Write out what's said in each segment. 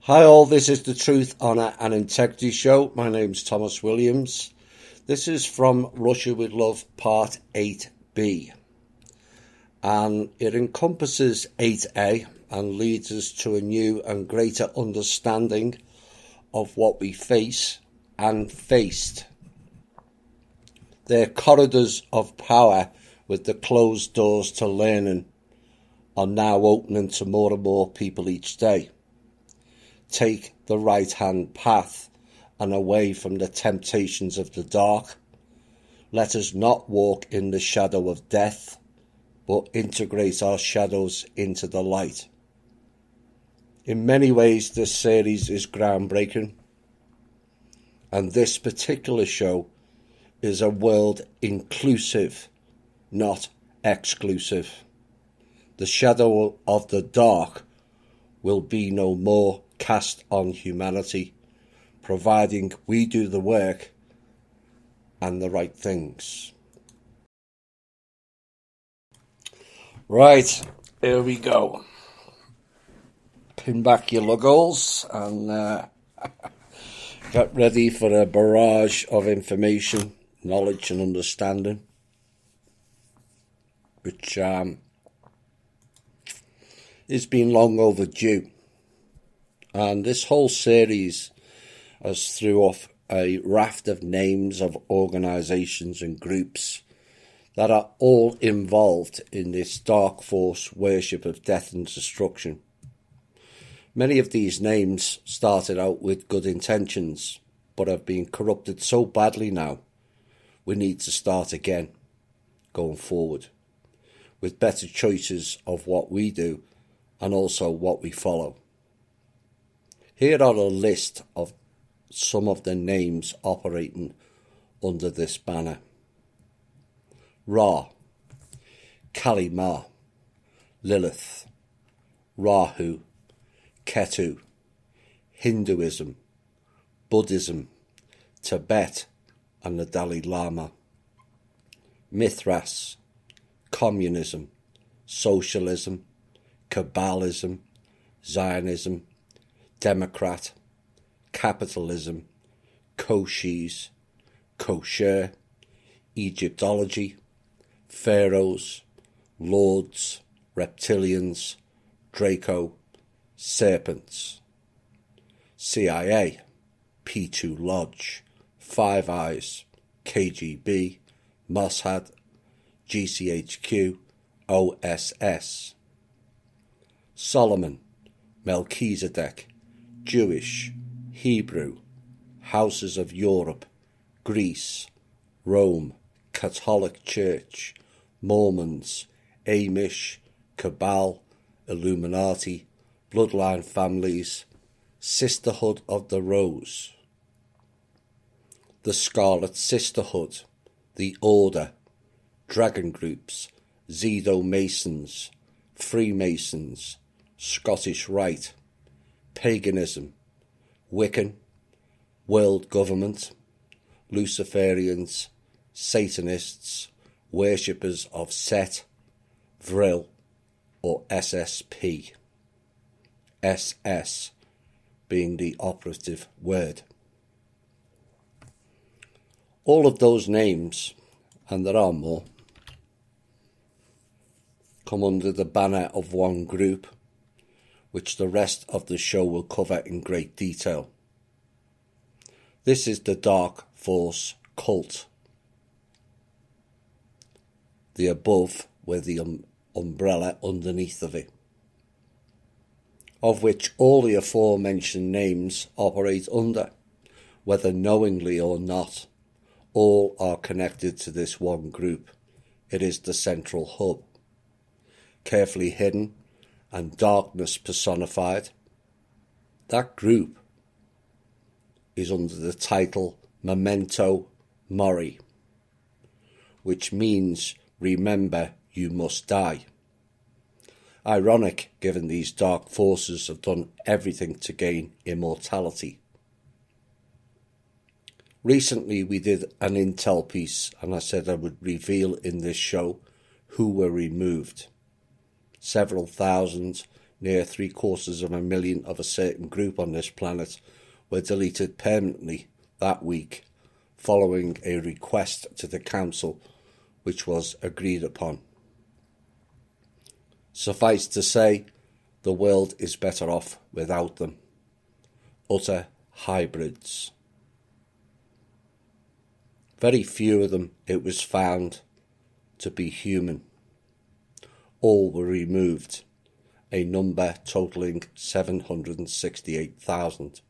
Hi all, this is the Truth, Honour and Integrity Show. My name's Thomas Williams. This is from Russia with Love Part 8B. And it encompasses 8A and leads us to a new and greater understanding of what we face and faced. Their corridors of power with the closed doors to learning are now opening to more and more people each day. Take the right-hand path and away from the temptations of the dark. Let us not walk in the shadow of death, but integrate our shadows into the light. In many ways, this series is groundbreaking, and this particular show is a world inclusive, not exclusive. The shadow of the dark will be no more cast on humanity, providing we do the work and the right things. Right, here we go. Pin back your luggles and get ready for a barrage of information, knowledge and understanding, which is been long overdue. And this whole series has threw off a raft of names of organisations and groups that are all involved in this dark force worship of death and destruction. Many of these names started out with good intentions, but have been corrupted so badly now, we need to start again, going forward, with better choices of what we do and also what we follow. Here are a list of some of the names operating under this banner. Ra, Kali Ma, Lilith, Rahu, Ketu, Hinduism, Buddhism, Tibet and the Dalai Lama, Mithras, Communism, Socialism, Kabbalism, Zionism, Democrat, Capitalism, Koshis, Kosher, Egyptology, Pharaohs, Lords, Reptilians, Draco, Serpents, CIA, P2 Lodge, Five Eyes, KGB, Mossad, GCHQ, OSS, Solomon, Melchizedek, Jewish, Hebrew, Houses of Europe, Greece, Rome, Catholic Church, Mormons, Amish, Cabal, Illuminati, Bloodline Families, Sisterhood of the Rose, the Scarlet Sisterhood, the Order, Dragon Groups, Zedo Masons, Freemasons, Scottish Rite, Paganism, Wiccan, World Government, Luciferians, Satanists, worshippers of Set, Vril or SSP, SS being the operative word. All of those names, and there are more, come under the banner of one group, which the rest of the show will cover in great detail. This is the Dark Force Cult. The above with the umbrella underneath of it, of which all the aforementioned names operate under, whether knowingly or not. All are connected to this one group. It is the central hub, carefully hidden and darkness personified. That group is under the title Memento Mori, which means remember you must die. Ironic, given these dark forces have done everything to gain immortality. Recently we did an intel piece and I said I would reveal in this show who were removed. Several thousand, near 750,000 of a certain group on this planet were deleted permanently that week, following a request to the Council which was agreed upon. Suffice to say, the world is better off without them. Utter hybrids. Very few of them, it was found, to be human. All were removed, a number totalling 768,000.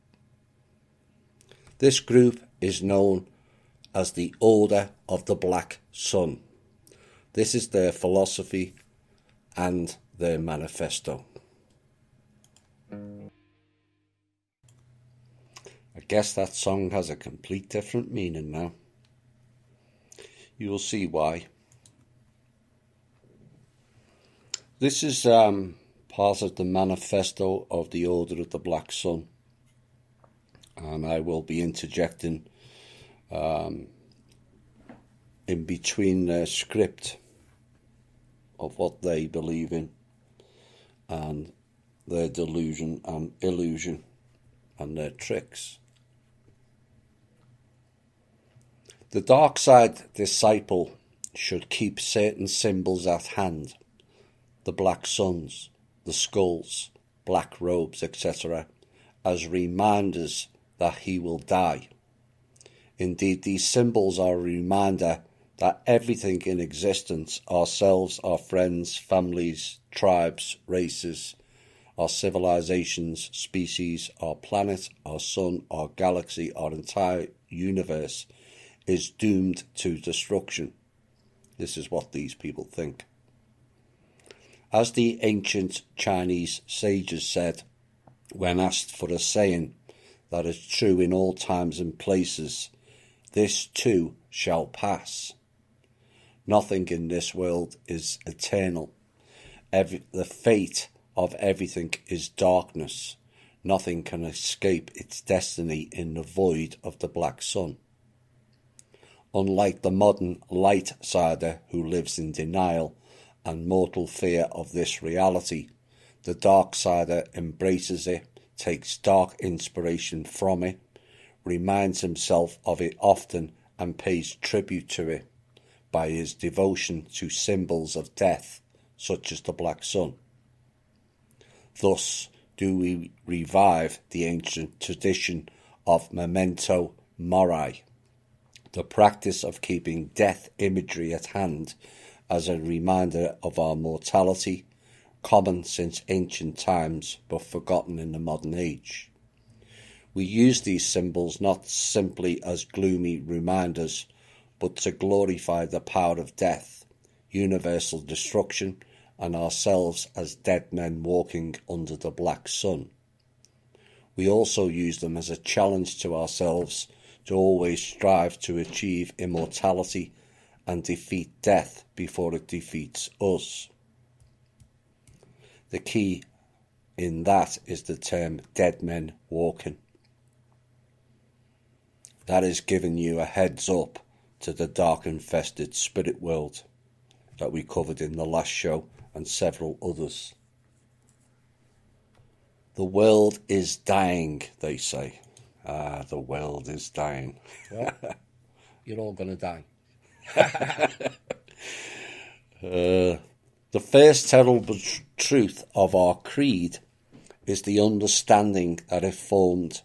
This group is known as the Order of the Black Sun. This is their philosophy and their manifesto. I guess that song has a complete different meaning now. You will see why. This is part of the manifesto of the Order of the Black Sun, and I will be interjecting in between their script of what they believe in and their delusion and illusion and their tricks. The dark side disciple should keep certain symbols at hand, the black suns, the skulls, black robes, etc., as reminders that he will die. Indeed, these symbols are a reminder that everything in existence, ourselves, our friends, families, tribes, races, our civilizations, species, our planet, our sun, our galaxy, our entire universe, is doomed to destruction. This is what these people think. As the ancient Chinese sages said, when asked for a saying that is true in all times and places, this too shall pass. Nothing in this world is eternal. The fate of everything is darkness. Nothing can escape its destiny in the void of the black sun. Unlike the modern light-sider who lives in denial and mortal fear of this reality, the dark-sider embraces it, takes dark inspiration from it, reminds himself of it often and pays tribute to it by his devotion to symbols of death, such as the black sun. Thus do we revive the ancient tradition of memento mori, the practice of keeping death imagery at hand as a reminder of our mortality, common since ancient times but forgotten in the modern age. We use these symbols not simply as gloomy reminders, but to glorify the power of death, universal destruction, and ourselves as dead men walking under the black sun. We also use them as a challenge to ourselves to always strive to achieve immortality and defeat death before it defeats us. The key in that is the term dead men walking. That is giving you a heads up to the dark infested spirit world that we covered in the last show and several others. The world is dying, they say. The world is dying. Well, you're all going to die. The first terrible truth of our creed is the understanding that a formed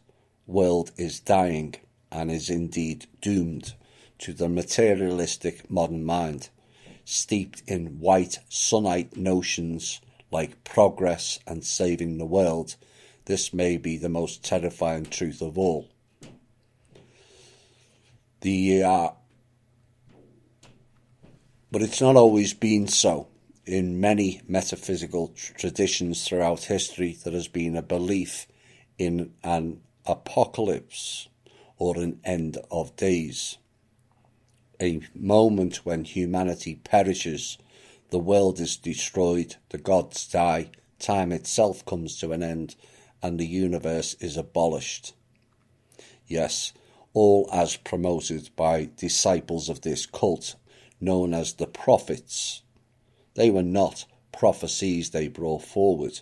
world is dying and is indeed doomed to the materialistic modern mind, steeped in white sunnite notions like progress and saving the world. This may be the most terrifying truth of all. But it's not always been so. In many metaphysical traditions throughout history, there has been a belief in an apocalypse or an end of days. A moment when humanity perishes, the world is destroyed, the gods die, time itself comes to an end, and the universe is abolished. Yes, all as promoted by disciples of this cult, known as the prophets. They were not prophecies they brought forward.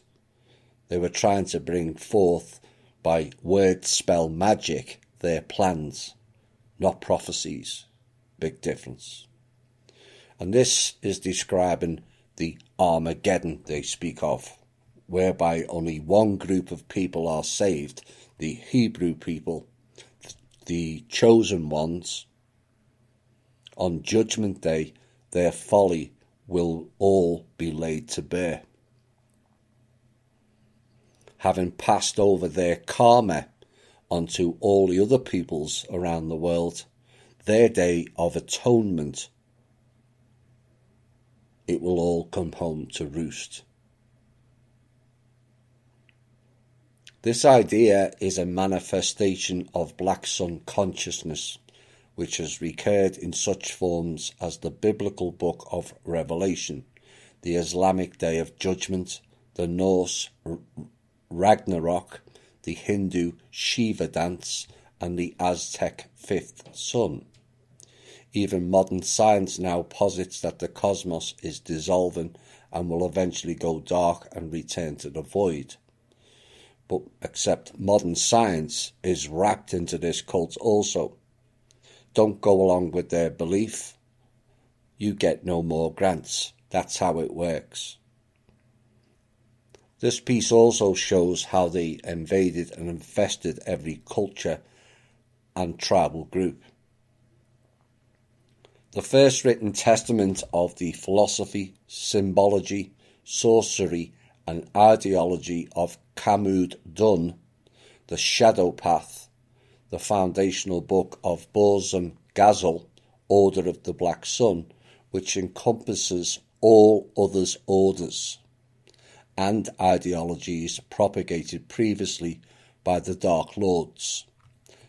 They were trying to bring forth by word spell magic their plans, not prophecies. Big difference. And this is describing the Armageddon they speak of, whereby only one group of people are saved, the Hebrew people, the chosen ones. On Judgment Day, their folly will all be laid to bear. Having passed over their karma onto all the other peoples around the world, their day of atonement, it will all come home to roost. This idea is a manifestation of Black Sun consciousness, which has recurred in such forms as the biblical book of Revelation, the Islamic Day of Judgment, the Norse Ragnarok, the Hindu Shiva dance, and the Aztec fifth sun. Even modern science now posits that the cosmos is dissolving and will eventually go dark and return to the void. But except modern science is wrapped into this cult also. Don't go along with their belief. You get no more grants. That's how it works. This piece also shows how they invaded and infested every culture and tribal group. The first written testament of the philosophy, symbology, sorcery, and ideology of Kamud Dun, the Shadow Path, the foundational book of Borzum Ghazal, Order of the Black Sun, which encompasses all others' orders and ideologies propagated previously by the Dark Lords.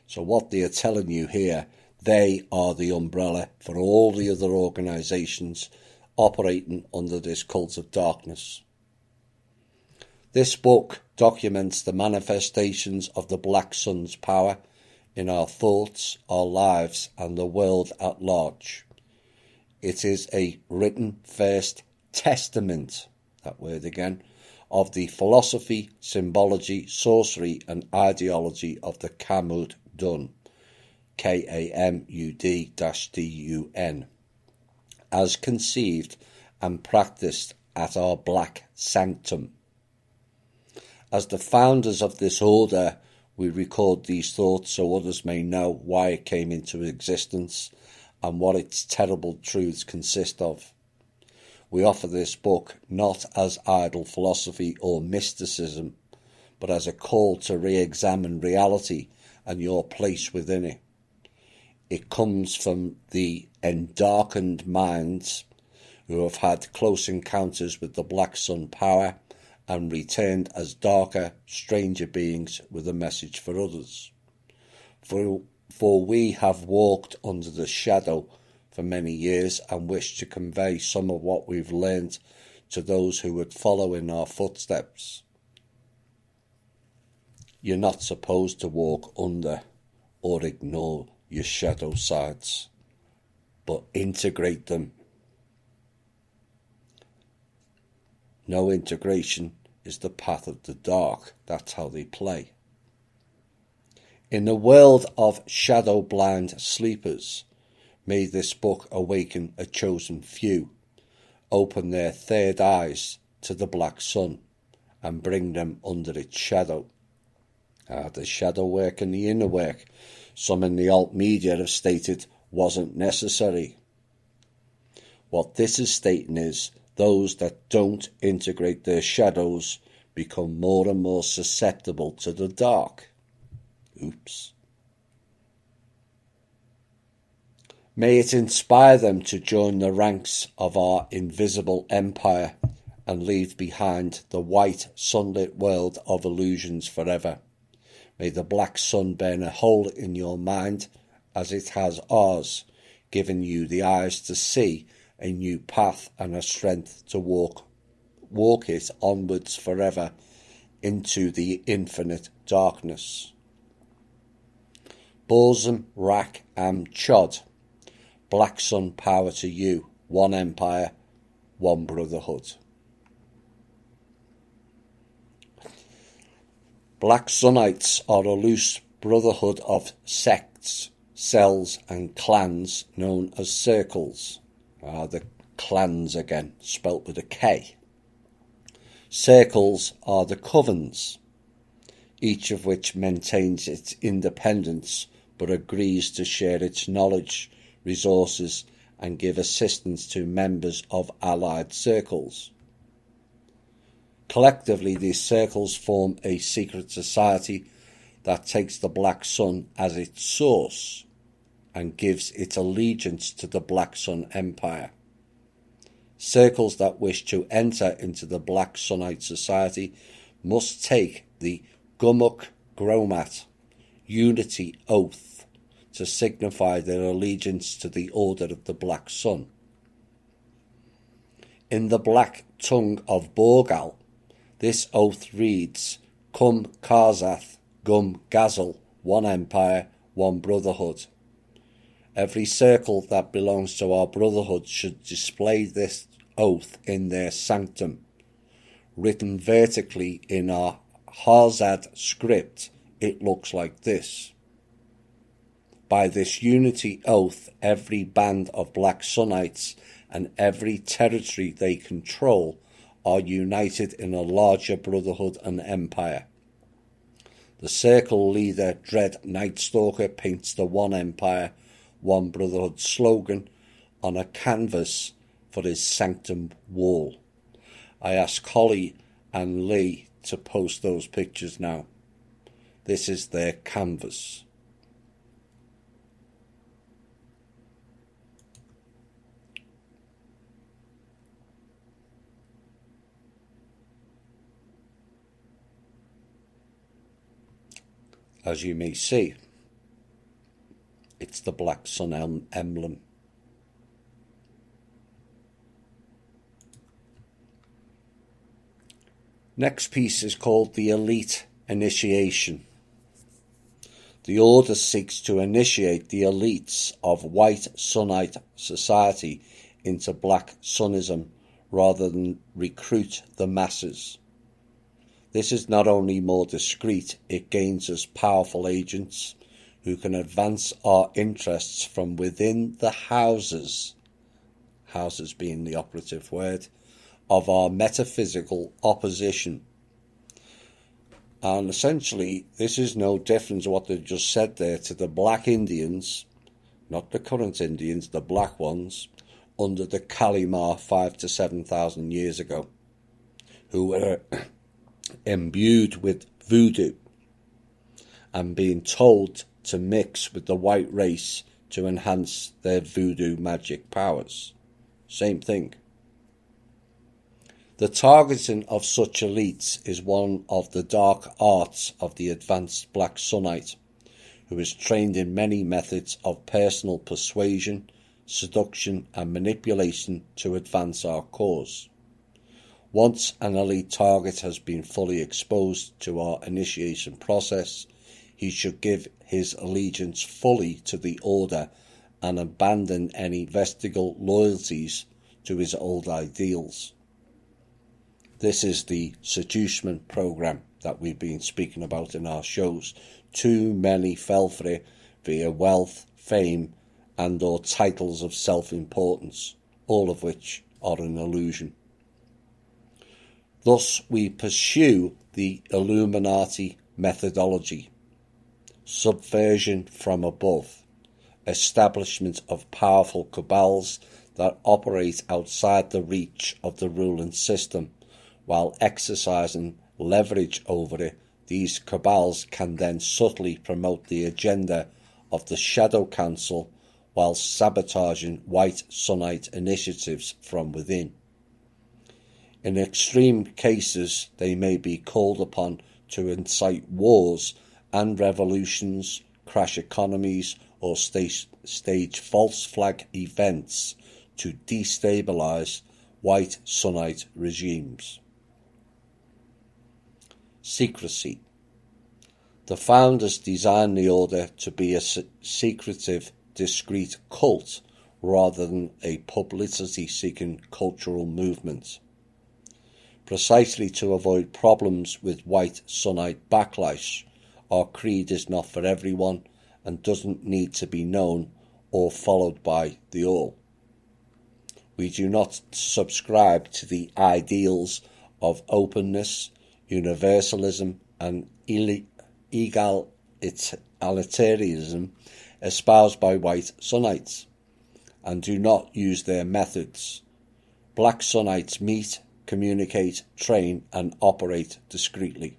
So what they are telling you here, they are the umbrella for all the other organisations operating under this cult of darkness. This book documents the manifestations of the Black Sun's power in our thoughts, our lives, and the world at large. It is a written first testament, that word again, of the philosophy, symbology, sorcery, and ideology of the Kamud Dun, Kamud-Dun, as conceived and practiced at our Black Sanctum. As the founders of this order, we record these thoughts so others may know why it came into existence and what its terrible truths consist of. We offer this book not as idle philosophy or mysticism, but as a call to re-examine reality and your place within it. It comes from the endarkened minds who have had close encounters with the Black Sun power and returned as darker, stranger beings with a message for others. For we have walked under the shadow for many years and wish to convey some of what we've learned to those who would follow in our footsteps. You're not supposed to walk under or ignore your shadow sides, but integrate them. No integration is the path of the dark. That's how they play. In the world of shadow-blind sleepers, may this book awaken a chosen few, open their third eyes to the Black Sun, and bring them under its shadow. The shadow work and the inner work, some in the alt media have stated, wasn't necessary. What this is stating is, those that don't integrate their shadows become more and more susceptible to the dark. Oops. May it inspire them to join the ranks of our invisible empire and leave behind the white sunlit world of illusions forever. May the Black Sun burn a hole in your mind as it has ours, giving you the eyes to see a new path and a strength to walk it onwards forever into the infinite darkness. Borzum Rak Am Chod. Black Sun power to you. One empire, one brotherhood. Black Sunnites are a loose brotherhood of sects, cells and clans known as circles. The clans again, spelt with a K. Circles are the covens, each of which maintains its independence but agrees to share its knowledge, resources and give assistance to members of allied circles. Collectively, these circles form a secret society that takes the Black Sun as its source and gives its allegiance to the Black Sun Empire. Circles that wish to enter into the Black Sunnite Society must take the Gumuk Gromat Unity Oath to signify their allegiance to the Order of the Black Sun. In the Black tongue of Borgal, this oath reads, Cum Karzath, Gum Gazel, one empire, one brotherhood. Every circle that belongs to our brotherhood should display this oath in their sanctum. Written vertically in our Harzad script, it looks like this. By this unity oath, every band of Black Sunnites and every territory they control are united in a larger brotherhood and empire. The circle leader, Dread Nightstalker, paints the One Empire, One Brotherhood slogan on a canvas for his sanctum wall. I ask Holly and Lee to post those pictures now. This is their canvas. As you may see, it's the Black Sun emblem. Next piece is called the Elite Initiation. The Order seeks to initiate the elites of White Sunnite society into Black Sunnism rather than recruit the masses. This is not only more discreet, it gains us powerful agents who can advance our interests from within the houses being the operative word, of our metaphysical opposition. And essentially, this is no different to what they've just said there to the Black Indians, not the current Indians, the black ones, under the Kalimar 5,000 to 7,000 years ago, who were imbued with voodoo and being told to mix with the white race to enhance their voodoo magic powers. Same thing. The targeting of such elites is one of the dark arts of the advanced Black Sunnite, who is trained in many methods of personal persuasion, seduction and manipulation to advance our cause. Once an elite target has been fully exposed to our initiation process, he should give his allegiance fully to the Order and abandon any vestigial loyalties to his old ideals. This is the seducement program that we've been speaking about in our shows. Too many fell for it via wealth, fame and or titles of self-importance, all of which are an illusion. Thus we pursue the Illuminati methodology, subversion from above, establishment of powerful cabals that operate outside the reach of the ruling system. While exercising leverage over it, these cabals can then subtly promote the agenda of the Shadow Council while sabotaging White Sunnite initiatives from within. In extreme cases, they may be called upon to incite wars and revolutions, crash economies, or stage false flag events to destabilize White Sunnite regimes. Secrecy. The founders designed the Order to be a secretive, discreet cult rather than a publicity-seeking cultural movement. precisely to avoid problems with white sunite backlash. Our creed is not for everyone and doesn't need to be known or followed by the all. We do not subscribe to the ideals of openness, universalism and egalitarianism espoused by white Sunnites, and do not use their methods. Black Sunnites meet, communicate, train and operate discreetly.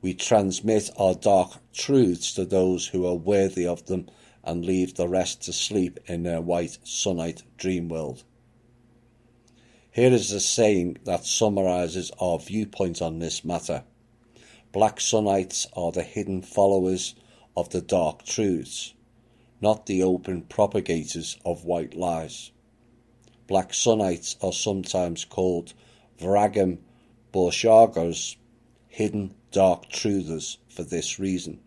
We transmit our dark truths to those who are worthy of them and leave the rest to sleep in their white Sunnite dream world. Here is a saying that summarises our viewpoint on this matter. Black Sunnites are the hidden followers of the dark truths, not the open propagators of white lies. Black Sunnites are sometimes called Vragim Borshagos, hidden dark truthers, for this reason.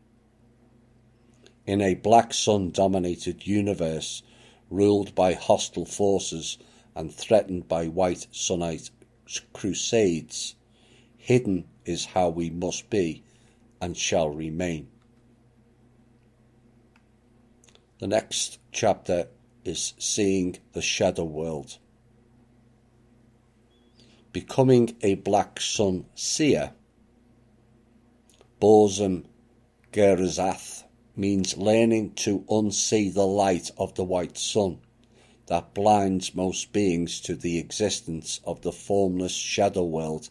In a black sun-dominated universe, ruled by hostile forces and threatened by white Sunnite crusades, hidden is how we must be and shall remain. The next chapter is Seeing the Shadow World. Becoming a black sun seer, Borzum Gerzath, means learning to unsee the light of the white sun that blinds most beings to the existence of the formless shadow world,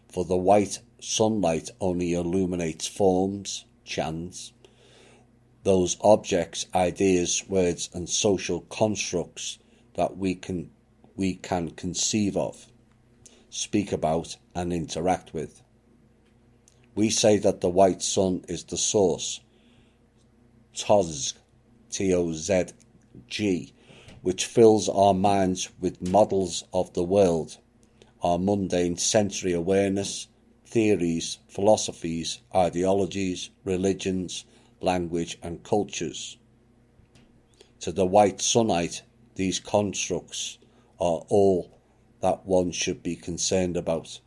for the white sunlight only illuminates forms, chants, those objects, ideas, words and social constructs that we can conceive of, speak about and interact with. We say that the white sun is the source, Tozg, T-O-Z-G, which fills our minds with models of the world, our mundane sensory awareness, theories, philosophies, ideologies, religions, language and cultures. To the white Sunnite, these constructs are all that one should be concerned about.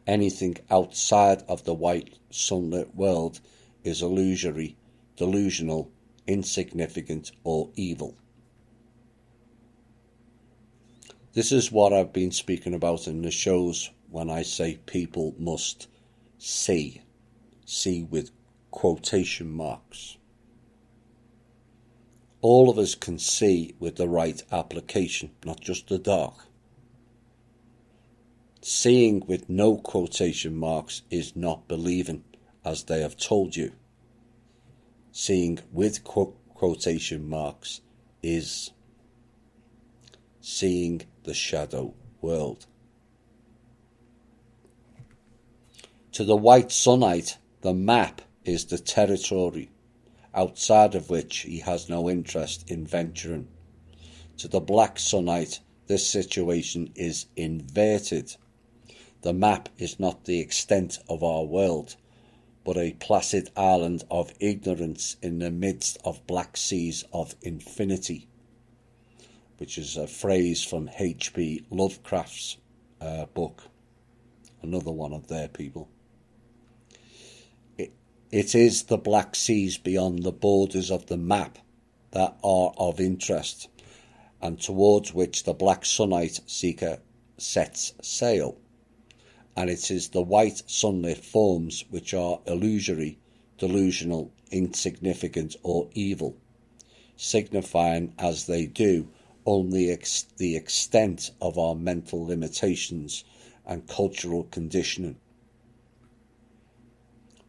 Anything outside of the white sunlit world is illusory, delusional, insignificant or evil. This is what I've been speaking about in the shows when I say people must see with quotation marks. All of us can see with the right application, not just the dark. Seeing with no quotation marks is not believing, as they have told you. Seeing with quotation marks is seeing the shadow world. To the white Sunnite, the map is the territory outside of which he has no interest in venturing. To the black Sunnite, this situation is inverted. The map is not the extent of our world, but a placid island of ignorance in the midst of black seas of infinity, which is a phrase from H.P. Lovecraft's book, another one of their people. It is the black seas beyond the borders of the map that are of interest, and towards which the black Sunnite seeker sets sail. And it is the white sunlit forms which are illusory, delusional, insignificant or evil, signifying as they do only the extent of our mental limitations and cultural conditioning.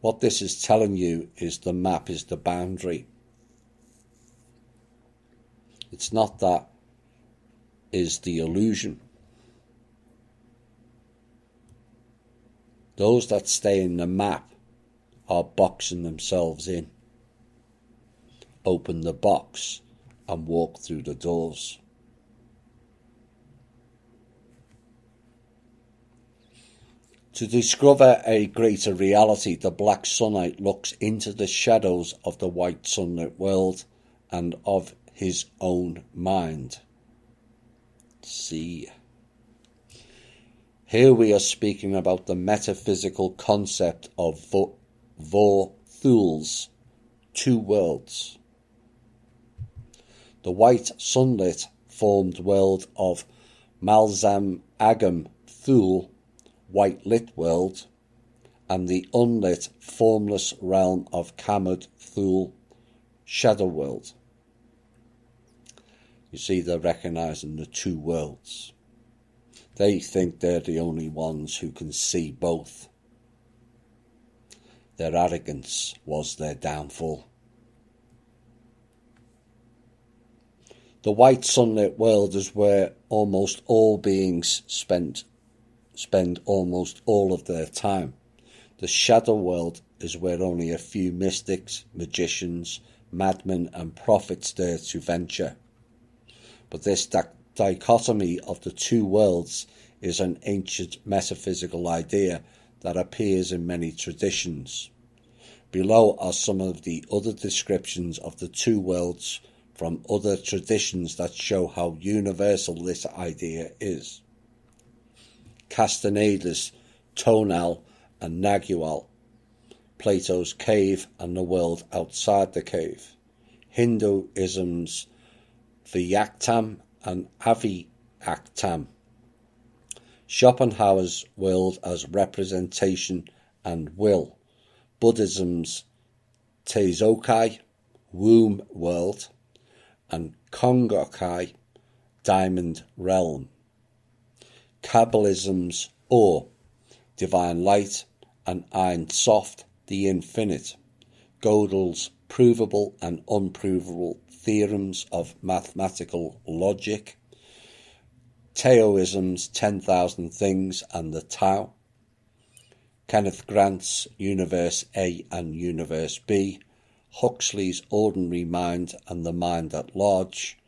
What this is telling you is the map is the boundary. It's not that is the illusion. Those that stay in the map are boxing themselves in. Open the box and walk through the doors. To discover a greater reality, the black Sunnite looks into the shadows of the white sunlit world and of his own mind. See. Here we are speaking about the metaphysical concept of Thul's two worlds. The white sunlit formed world of Malzam Agam Thul, white lit world, and the unlit formless realm of Kamud Thul, shadow world. You see, they're recognizing the two worlds. They think they're the only ones who can see both. Their arrogance was their downfall. The white sunlit world is where almost all beings spend almost all of their time. The shadow world is where only a few mystics, magicians, madmen and prophets dare to venture. But this dichotomy of the two worlds is an ancient metaphysical idea that appears in many traditions. Below are some of the other descriptions of the two worlds from other traditions that show how universal this idea is. Castaneda's Tonal and Nagual, Plato's cave and the world outside the cave, Hinduism's Vyaktam and Avyaktam, Schopenhauer's world as representation and will, Buddhism's Teizokai, womb world, and Kongokai, diamond realm, Kabbalism's Or, divine light, and Ein Sof, the infinite, Gödel's provable and unprovable theorems of mathematical logic, Taoism's 10,000 Things and the Tao, Kenneth Grant's Universe A and Universe B, Huxley's Ordinary Mind and the Mind at Large,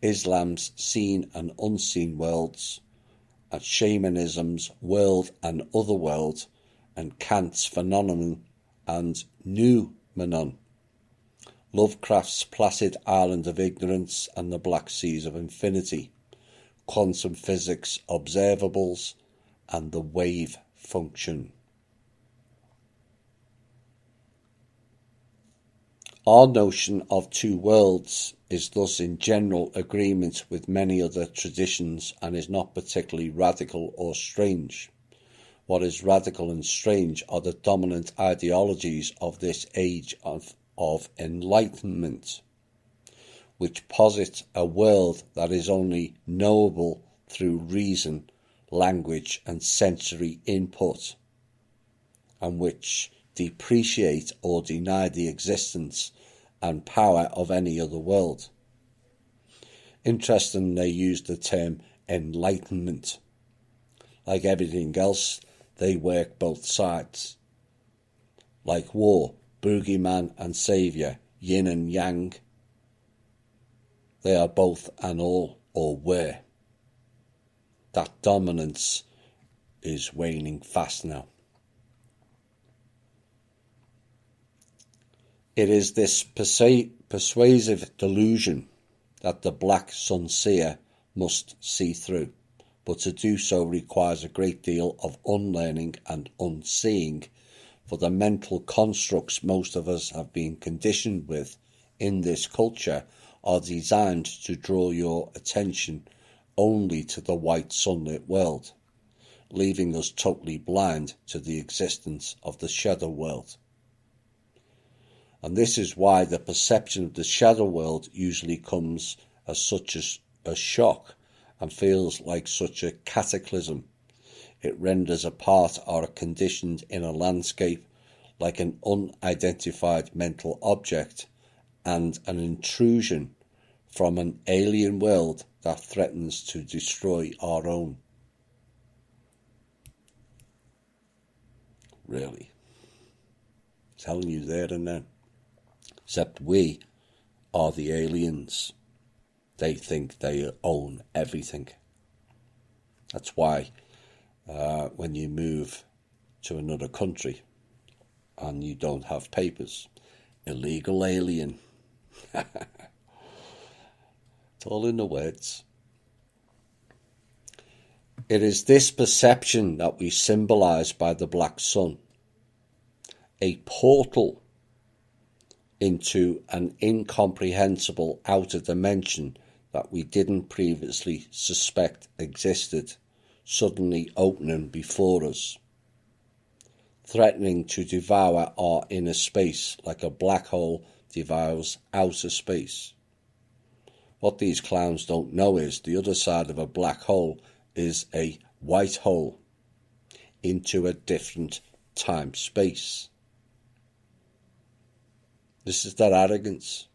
Islam's Seen and Unseen Worlds, and Shamanism's World and Other World, and Kant's Phenomenon and Noumenon, Lovecraft's Placid Island of Ignorance and the Black Seas of Infinity, quantum physics observables, and the wave function. Our notion of two worlds is thus in general agreement with many other traditions and is not particularly radical or strange. What is radical and strange are the dominant ideologies of this age of enlightenment, which posit a world that is only knowable through reason, language and sensory input, and which depreciate or deny the existence and power of any other world. Interesting, they use the term enlightenment. Like everything else, they work both sides. Like war, boogeyman and saviour, yin and yang, they are both and all, or were. That dominance is waning fast now. It is this persuasive delusion that the black sun seer must see through, but to do so requires a great deal of unlearning and unseeing, for the mental constructs most of us have been conditioned with in this culture are designed to draw your attention only to the white sunlit world, leaving us totally blind to the existence of the shadow world. And this is why the perception of the shadow world usually comes as such a shock and feels like such a cataclysm. It renders a part or a conditioned inner landscape like an unidentified mental object and an intrusion from an alien world that threatens to destroy our own. Really. Telling you there and then. Except we are the aliens. They think they own everything. That's why when you move to another country and you don't have papers, illegal alien. It's all in the words. It is this perception that we symbolize by the black sun, a portal into an incomprehensible outer dimension that we didn't previously suspect existed, suddenly opening before us, threatening to devour our inner space like a black hole devours outer space. What these clowns don't know is the other side of a black hole is a white hole into a different time-space. This is their arrogance.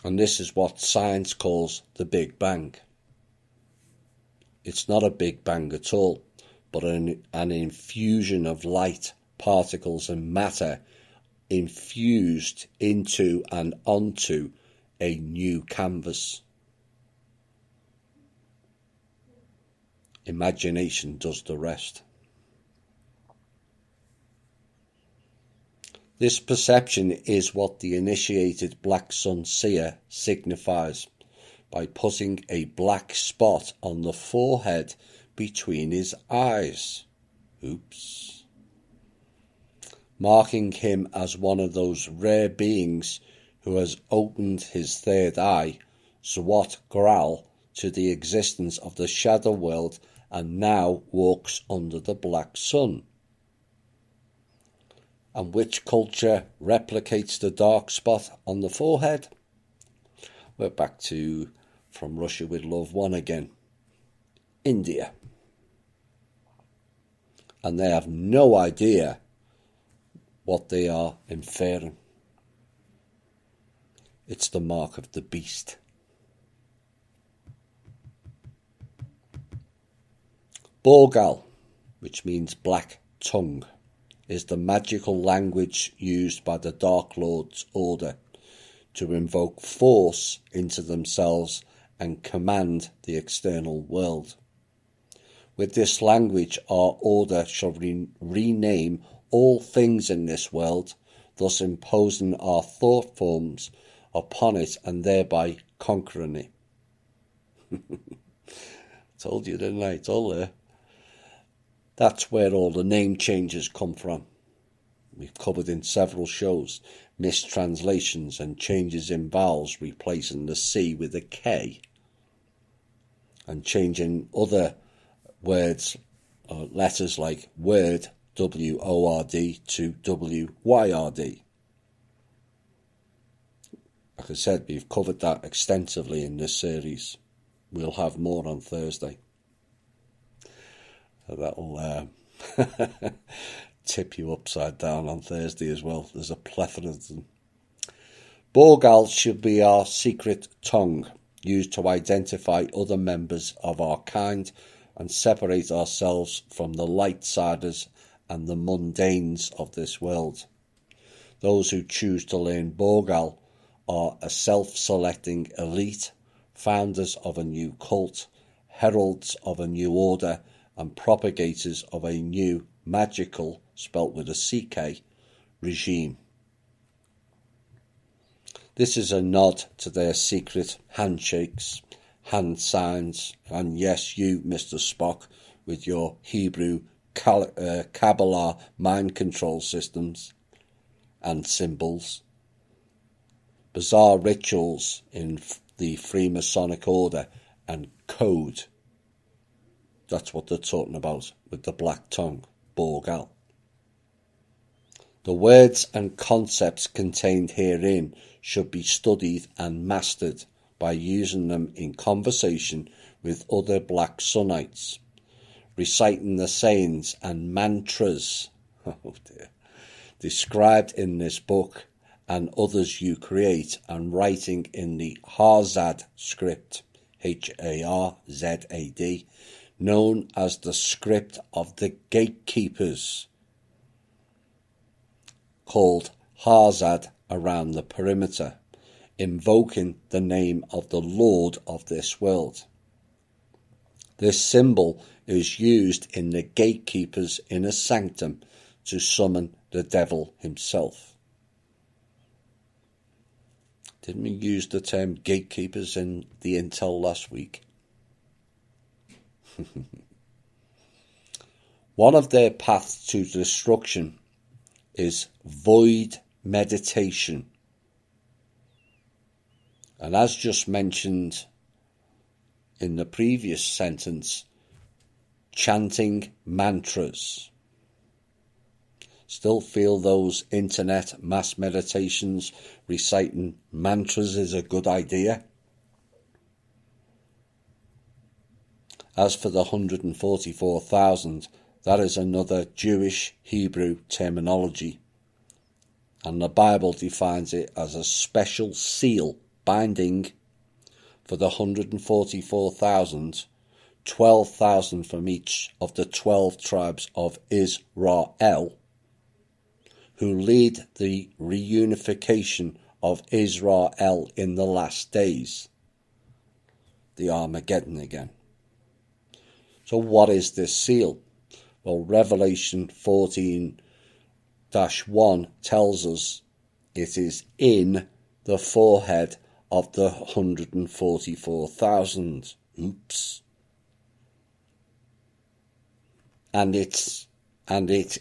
And this is what science calls the Big Bang. It's not a Big Bang at all, but an infusion of light, particles and matter infused into and onto a new canvas. Imagination does the rest. This perception is what the initiated black sun seer signifies by putting a black spot on the forehead between his eyes. Oops. Marking him as one of those rare beings who has opened his third eye, Zawat Gral, to the existence of the shadow world and now walks under the black sun. And which culture replicates the dark spot on the forehead? We're back to From Russia with Love 1 again. India. And they have no idea what they are inferring. It's the mark of the beast. Borgal, which means black tongue, is the magical language used by the Dark Lord's order to invoke force into themselves and command the external world. With this language, our order shall rename all things in this world, thus imposing our thought forms upon it and thereby conquering it. Told you, didn't I? It's all there. That's where all the name changes come from. We've covered in several shows mistranslations and changes in vowels, replacing the C with a K, and changing other words or letters like word, W-O-R-D, to W-Y-R-D. Like I said, we've covered that extensively in this series. We'll have more on Thursday. That'll tip you upside down on Thursday as well. There's a plethora of them. Borgal should be our secret tongue, used to identify other members of our kind and separate ourselves from the light-siders and the mundanes of this world. Those who choose to learn Borgal are a self-selecting elite, founders of a new cult, heralds of a new order, and propagators of a new magical, spelt with a CK, regime. This is a nod to their secret handshakes, hand signs, and yes, you, Mr. Spock, with your Hebrew Kabbalah mind control systems and symbols, bizarre rituals in the Freemasonic order, and code. That's what they're talking about with the black tongue, Borgal. The words and concepts contained herein should be studied and mastered by using them in conversation with other black Sunites, reciting the sayings and mantras described in this book and others you create, and writing in the Harzad script, H-A-R-Z-A-D, known as the script of the gatekeepers, called Harzad around the perimeter, invoking the name of the Lord of this world. This symbol is used in the gatekeeper's inner sanctum to summon the devil himself. Didn't we use the term gatekeepers in the intel last week? One of their paths to destruction is void meditation. And as just mentioned in the previous sentence, chanting mantras. Still feel those internet mass meditations reciting mantras is a good idea? As for the 144,000, that is another Jewish Hebrew terminology, and the Bible defines it as a special seal binding for the 144,000, 12,000 from each of the 12 tribes of Israel, who lead the reunification of Israel in the last days, the Armageddon again. So what is this seal? Well, Revelation 14-1 tells us it is in the forehead of the 144,000. Oops. And it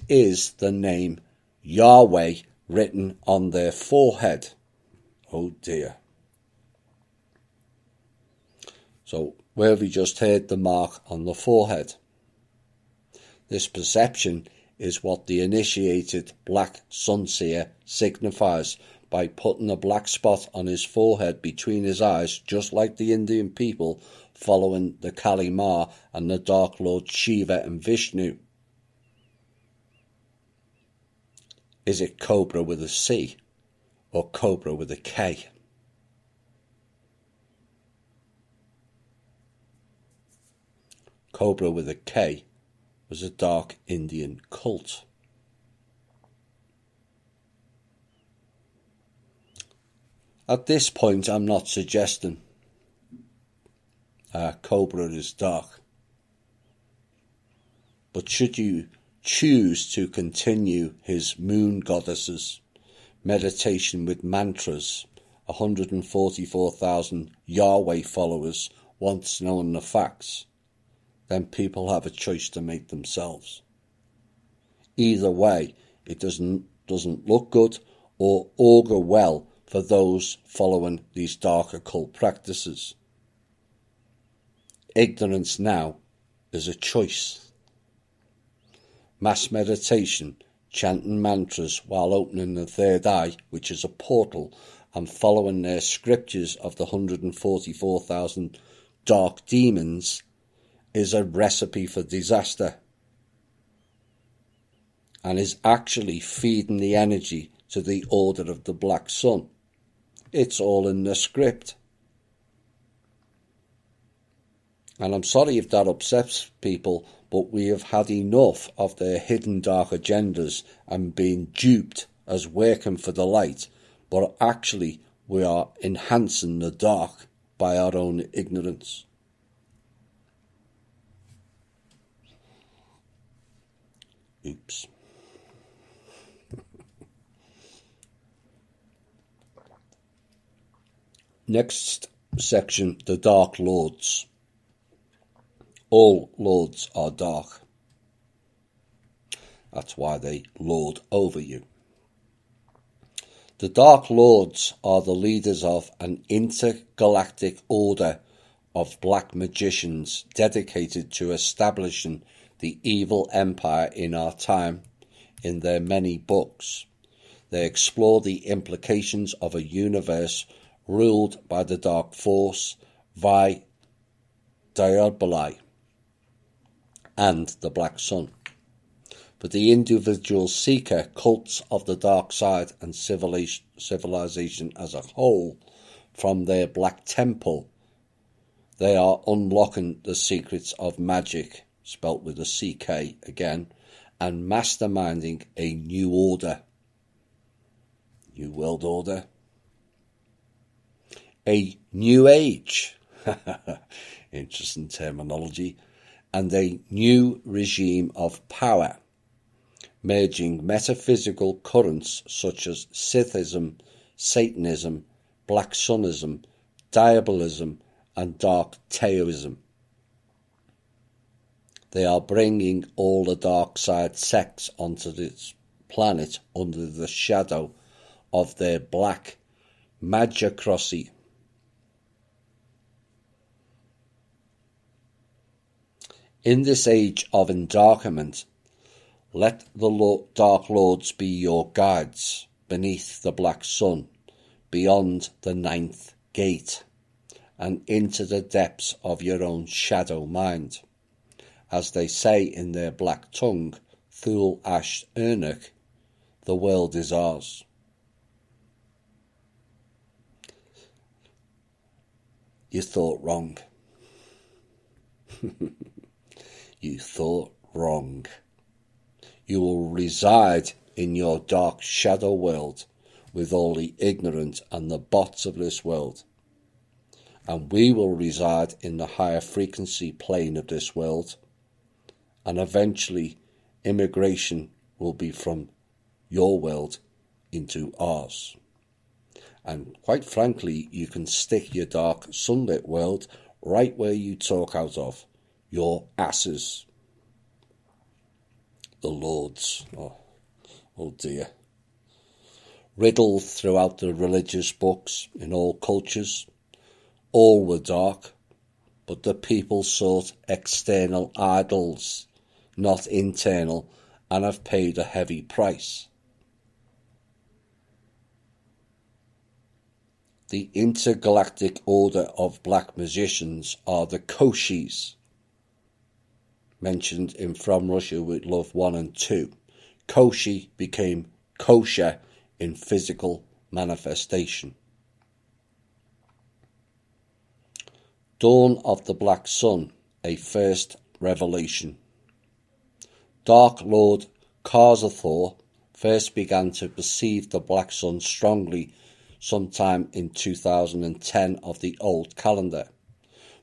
is the name Yahweh written on their forehead. Oh dear. So where have we just heard the mark on the forehead? This perception is what the initiated black sunseer signifies by putting a black spot on his forehead between his eyes, just like the Indian people following the Kali Ma and the Dark Lord Shiva and Vishnu. Is it Cobra with a C or Cobra with a K? Cobra with a K was a dark Indian cult. At this point, I'm not suggesting Cobra is dark. But should you choose to continue his moon goddesses meditation with mantras, 144,000 Yahweh followers once knowing the facts, then people have a choice to make themselves. Either way, it doesn't look good or augur well for those following these dark occult practices. Ignorance now is a choice. Mass meditation, chanting mantras while opening the third eye, which is a portal, and following their scriptures of the 144,000 dark demons is a recipe for disaster and is actually feeding the energy to the Order of the Black Sun. It's all in the script. And I'm sorry if that upsets people, but we have had enough of their hidden dark agendas and being duped as working for the light, but actually we are enhancing the dark by our own ignorance. Oops. Next section, the Dark Lords. All lords are dark. That's why they lord over you. The Dark Lords are the leaders of an intergalactic order of black magicians dedicated to establishing the evil empire in our time. In their many books, they explore the implications of a universe ruled by the dark force, Diaboli, and the Black Sun. For the individual seeker, cults of the dark side and civilization as a whole, from their black temple, they are unlocking the secrets of magic, spelt with a CK again, and masterminding a new order. New World Order. A new age. Interesting terminology. And a new regime of power, merging metaphysical currents such as Sithism, Satanism, Black Sunism, Diabolism, and Dark Taoism. They are bringing all the dark side sects onto this planet under the shadow of their black magicrosy. In this age of endarkment, let the Dark Lords be your guides beneath the black sun, beyond the ninth gate, and into the depths of your own shadow mind. As they say in their black tongue, Thul Ash Ernuk, the world is ours. You thought wrong. You thought wrong. You will reside in your dark shadow world with all the ignorant and the bots of this world. And we will reside in the higher frequency plane of this world. And eventually immigration will be from your world into ours. And quite frankly, you can stick your dark sunlit world right where you talk out of, your asses. The Lords, oh dear. Riddled throughout the religious books in all cultures, all were dark, but the people sought external idols, not internal, and have paid a heavy price. The intergalactic order of black magicians are the Koshis, mentioned in From Russia with Love 1 and 2. Koshi became kosher in physical manifestation. Dawn of the Black Sun, a first revelation. Dark Lord Karzathor first began to perceive the Black Sun strongly sometime in 2010 of the old calendar,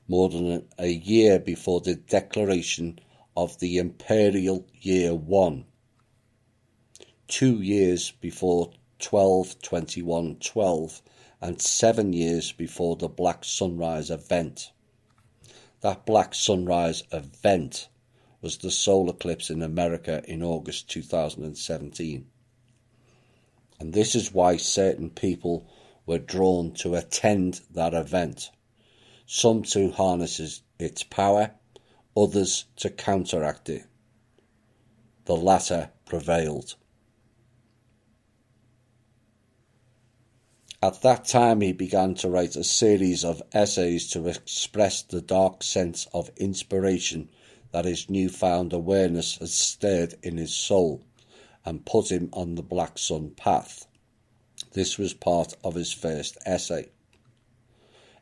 more than a year before the declaration of the Imperial Year 1, 2 years before 12/21/12, and 7 years before the Black Sunrise event. That Black Sunrise event was the solar eclipse in America in August 2017. And this is why certain people were drawn to attend that event, some to harness its power, others to counteract it. The latter prevailed. At that time he began to write a series of essays to express the dark sense of inspiration that his newfound awareness had stirred in his soul and put him on the Black Sun path. This was part of his first essay.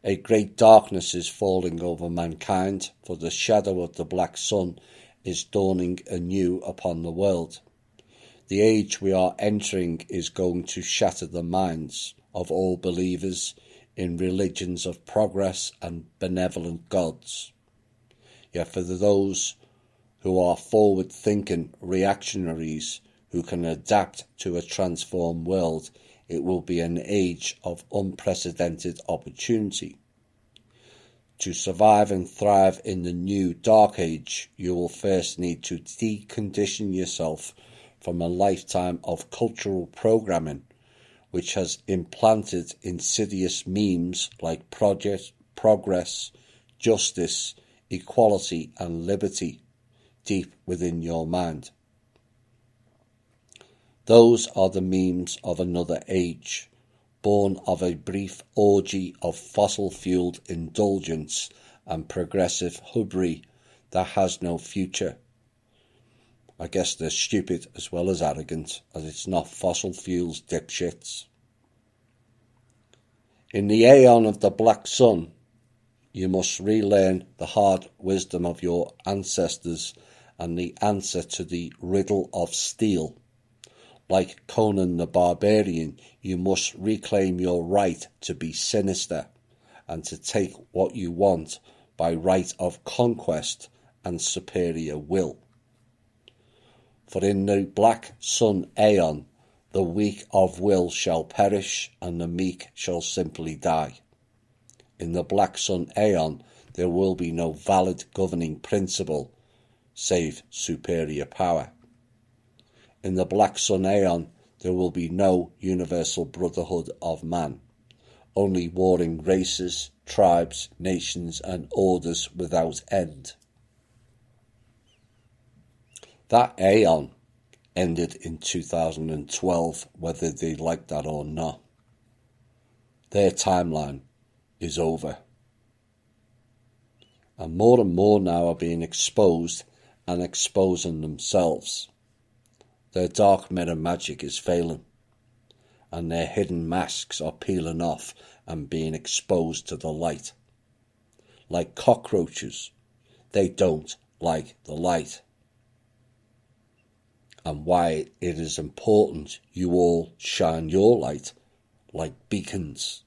A great darkness is falling over mankind, for the shadow of the Black Sun is dawning anew upon the world. The age we are entering is going to shatter the minds of all believers in religions of progress and benevolent gods. Yet for those who are forward-thinking reactionaries who can adapt to a transformed world, it will be an age of unprecedented opportunity. To survive and thrive in the new dark age, you will first need to decondition yourself from a lifetime of cultural programming, which has implanted insidious memes like progress, justice, equality, and liberty deep within your mind. Those are the memes of another age, born of a brief orgy of fossil-fueled indulgence and progressive hubris that has no future. I guess they're stupid as well as arrogant, as it's not fossil fuels, dipshits. In the aeon of the Black Sun, you must relearn the hard wisdom of your ancestors and the answer to the riddle of steel. Like Conan the Barbarian, you must reclaim your right to be sinister and to take what you want by right of conquest and superior will. For in the Black Sun aeon, the weak of will shall perish and the meek shall simply die. In the Black Sun aeon, there will be no valid governing principle, save superior power. In the Black Sun Aeon, there will be no universal brotherhood of man, only warring races, tribes, nations, and orders without end. That Aeon ended in 2012, whether they like that or not. Their timeline is over. And more now are being exposed and exposing themselves. Their dark mirror magic is failing, and their hidden masks are peeling off and being exposed to the light. Like cockroaches, they don't like the light. And why it is important you all shine your light like beacons.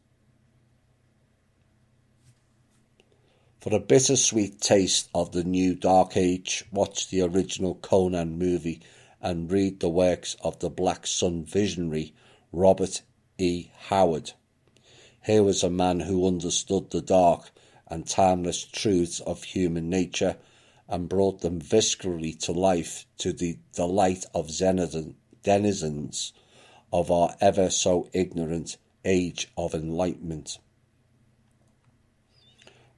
For a bittersweet taste of the new Dark Age, watch the original Conan movie and read the works of the Black Sun visionary Robert E. Howard. Here was a man who understood the dark and timeless truths of human nature and brought them viscerally to life to the delight of denizens of our ever so ignorant age of enlightenment.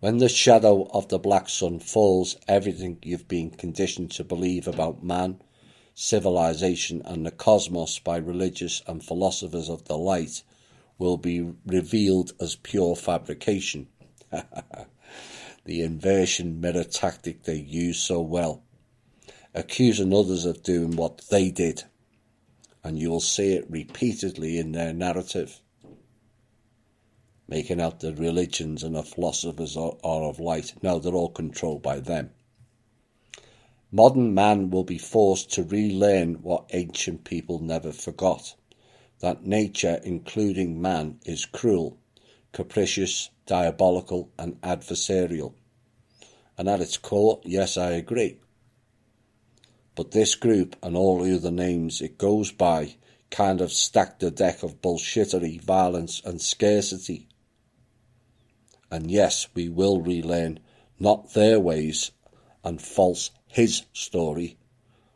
When the shadow of the Black Sun falls, everything you've been conditioned to believe about man, civilization, and the cosmos by religious and philosophers of the light will be revealed as pure fabrication. The inversion mirror tactic they use so well, accusing others of doing what they did, and you will see it repeatedly in their narrative, making out the religions and the philosophers are of light. No, they're all controlled by them. Modern man will be forced to relearn what ancient people never forgot, that nature, including man, is cruel, capricious, diabolical, and adversarial. And at its core, yes, I agree. But this group and all the other names it goes by kind of stack the deck of bullshittery, violence, and scarcity. And yes, we will relearn not their ways and false his story,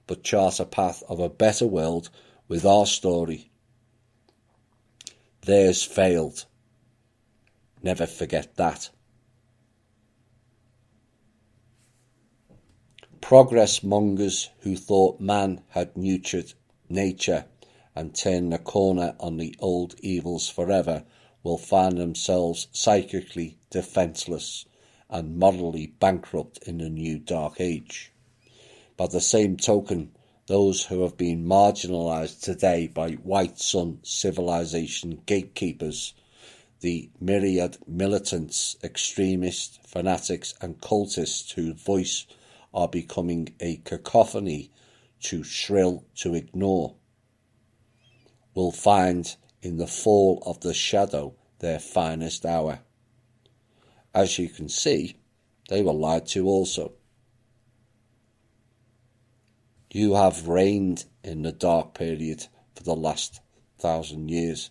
but chart a path of a better world with our story. Theirs failed. Never forget that. Progress mongers who thought man had nurtured nature and turned the corner on the old evils forever will find themselves psychically defenceless and morally bankrupt in the new Dark Age. By the same token, those who have been marginalised today by white sun civilization gatekeepers, the myriad militants, extremists, fanatics and cultists whose voice are becoming a cacophony too shrill to ignore, will find in the fall of the shadow their finest hour. As you can see, they were lied to also. You have reigned in the dark period for the last 1,000 years.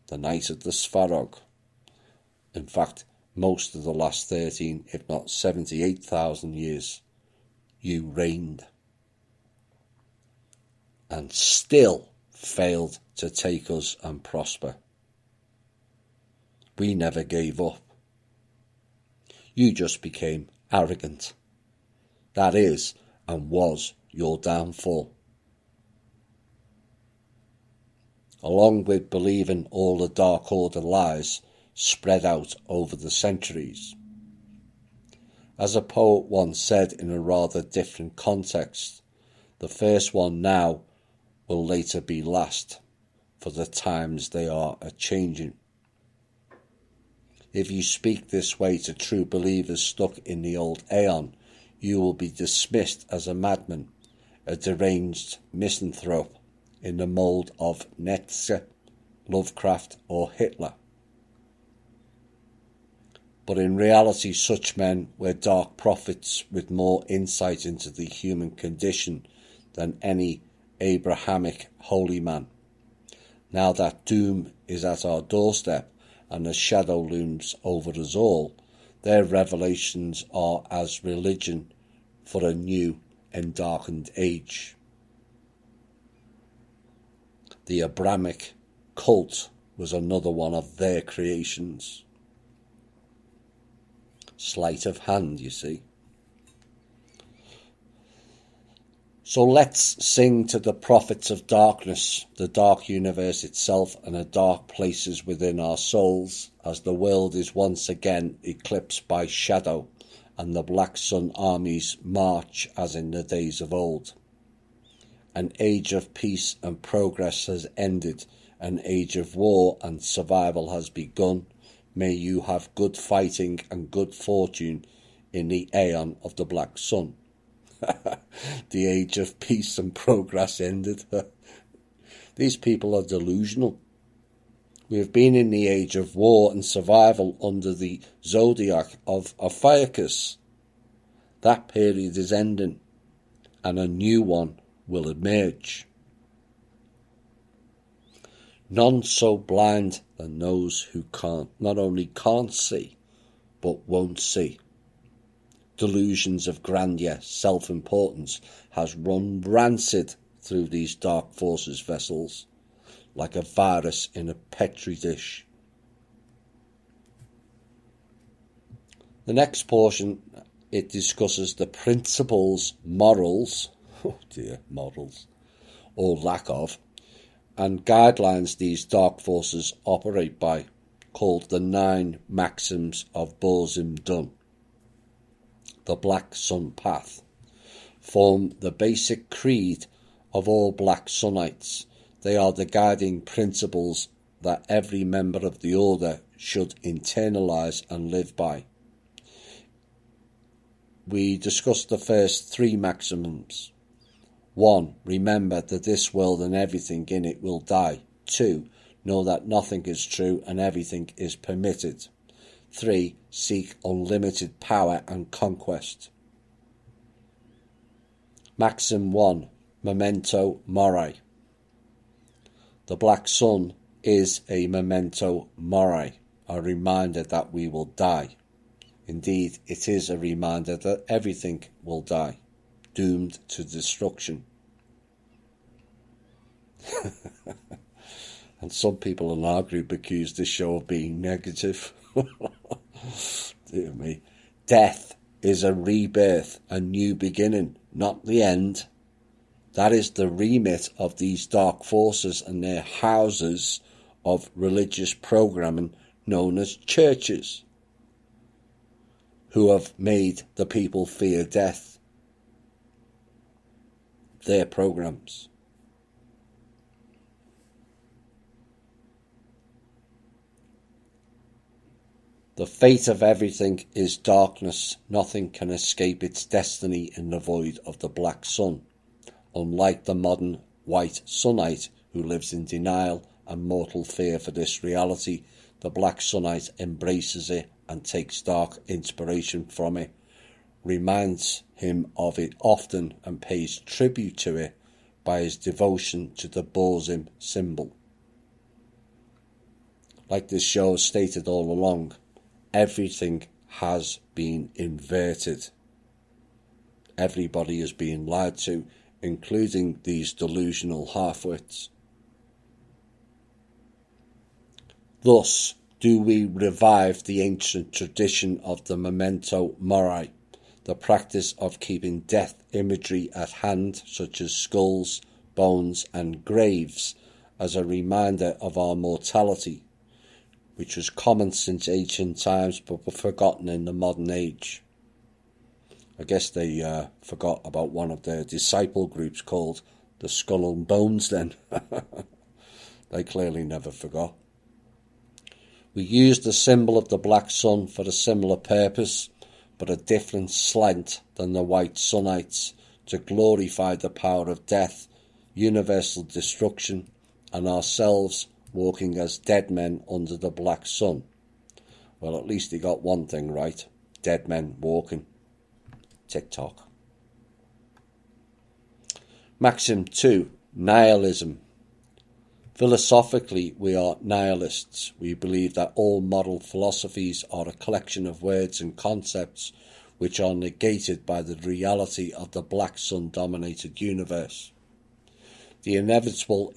The night of the Svarog. In fact, most of the last 13, if not 78,000 years, you reigned. And still failed to take us and prosper. We never gave up. You just became arrogant. That is and was your downfall. Along with believing all the Dark Order lies spread out over the centuries. As a poet once said in a rather different context, the first one now will later be last, for the times they are a-changing. If you speak this way to true believers stuck in the old aeon, you will be dismissed as a madman, a deranged misanthrope in the mould of Nietzsche, Lovecraft or Hitler. But in reality, such men were dark prophets with more insight into the human condition than any Abrahamic holy man. Now that doom is at our doorstep and the shadow looms over us all, Their revelations are as religion for a new and darkened age. The Abrahamic cult was another one of their creations. Sleight of hand, you see. So let's sing to the prophets of darkness, the dark universe itself, and the dark places within our souls, as the world is once again eclipsed by shadow, and the Black Sun armies march as in the days of old. An age of peace and progress has ended, an age of war and survival has begun. May you have good fighting and good fortune in the aeon of the Black Sun. The age of peace and progress ended. These people are delusional. We have been in the age of war and survival under the zodiac of Ophiuchus. That period is ending, and a new one will emerge. None so blind than those who not only can't see, but won't see. Delusions of grandeur, self-importance has run rancid through these dark forces vessels, like a virus in a petri dish. The next portion, it discusses the principles, morals, morals, or lack of, and guidelines these dark forces operate by, called the 9 Maxims of Bozim Dun. The Black Sun Path form the basic creed of all Black Sunites. They are the guiding principles that every member of the order should internalize and live by. We discussed the first 3 maxims. 1. Remember that this world and everything in it will die. 2. Know that nothing is true and everything is permitted. 3. Seek unlimited power and conquest. Maxim 1. Memento Mori. The Black Sun is a memento mori, a reminder that we will die. Indeed, it is a reminder that everything will die, doomed to destruction. And some people in our group accuse this show of being negative. Dear me. Death is a rebirth, a new beginning, not the end. That is the remit of these dark forces and their houses of religious programming known as churches, who have made the people fear death. Their programs. The fate of everything is darkness. Nothing can escape its destiny in the void of the Black Sun. Unlike the modern white Sunnite who lives in denial and mortal fear for this reality, the Black Sunnite embraces it and takes dark inspiration from it, reminds him of it often and pays tribute to it by his devotion to the Bozim symbol. Like this show has stated all along, everything has been inverted. Everybody is being lied to, including these delusional half-wits. Thus do we revive the ancient tradition of the memento mori, the practice of keeping death imagery at hand, such as skulls, bones and graves, as a reminder of our mortality, which was common since ancient times but were forgotten in the modern age. I guess they forgot about one of their disciple groups called the Skull and Bones then. They clearly never forgot. We used the symbol of the Black Sun for a similar purpose, but a different slant than the White Sunnites, to glorify the power of death, universal destruction, and ourselves walking as dead men under the Black Sun. Well, at least he got one thing right. Dead men walking. TikTok. Maxim 2. Nihilism. Philosophically, we are nihilists. We believe that all model philosophies are a collection of words and concepts which are negated by the reality of the black sun-dominated universe. The inevitable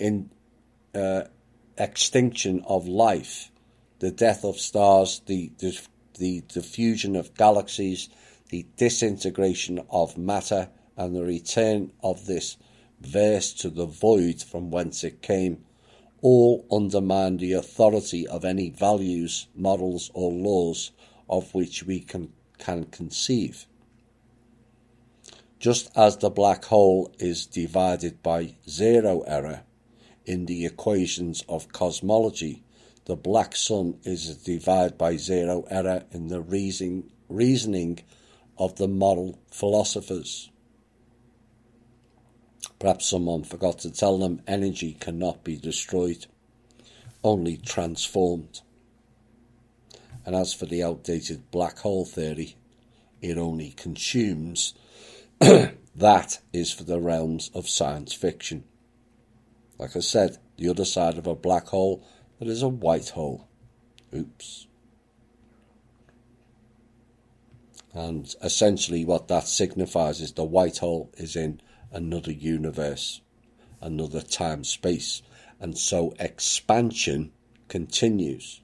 extinction of life, the death of stars, the diffusion of galaxies, the disintegration of matter, and the return of this verse to the void from whence it came, all undermine the authority of any values, models, or laws of which we can conceive. Just as the black hole is divided by zero error in the equations of cosmology, the black sun is divided by zero error in the reasoning of the model philosophers. Perhaps someone forgot to tell them energy cannot be destroyed, only transformed. And as for the outdated black hole theory, it only consumes. That is for the realms of science fiction. Like I said, the other side of a black hole, there is a white hole. Oops. And essentially what that signifies is the white hole is in another universe, another time-space, and so expansion continues.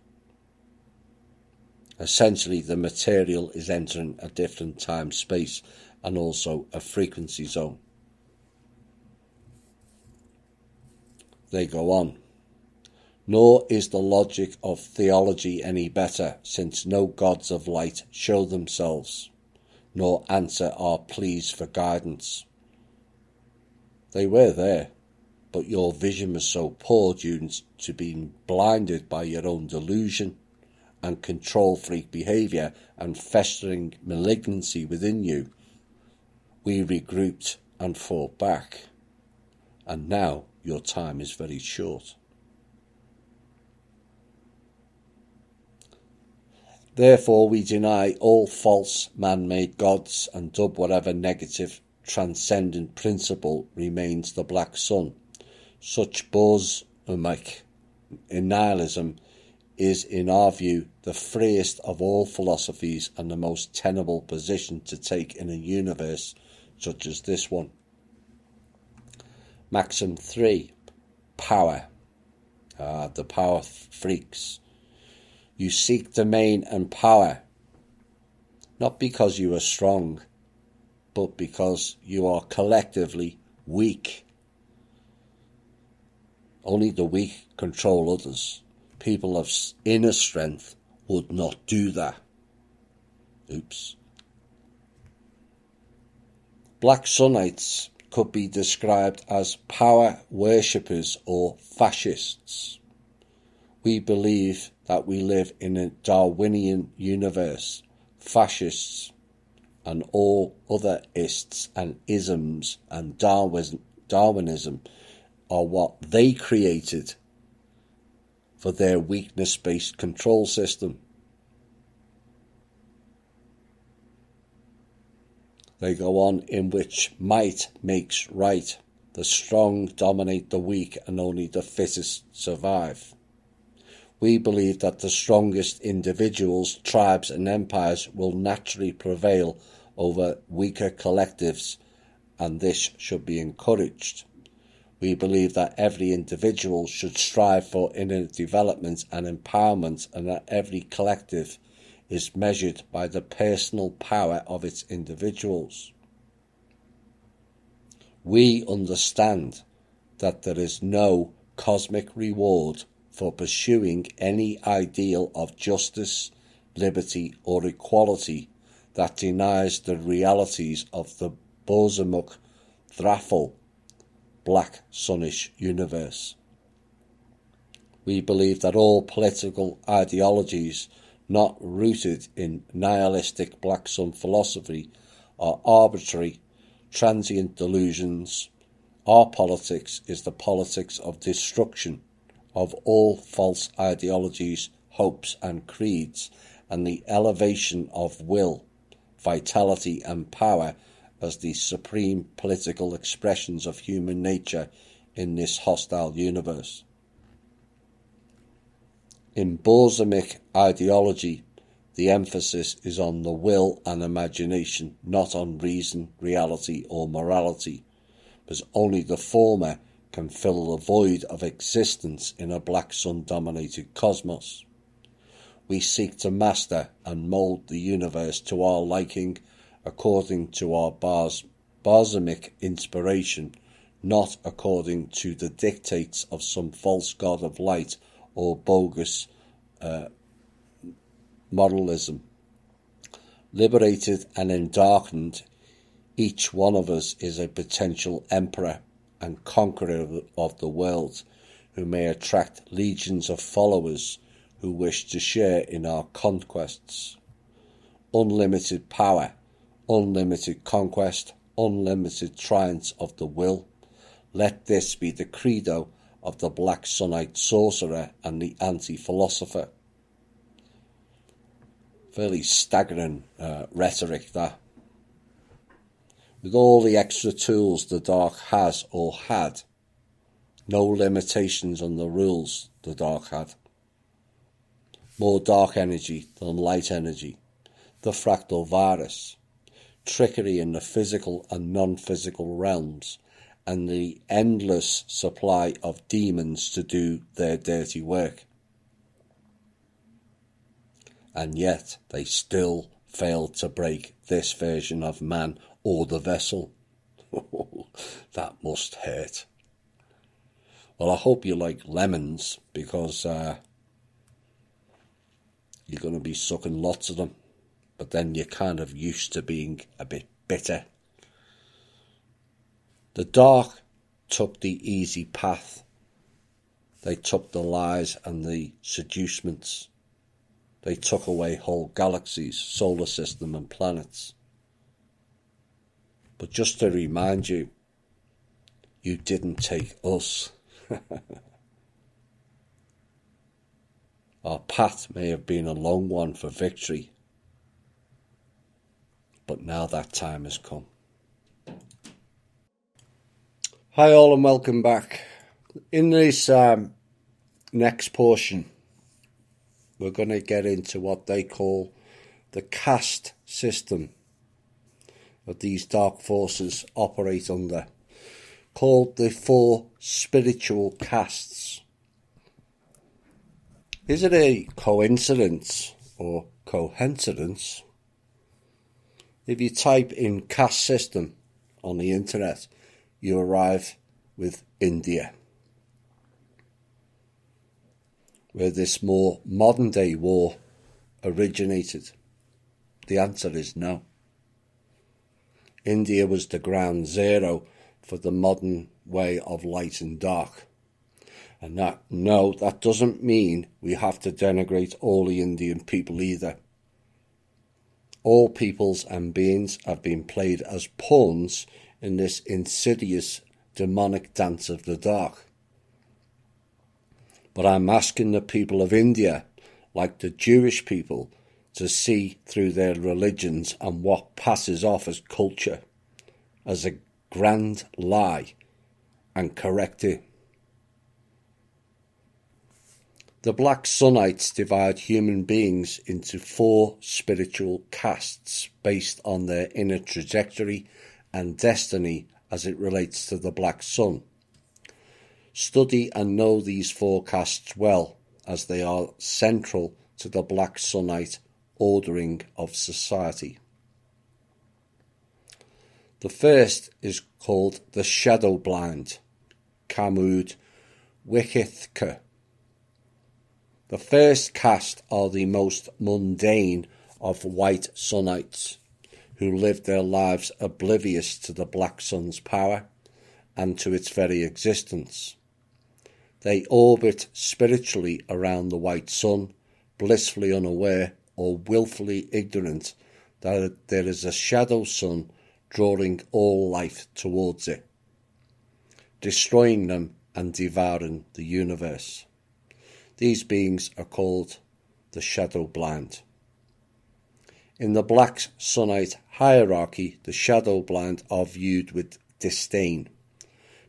Essentially, the material is entering a different time-space and also a frequency zone. They go on. Nor is the logic of theology any better, since no gods of light show themselves, nor answer our pleas for guidance. They were there, but your vision was so poor due to being blinded by your own delusion and control freak behaviour and festering malignancy within you. We regrouped and fought back, and now your time is very short. Therefore we deny all false man-made gods and dub whatever negative transcendent principle remains the black sun. Such bosmic nihilism is, in our view, the freest of all philosophies and the most tenable position to take in a universe such as this one. Maxim 3. Power. The power freaks. You seek domain and power, not because you are strong, but because you are collectively weak. Only the weak control others. People of inner strength would not do that. Oops. Black Sunnites could be described as power worshippers or fascists. We believe that we live in a Darwinian universe. Fascists and all other ists and isms and Darwinism are what they created for their weakness-based control system. They go on, in which might makes right. The strong dominate the weak and only the fittest survive. We believe that the strongest individuals, tribes and empires will naturally prevail over weaker collectives, and this should be encouraged. We believe that every individual should strive for inner development and empowerment, and that every collective is measured by the personal power of its individuals. We understand that there is no cosmic reward for pursuing any ideal of justice, liberty or equality that denies the realities of the Bosmic Thrafel, black sunnish universe. We believe that all political ideologies not rooted in nihilistic black sun philosophy are arbitrary, transient delusions. Our politics is the politics of destruction of all false ideologies, hopes and creeds, and the elevation of will, vitality and power as the supreme political expressions of human nature in this hostile universe. In Bolshevik ideology, the emphasis is on the will and imagination, not on reason, reality or morality, because only the former can fill the void of existence in a black sun-dominated cosmos. We seek to master and mould the universe to our liking according to our Bolshevik inspiration, not according to the dictates of some false god of light or bogus moralism. Liberated and endarkened, each one of us is a potential emperor and conqueror of the world, who may attract legions of followers who wish to share in our conquests. Unlimited power, unlimited conquest, unlimited triumph of the will. Let this be the credo of the Black Sunite sorcerer and the anti-philosopher. Fairly staggering rhetoric, that. With all the extra tools the Dark has or had, no limitations on the rules the Dark had. More dark energy than light energy, the fractal virus, trickery in the physical and non-physical realms, and the endless supply of demons to do their dirty work. And yet they still failed to break this version of man or the vessel. That must hurt. Well, I hope you like lemons, because you're going to be sucking lots of them, but then you're kind of used to being a bit bitter. The Dark took the easy path. They took the lies and the seducements. They took away whole galaxies, solar system and planets. But just to remind you, you didn't take us. Our path may have been a long one for victory, but now that time has come. Hi all and welcome back. In this next portion, we're going to get into what they call the caste system that these dark forces operate under, called the 4 spiritual castes. Is it a coincidence or coincidence? If you type in caste system on the internet, you arrive with India, where this more modern day war originated. The answer is no. India was the ground zero for the modern way of light and dark. And that doesn't mean we have to denigrate all the Indian people either. All peoples and beings have been played as pawns in this insidious demonic dance of the dark. But I'm asking the people of India, like the Jewish people, to see through their religions and what passes off as culture as a grand lie and correct it. The Black Sunites divide human beings into 4 spiritual castes based on their inner trajectory and destiny as it relates to the Black Sun. Study and know these 4 castes well, as they are central to the Black Sunite ordering of society. The first is called the Shadow Blind, Kamud Wikithka. The first caste are the most mundane of white Sunites, who live their lives oblivious to the Black Sun's power and to its very existence. They orbit spiritually around the white sun, blissfully unaware or willfully ignorant that there is a shadow sun drawing all life towards it, destroying them and devouring the universe. These beings are called the Shadow Blind. In the Black Sunite hierarchy, the Shadow Blind are viewed with disdain,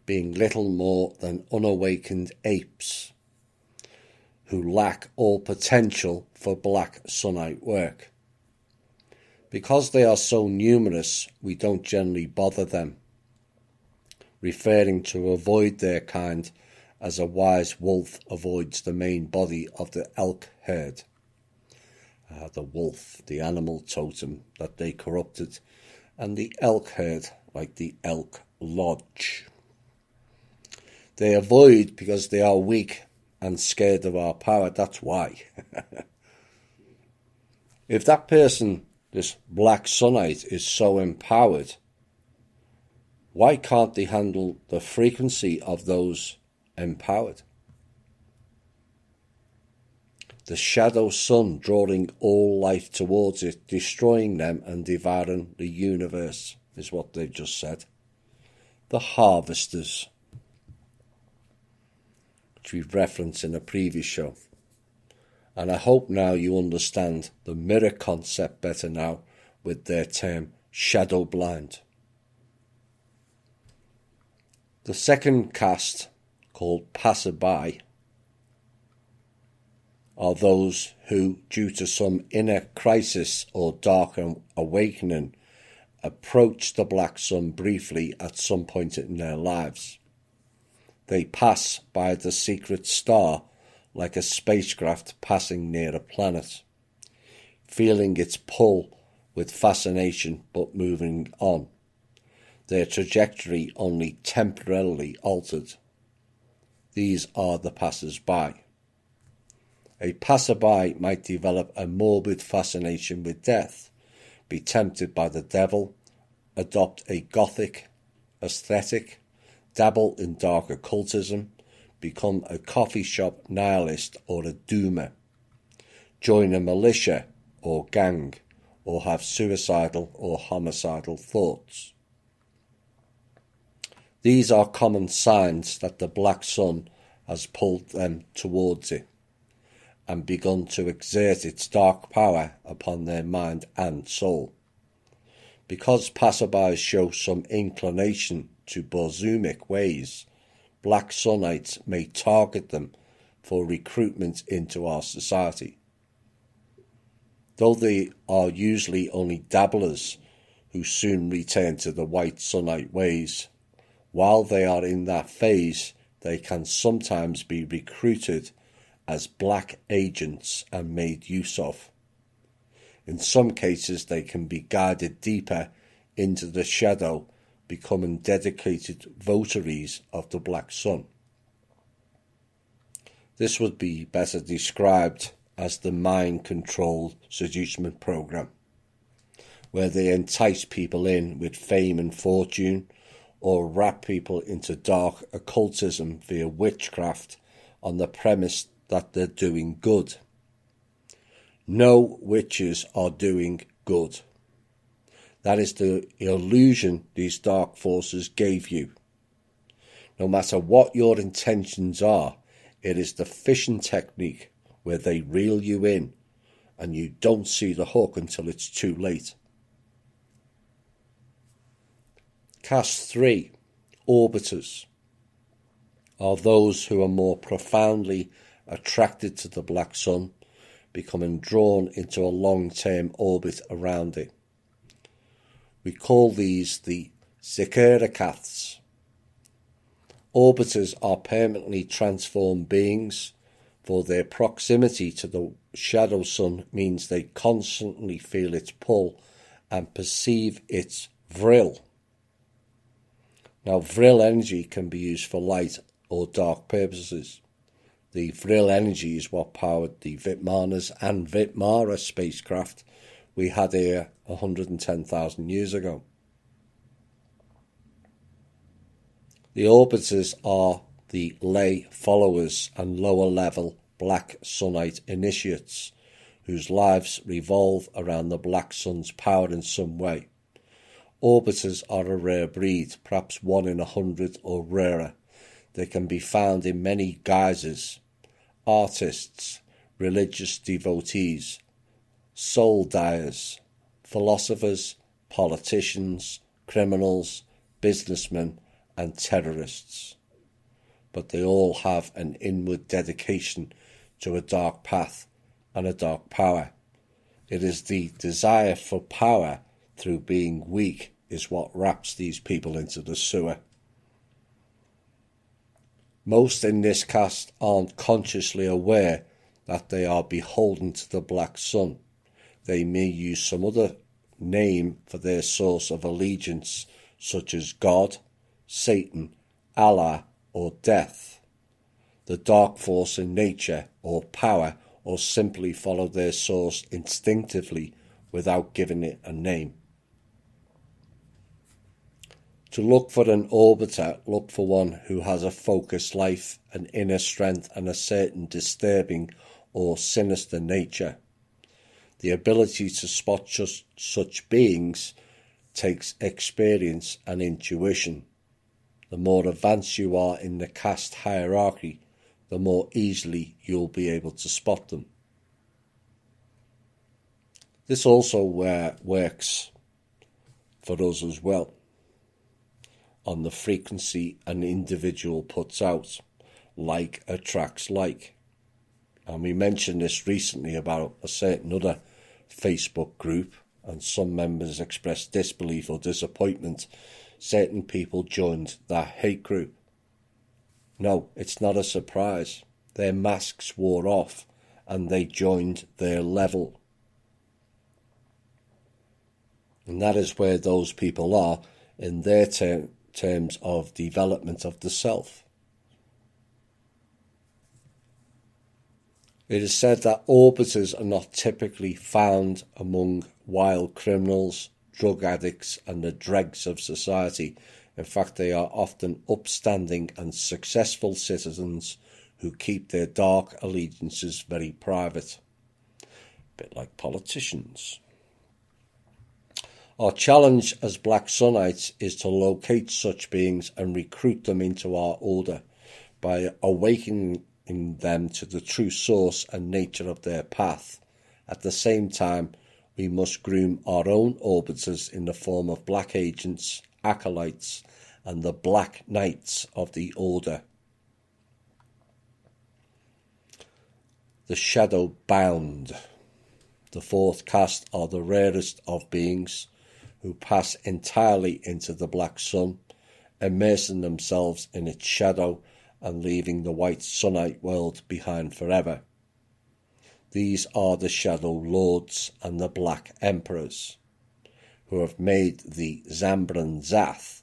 being little more than unawakened apes, who lack all potential for black sunite work. Because they are so numerous, we don't generally bother them, referring to avoid their kind as a wise wolf avoids the main body of the elk herd. The wolf, the animal totem that they corrupted, and the elk herd, like the elk lodge. They avoid because they are weak and scared of our power, that's why. If that person, this black sunite, is so empowered, why can't they handle the frequency of those empowered? The shadow sun drawing all life towards it, destroying them and devouring the universe, is what they've just said. The harvesters, which we've referenced in a previous show. And I hope now you understand the mirror concept better now with their term shadow blind. The second caste, called passerby, are those who, due to some inner crisis or dark awakening, approach the black sun briefly at some point in their lives. They pass by the secret star like a spacecraft passing near a planet, feeling its pull with fascination but moving on, their trajectory only temporarily altered. These are the passers-by. A passerby might develop a morbid fascination with death, be tempted by the devil, adopt a gothic aesthetic, dabble in dark occultism, become a coffee shop nihilist or a doomer, join a militia or gang, or have suicidal or homicidal thoughts. These are common signs that the black sun has pulled them towards it and begun to exert its dark power upon their mind and soul. Because passerbys show some inclination to Borzumic ways, black sunites may target them for recruitment into our society. Though they are usually only dabblers who soon return to the white sunite ways, while they are in that phase, they can sometimes be recruited as black agents and made use of. In some cases, they can be guided deeper into the shadow, becoming dedicated votaries of the black sun. This would be better described as the mind-controlled seducement program, where they entice people in with fame and fortune, or wrap people into dark occultism via witchcraft on the premise that they're doing good. No witches are doing good. That is the illusion these dark forces gave you. No matter what your intentions are, it is the fishing technique where they reel you in and you don't see the hook until it's too late. Caste 3, orbiters, are those who are more profoundly attracted to the black sun, becoming drawn into a long-term orbit around it. We call these the Zikirakaths. Orbiters are permanently transformed beings, for their proximity to the shadow sun means they constantly feel its pull and perceive its vril. Now, vril energy can be used for light or dark purposes. The vril energy is what powered the Vitmanas and Vitmara spacecraft we had here 110,000 years ago. The orbiters are the lay followers and lower level black sunite initiates whose lives revolve around the black sun's power in some way. Orbiters are a rare breed, perhaps 1 in 100 or rarer. They can be found in many guises: artists, religious devotees, soul dyers, philosophers, politicians, criminals, businessmen, and terrorists. But they all have an inward dedication to a dark path and a dark power. It is the desire for power through being weak is what wraps these people into the sewer. Most in this caste aren't consciously aware that they are beholden to the Black Sun. They may use some other name for their source of allegiance, such as God, Satan, Allah, or death, the dark force in nature or power, or simply follow their source instinctively without giving it a name. To look for an orbiter, look for one who has a focused life, an inner strength, and a certain disturbing or sinister nature. The ability to spot just such beings takes experience and intuition. The more advanced you are in the caste hierarchy, the more easily you'll be able to spot them. This also works for us as well, on the frequency an individual puts out. Like attracts like. And we mentioned this recently about a certain other Facebook group, and some members expressed disbelief or disappointment. Certain people joined that hate group. No, it's not a surprise. Their masks wore off and they joined their level. And that is where those people are in their terms of development of the self. It is said that orbiters are not typically found among wild criminals, drug addicts, and the dregs of society. In fact, they are often upstanding and successful citizens who keep their dark allegiances very private. A bit like politicians. Our challenge as Black Sunites is to locate such beings and recruit them into our order by awakening them to the true source and nature of their path. At the same time, we must groom our own orbiters in the form of black agents, acolytes, and the Black Knights of the Order. The Shadow Bound. The fourth caste are the rarest of beings who pass entirely into the Black Sun, immersing themselves in its shadow and leaving the white Sunite world behind forever. These are the Shadow Lords and the Black Emperors, who have made the Zambran Zath,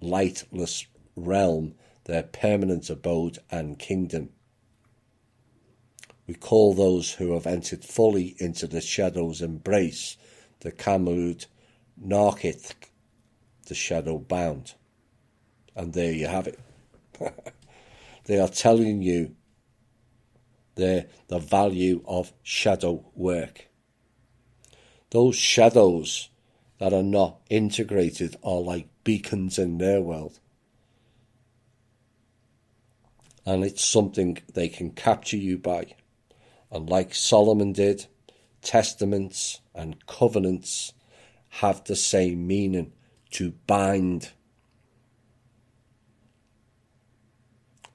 lightless realm, their permanent abode and kingdom. We call those who have entered fully into the Shadow's embrace the Kamud Narkith, the Shadow Bound. And there you have it. They are telling you the value of shadow work. Those shadows that are not integrated are like beacons in their world. And it's something they can capture you by. And like Solomon did, testaments and covenants have the same meaning, to bind.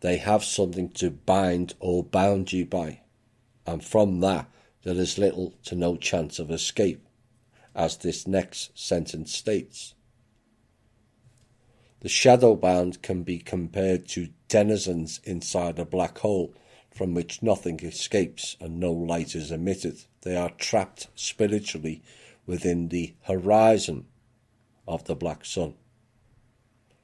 They have something to bind or bound you by, and from that there is little to no chance of escape, as this next sentence states. The shadow-bound can be compared to denizens inside a black hole from which nothing escapes and no light is emitted. They are trapped spiritually within the horizon of the Black Sun,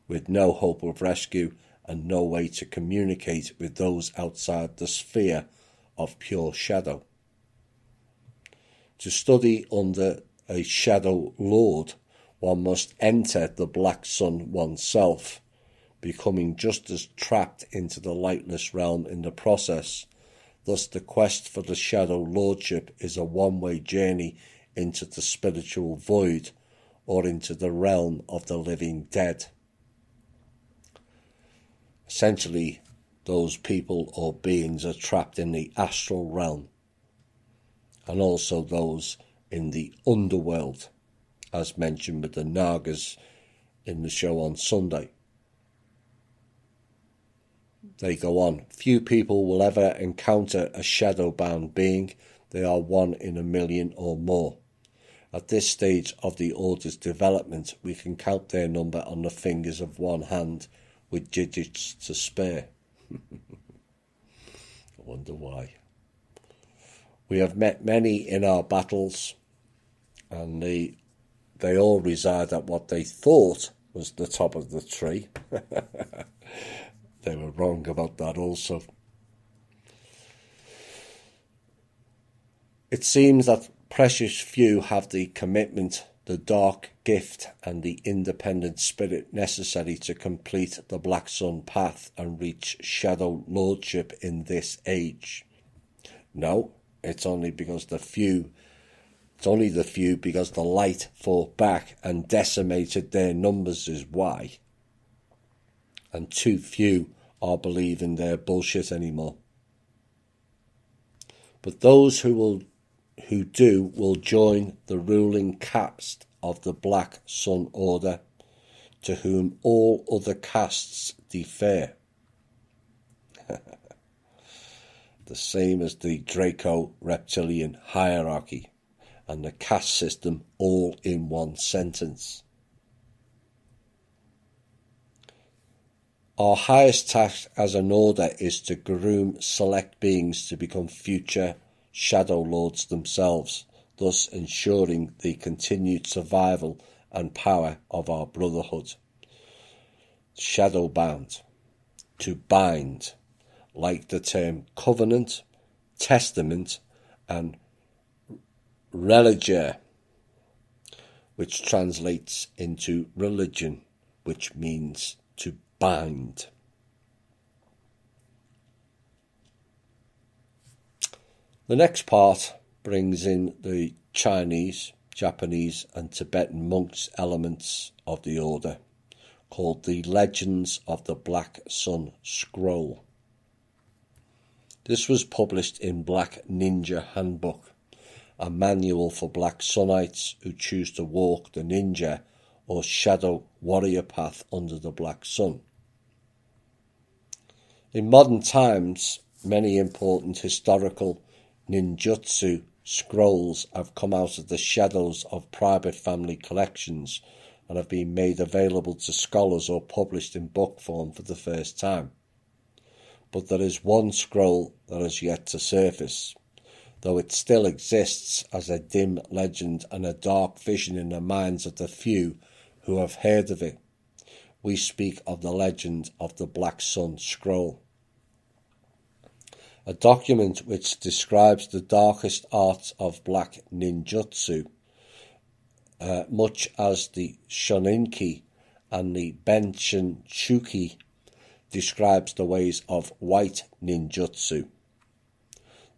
with no hope of rescue and no way to communicate with those outside the sphere of pure shadow. To study under a Shadow Lord, one must enter the Black Sun oneself, becoming just as trapped into the lightless realm in the process. Thus the quest for the Shadow Lordship is a one-way journey into the spiritual void or into the realm of the living dead. Essentially, those people or beings are trapped in the astral realm, and also those in the underworld, as mentioned with the Nagas in the show on Sunday. They go on. Few people will ever encounter a shadow-bound being. They are 1 in a million or more. At this stage of the Order's development, we can count their number on the fingers of one hand with digits to spare. I wonder why. We have met many in our battles, and they all reside at what they thought was the top of the tree. They were wrong about that also. It seems that precious few have the commitment, the dark gift, and the independent spirit necessary to complete the Black Sun path and reach shadow lordship in this age. No, it's only the few because the light fought back and decimated their numbers is why. And too few are believing their bullshit anymore. But those who do will join the ruling caste of the Black Sun Order, to whom all other castes defer. The same as the Draco-Reptilian hierarchy and the caste system, all in one sentence. Our highest task as an order is to groom select beings to become future Shadow Lords themselves, thus ensuring the continued survival and power of our brotherhood. Shadowbound, to bind, like the term covenant, testament, and religion, which translates into religion, which means to bind. The next part brings in the Chinese, Japanese and Tibetan monks elements of the order, called the Legends of the Black Sun Scroll. This was published in Black Ninja Handbook, a manual for Black Sunites who choose to walk the ninja or shadow warrior path under the Black Sun. In modern times, many important historical ninjutsu scrolls have come out of the shadows of private family collections and have been made available to scholars or published in book form for the first time. But there is one scroll that has yet to surface, though it still exists as a dim legend and a dark vision in the minds of the few who have heard of it. We speak of the legend of the Black Sun Scroll, a document which describes the darkest arts of black ninjutsu, much as the Shoninki and the Benshin-Shuki describes the ways of white ninjutsu.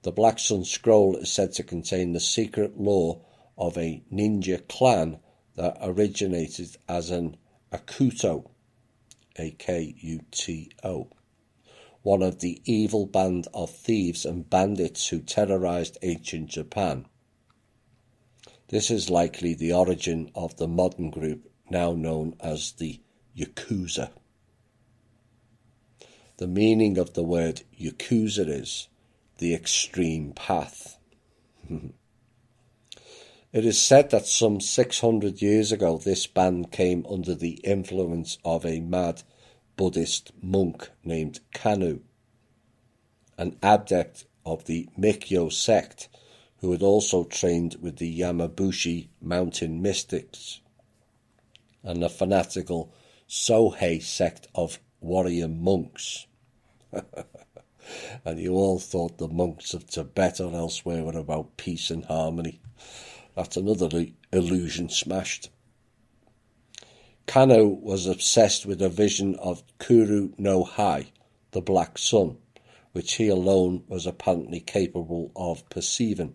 The Black Sun Scroll is said to contain the secret lore of a ninja clan that originated as an Akuto, A-K-U-T-O, one of the evil band of thieves and bandits who terrorized ancient Japan. This is likely the origin of the modern group now known as the Yakuza. The meaning of the word Yakuza is the extreme path. It is said that some 600 years ago this band came under the influence of a mad Buddhist monk named Kanu, an adept of the Mikyo sect who had also trained with the Yamabushi mountain mystics, and the fanatical Sohei sect of warrior monks. And you all thought the monks of Tibet or elsewhere were about peace and harmony. That's another illusion smashed. Kano was obsessed with a vision of Kuru no Hai, the Black Sun, which he alone was apparently capable of perceiving.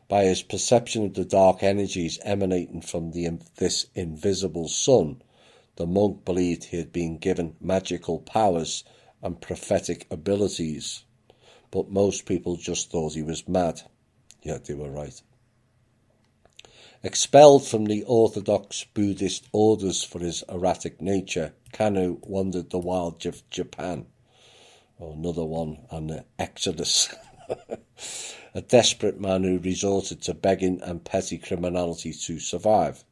By his perception of the dark energies emanating from this invisible sun, the monk believed he had been given magical powers and prophetic abilities, but most people just thought he was mad. Yeah, they were right. Expelled from the orthodox Buddhist orders for his erratic nature, Kanu wandered the wilds of Japan, or another one, and the Exodus. A desperate man who resorted to begging and petty criminality to survive.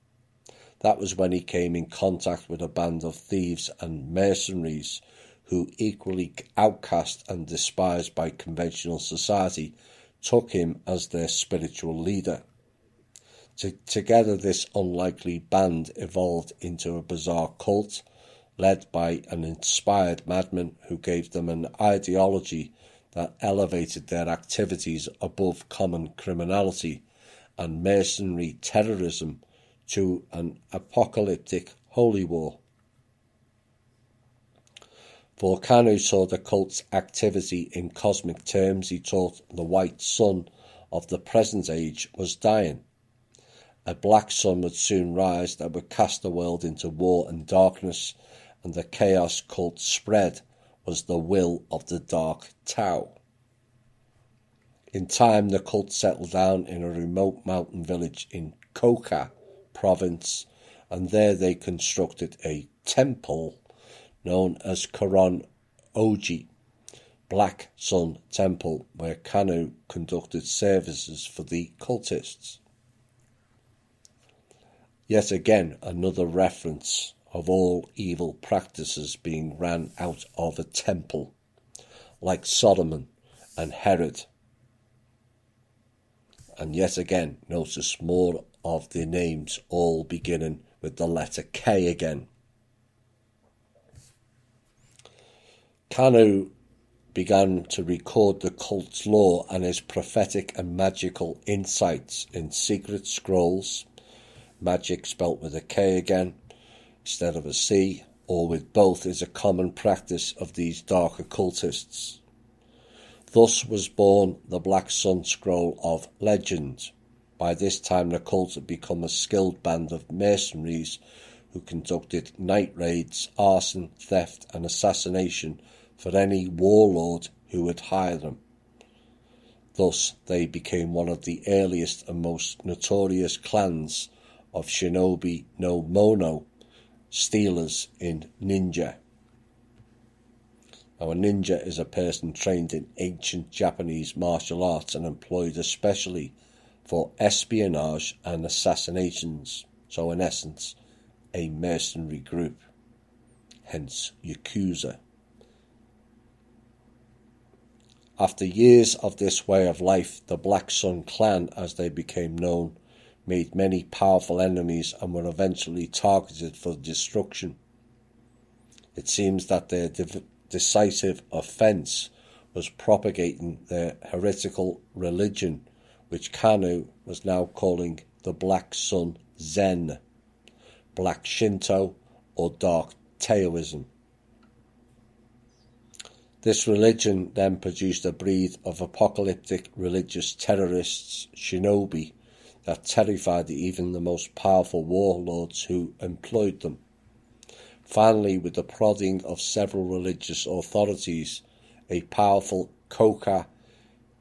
That was when he came in contact with a band of thieves and mercenaries who, equally outcast and despised by conventional society, took him as their spiritual leader. Together, this unlikely band evolved into a bizarre cult led by an inspired madman who gave them an ideology that elevated their activities above common criminality and mercenary terrorism to an apocalyptic holy war. For Kanu saw the cult's activity in cosmic terms, he taught the white sun of the present age was dying. A black sun would soon rise that would cast the world into war and darkness, and the chaos cult spread was the will of the Dark Tao. In time, the cult settled down in a remote mountain village in Koka province, and there they constructed a temple known as Koron Oji, Black Sun Temple, where Kanu conducted services for the cultists. Yet again, another reference of all evil practices being ran out of a temple, like Solomon and Herod. And yet again, notice more of the names all beginning with the letter K again. Kanu began to record the cult's lore and his prophetic and magical insights in secret scrolls, magic spelt with a K again instead of a C, or with both, is a common practice of these dark occultists. Thus was born the Black Sun Scroll of Legend. By this time the cult had become a skilled band of mercenaries who conducted night raids, arson, theft and assassination for any warlord who would hire them. Thus they became one of the earliest and most notorious clans of Shinobi no Mono, stealers in ninja. Now, a ninja is a person trained in ancient Japanese martial arts and employed especially for espionage and assassinations. So, in essence, a mercenary group, hence Yakuza. After years of this way of life, the Black Sun clan, as they became known, made many powerful enemies and were eventually targeted for destruction. It seems that their decisive offence was propagating their heretical religion, which Kanu was now calling the Black Sun Zen, Black Shinto, or Dark Taoism. This religion then produced a breed of apocalyptic religious terrorists, shinobi, that terrified even the most powerful warlords who employed them. Finally, with the prodding of several religious authorities, a powerful Koka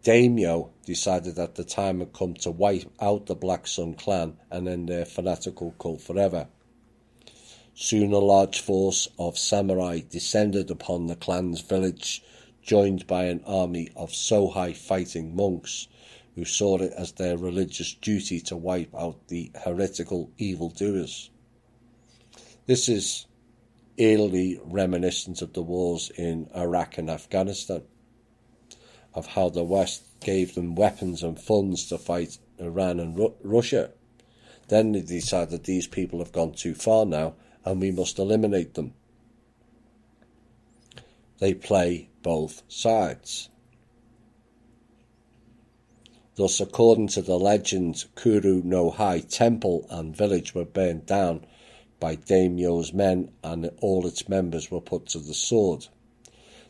daimyo decided that the time had come to wipe out the Black Sun clan and end their fanatical cult forever. Soon a large force of samurai descended upon the clan's village, joined by an army of Sohai fighting monks, who saw it as their religious duty to wipe out the heretical evildoers. This is eerily reminiscent of the wars in Iraq and Afghanistan, of how the West gave them weapons and funds to fight Iran and Russia. Then they decided these people have gone too far now and we must eliminate them. They play both sides. Thus, according to the legend, Kuru no Hai temple and village were burned down by daimyo's men and all its members were put to the sword.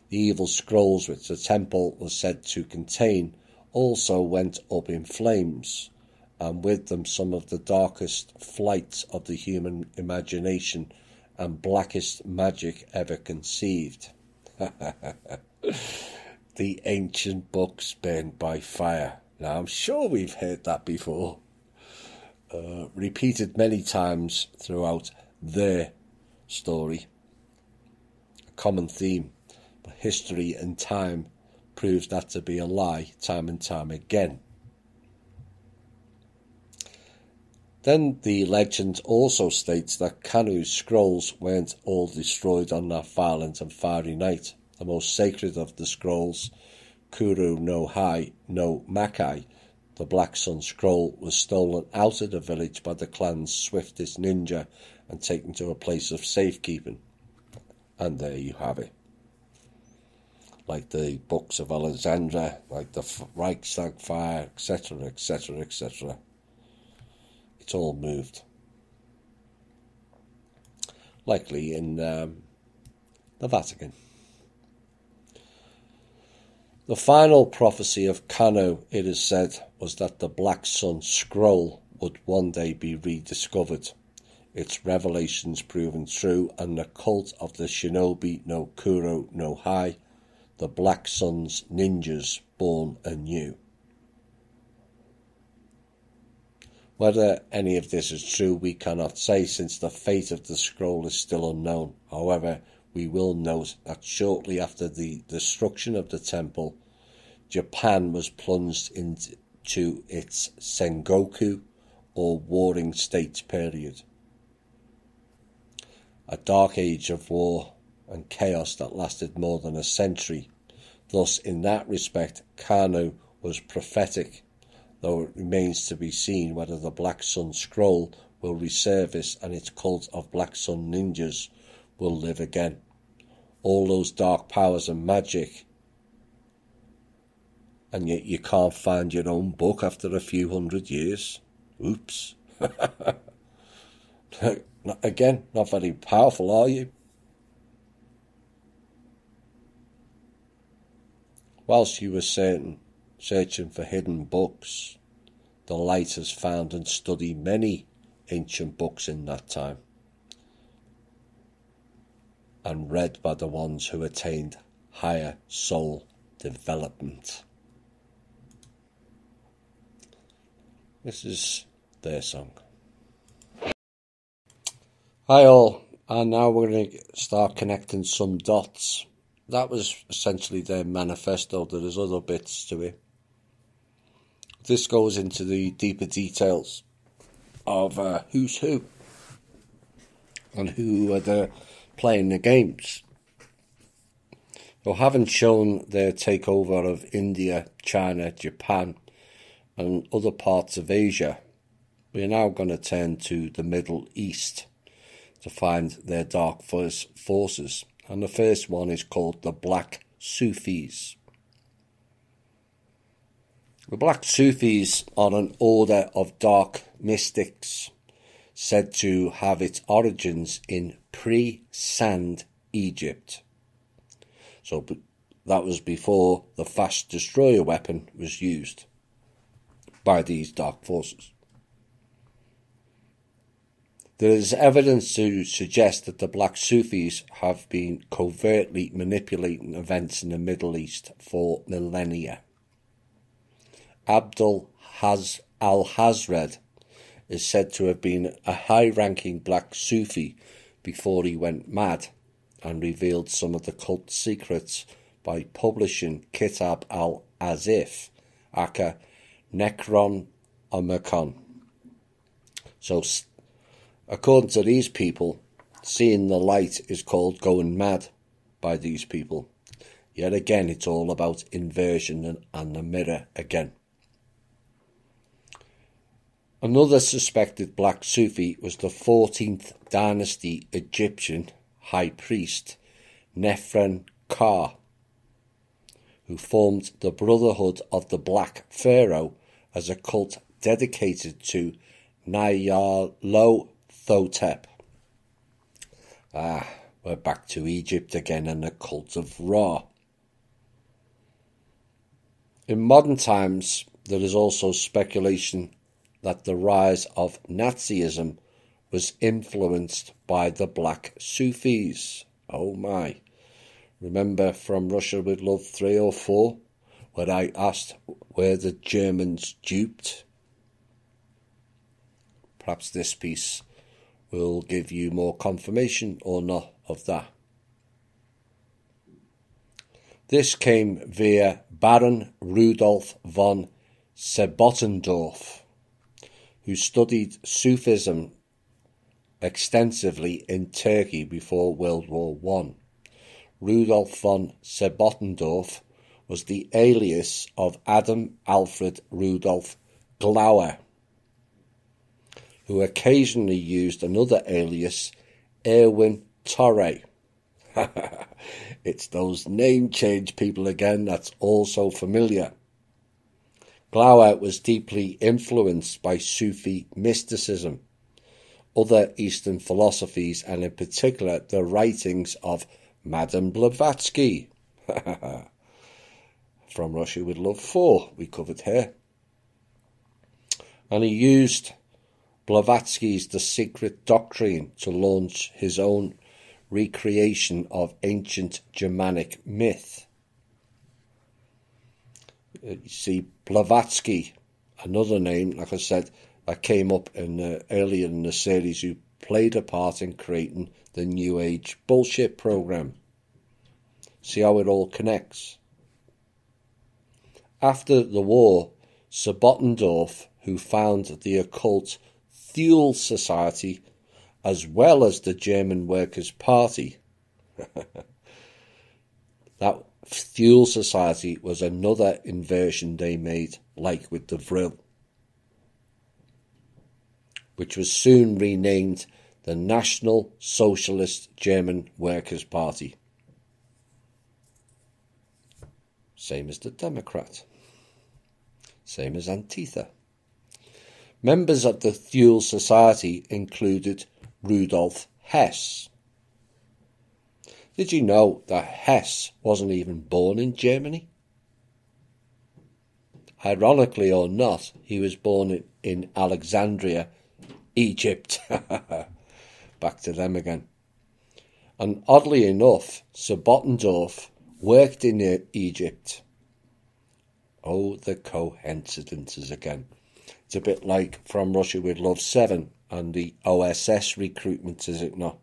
The evil scrolls which the temple was said to contain also went up in flames, and with them some of the darkest flights of the human imagination and blackest magic ever conceived. The ancient books burned by fire. Now, I'm sure we've heard that before, repeated many times throughout their story. A common theme, But history and time proves that to be a lie time and time again. Then the legend also states that Kanu's scrolls weren't all destroyed on that violent and fiery night. The most sacred of the scrolls, Kuru no Hai no Makai, the Black Sun Scroll, was stolen out of the village by the clan's swiftest ninja and taken to a place of safekeeping. And there you have it. Like the Books of Alexandria, like the Reichstag fire, etc., etc., etc. It's all moved. Likely in the Vatican. The final prophecy of Kanu, it is said, was that the Black Sun Scroll would one day be rediscovered, its revelations proven true, and the cult of the Shinobi no Kuro no Hai, the Black Sun's ninjas, born anew. Whether any of this is true we cannot say, since the fate of the scroll is still unknown. However, we will note that shortly after the destruction of the temple, Japan was plunged into its Sengoku, or Warring States period. A dark age of war and chaos that lasted more than a century. Thus, in that respect, Kanu was prophetic, though it remains to be seen whether the Black Sun Scroll will resurface and its cult of Black Sun ninjas will live again. All those dark powers and magic, and yet you can't find your own book after a few hundred years. Oops. Again, not very powerful, are you? Whilst you were searching for hidden books, the light has found and studied many ancient books in that time, and read by the ones who attained higher soul development. This is their song. Hi all, and now we're going to start connecting some dots. That was essentially their manifesto. There's other bits to it. This goes into the deeper details of who's who and who are playing the games. So, having shown their takeover of India, China, Japan and other parts of Asia, we're now going to turn to the Middle East to find their dark forces. And the first one is called the Black Sufis. The Black Sufis are an order of dark mystics said to have its origins in pre-sand Egypt. So that was before the fast destroyer weapon was used by these dark forces. There is evidence to suggest that the Black Sufis have been covertly manipulating events in the Middle East for millennia. Abdul al-Hazred is said to have been a high-ranking Black Sufi before he went mad and revealed some of the cult secrets by publishing Kitab al-Azif, aka Necronomicon. So, according to these people, seeing the light is called going mad by these people. Yet again, it's all about inversion and the mirror again. Another suspected Black Sufi was the 14th dynasty Egyptian high priest Nephron Ka, who formed the Brotherhood of the Black Pharaoh as a cult dedicated to Nyarlathotep. We're back to Egypt again and the cult of Ra. In modern times, there is also speculation that the rise of Nazism was influenced by the Black Sufis. Oh my. Remember from Russia with Love 3 or 4, where I asked were the Germans duped? Perhaps this piece will give you more confirmation or not of that. This came via Baron Rudolf von Sebottendorf, who studied Sufism extensively in Turkey before World War I. Rudolf von Sebottendorf was the alias of Adam Alfred Rudolf Glauer, who occasionally used another alias, Erwin Torre. It's those name change people again that's all so familiar. Glauer was deeply influenced by Sufi mysticism, other Eastern philosophies, and in particular the writings of Madame Blavatsky. From Russia with Love 4, we covered her. And he used Blavatsky's The Secret Doctrine to launch his own recreation of ancient Germanic myth. You see, Blavatsky, another name, like I said, that came up earlier in the series, who played a part in creating the New Age bullshit program. See how it all connects. After the war, Sebottendorf, who founded the occult Thule Society, as well as the German Workers' Party. That Thule Society was another inversion they made, like with the Vril, which was soon renamed the National Socialist German Workers' Party. Same as the Democrat. Same as Antifa. Members of the Thule Society included Rudolf Hess. Did you know that Hess wasn't even born in Germany? Ironically or not, he was born in Alexandria, Egypt. Back to them again. And oddly enough, Sebottendorf worked in Egypt. Oh, the coincidences again. It's a bit like From Russia with Love 7 and the OSS recruitment, is it not?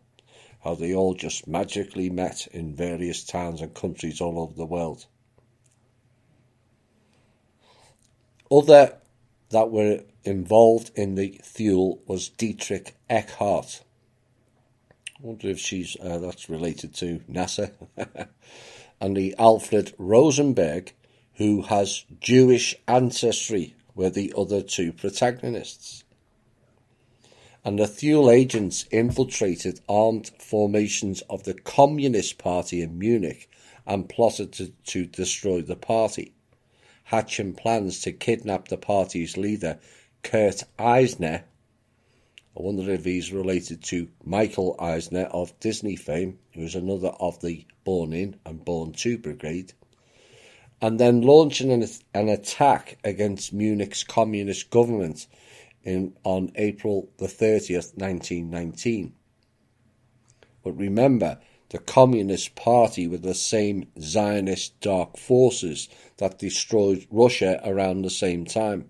How they all just magically met in various towns and countries all over the world. Other that were involved in the Thule was Dietrich Eckart. I wonder if that's related to NASA. And the Alfred Rosenberg, who has Jewish ancestry, were the other two protagonists. And the Thule agents infiltrated armed formations of the Communist Party in Munich and plotted to destroy the party, hatching plans to kidnap the party's leader, Kurt Eisner. I wonder if he's related to Michael Eisner of Disney fame, who was another of the Born In and Born To brigade, and then launching an attack against Munich's communist government on April the 30th, 1919. But remember, the Communist Party were the same Zionist dark forces that destroyed Russia around the same time.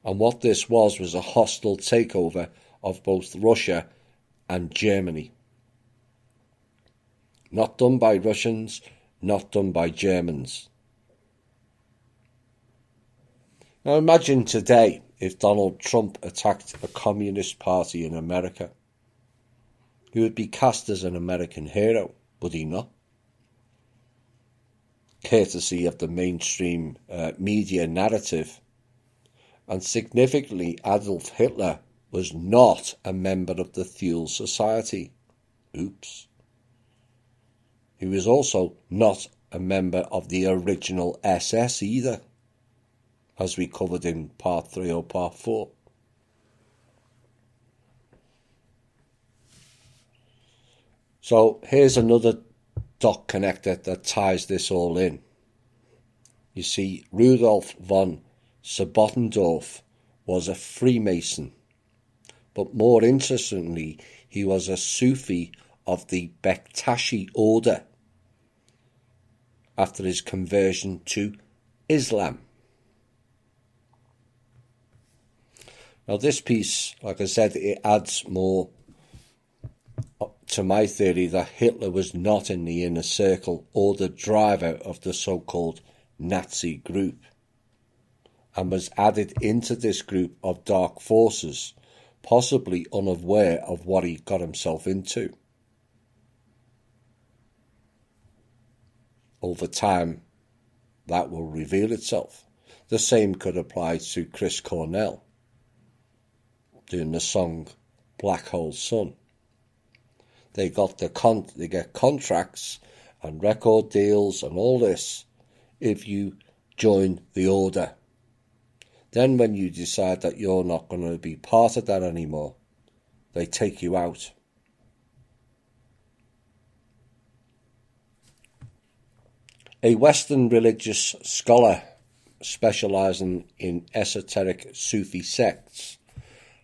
And what this was a hostile takeover of both Russia and Germany. Not done by Russians, not done by Germans. Now imagine today if Donald Trump attacked a Communist Party in America. He would be cast as an American hero, would he not? Courtesy of the mainstream media narrative. And significantly, Adolf Hitler was not a member of the Thule Society. Oops. He was also not a member of the original SS either, as we covered in part 3 or part 4. So here's another dot connector that ties this all in. You see, Rudolf von Sebottendorf was a Freemason, but more interestingly, he was a Sufi of the Bektashi order after his conversion to Islam. Now this piece, like I said, it adds more to my theory that Hitler was not in the inner circle or the driver of the so-called Nazi group, and was added into this group of dark forces, possibly unaware of what he got himself into. Over time, that will reveal itself. The same could apply to Chris Cornell doing the song Black Hole Sun. They get contracts and record deals and all this if you join the order. Then when you decide that you're not going to be part of that anymore, they take you out. A Western religious scholar specializing in esoteric Sufi sects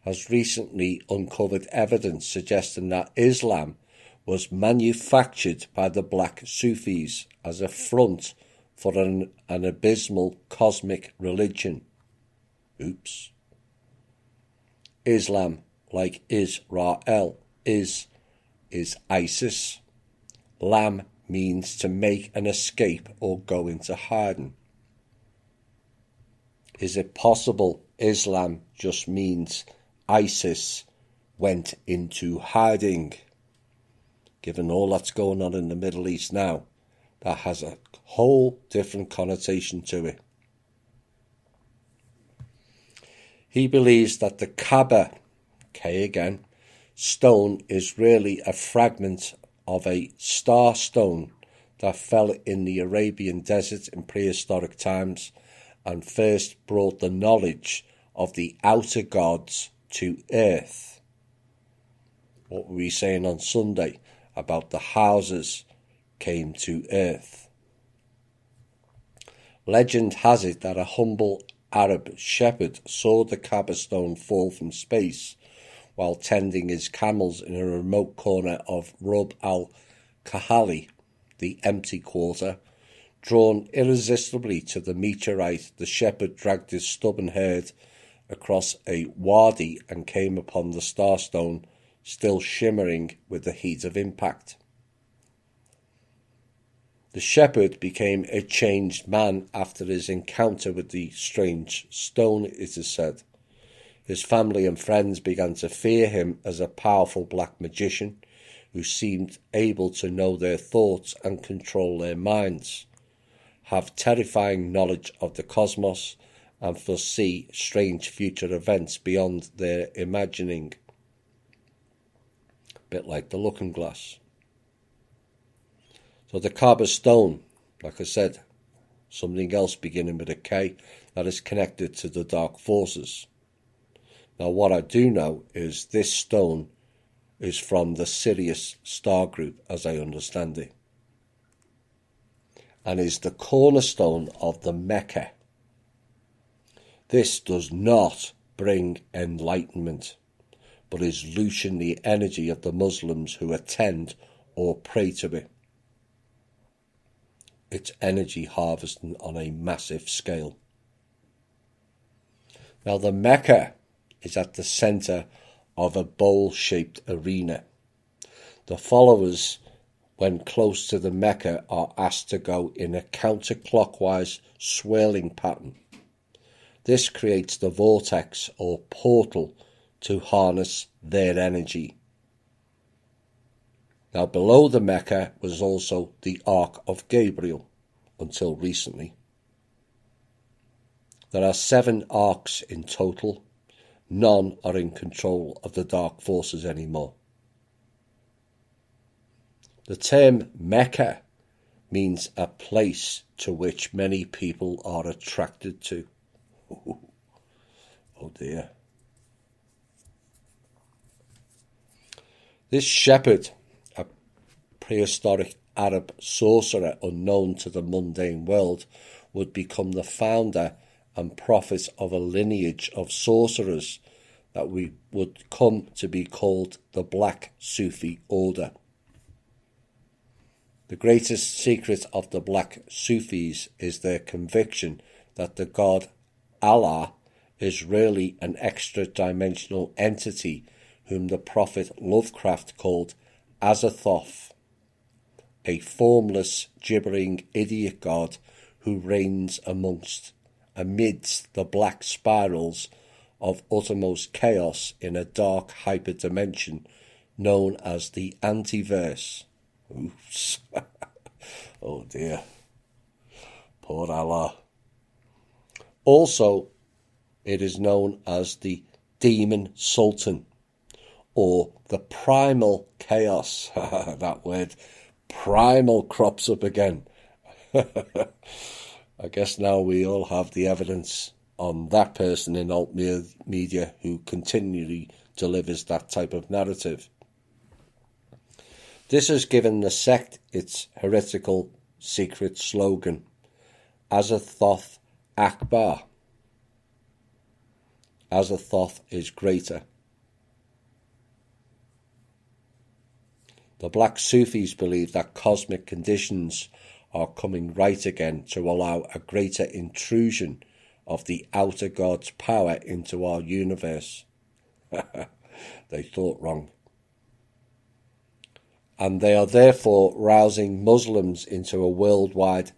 has recently uncovered evidence suggesting that Islam was manufactured by the Black Sufis as a front for an abysmal cosmic religion. Oops. Islam, like Israel, is ISIS. Lam means to make an escape or go into hiding. Is it possible Islam just means ISIS went into hiding? Given all that's going on in the Middle East now, that has a whole different connotation to it. He believes that the Kaaba, K again, stone is really a fragment of a star stone that fell in the Arabian desert in prehistoric times and first brought the knowledge of the outer gods to earth. What were we saying on Sunday about the houses came to earth? Legend has it that a humble Arab shepherd saw the Kaaba stone fall from space while tending his camels in a remote corner of Rub al-Khali, the empty quarter. Drawn irresistibly to the meteorite, the shepherd dragged his stubborn herd across a wadi and came upon the starstone, still shimmering with the heat of impact. The shepherd became a changed man after his encounter with the strange stone, it is said. His family and friends began to fear him as a powerful black magician who seemed able to know their thoughts and control their minds, have terrifying knowledge of the cosmos, and foresee strange future events beyond their imagining. A bit like the Looking Glass. So the Kaaba stone, like I said, something else beginning with a K that is connected to the dark forces. Now what I do know is this stone is from the Sirius star group, as I understand it, and is the cornerstone of the Mecca. This does not bring enlightenment, but is loosing the energy of the Muslims who attend or pray to it. It's energy harvesting on a massive scale. Now the Mecca is at the centre of a bowl-shaped arena. The followers, when close to the Mecca, are asked to go in a counterclockwise swirling pattern. This creates the vortex or portal to harness their energy. Now below the Mecca was also the Ark of Gabriel until recently. There are 7 arks in total. None are in control of the dark forces anymore. The term Mecca means a place to which many people are attracted to. Oh dear. This shepherd, a prehistoric Arab sorcerer unknown to the mundane world, would become the founder and prophet of a lineage of sorcerers that we would come to be called the Black Sufi Order. The greatest secret of the Black Sufis is their conviction that the god Allah is really an extra-dimensional entity whom the prophet Lovecraft called Azathoth, a formless, gibbering idiot god who reigns amidst the black spirals of uttermost chaos in a dark hyperdimension known as the Antiverse. Oops. Oh dear. Poor Allah. Also, it is known as the Demon Sultan, or the Primal Chaos. That word, primal, crops up again. I guess now we all have the evidence on that person in alt media who continually delivers that type of narrative. This has given the sect its heretical secret slogan, Azathoth Akbar. Azathoth is greater. The Black Sufis believe that cosmic conditions are coming right again to allow a greater intrusion of the outer God's power into our universe. They thought wrong. And they are therefore rousing Muslims into a worldwide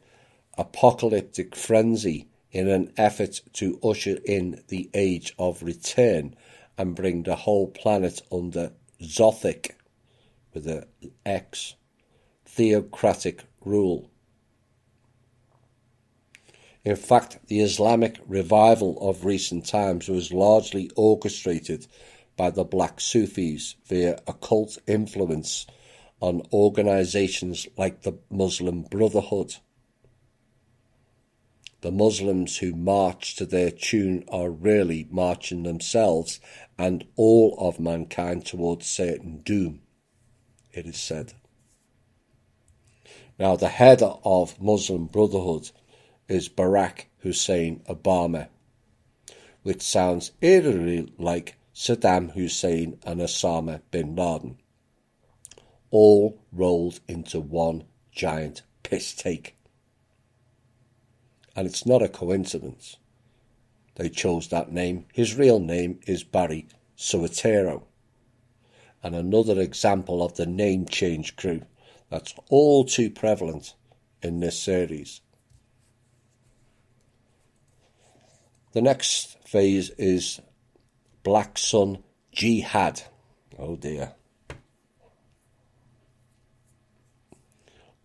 apocalyptic frenzy in an effort to usher in the age of return and bring the whole planet under Zothic, with an X, theocratic rule. In fact, the Islamic revival of recent times was largely orchestrated by the Black Sufis via occult influence on organisations like the Muslim Brotherhood. The Muslims who march to their tune are really marching themselves and all of mankind towards certain doom, it is said. Now, the head of Muslim Brotherhood is Barack Hussein Obama, which sounds eerily like Saddam Hussein and Osama bin Laden, all rolled into one giant piss take. And it's not a coincidence they chose that name. His real name is Barry Soetoro. And another example of the name change crew that's all too prevalent in this series. The next phase is Black Sun Jihad. Oh dear.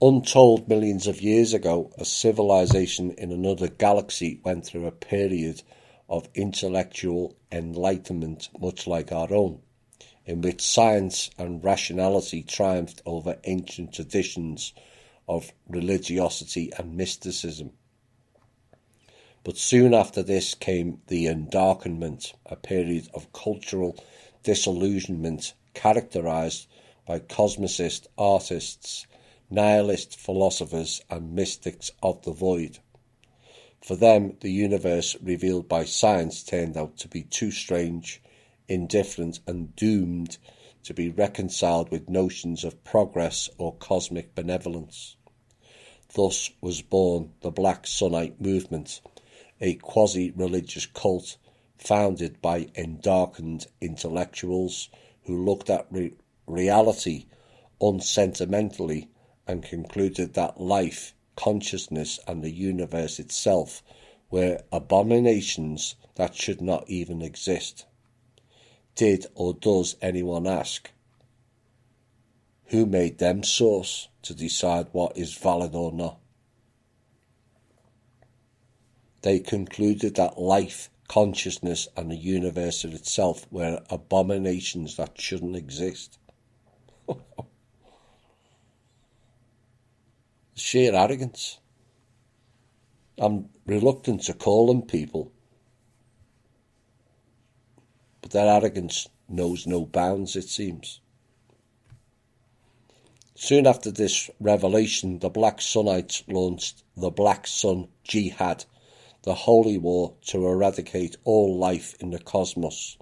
Untold millions of years ago, a civilization in another galaxy went through a period of intellectual enlightenment much like our own, in which science and rationality triumphed over ancient traditions of religiosity and mysticism. But soon after this came the Endarkenment, a period of cultural disillusionment characterized by cosmicist artists, nihilist philosophers and mystics of the void. For them, the universe revealed by science turned out to be too strange, indifferent and doomed to be reconciled with notions of progress or cosmic benevolence. Thus was born the Black Sunnite movement, a quasi-religious cult founded by endarkened intellectuals who looked at reality unsentimentally and concluded that life, consciousness and the universe itself were abominations that should not even exist. Did or does anyone ask? Who made them source to decide what is valid or not? They concluded that life, consciousness and the universe itself were abominations that shouldn't exist. Sheer arrogance. I'm reluctant to call them people, but their arrogance knows no bounds, it seems. Soon after this revelation, the Black Sunnites launched the Black Sun Jihad, the holy war to eradicate all life in the cosmos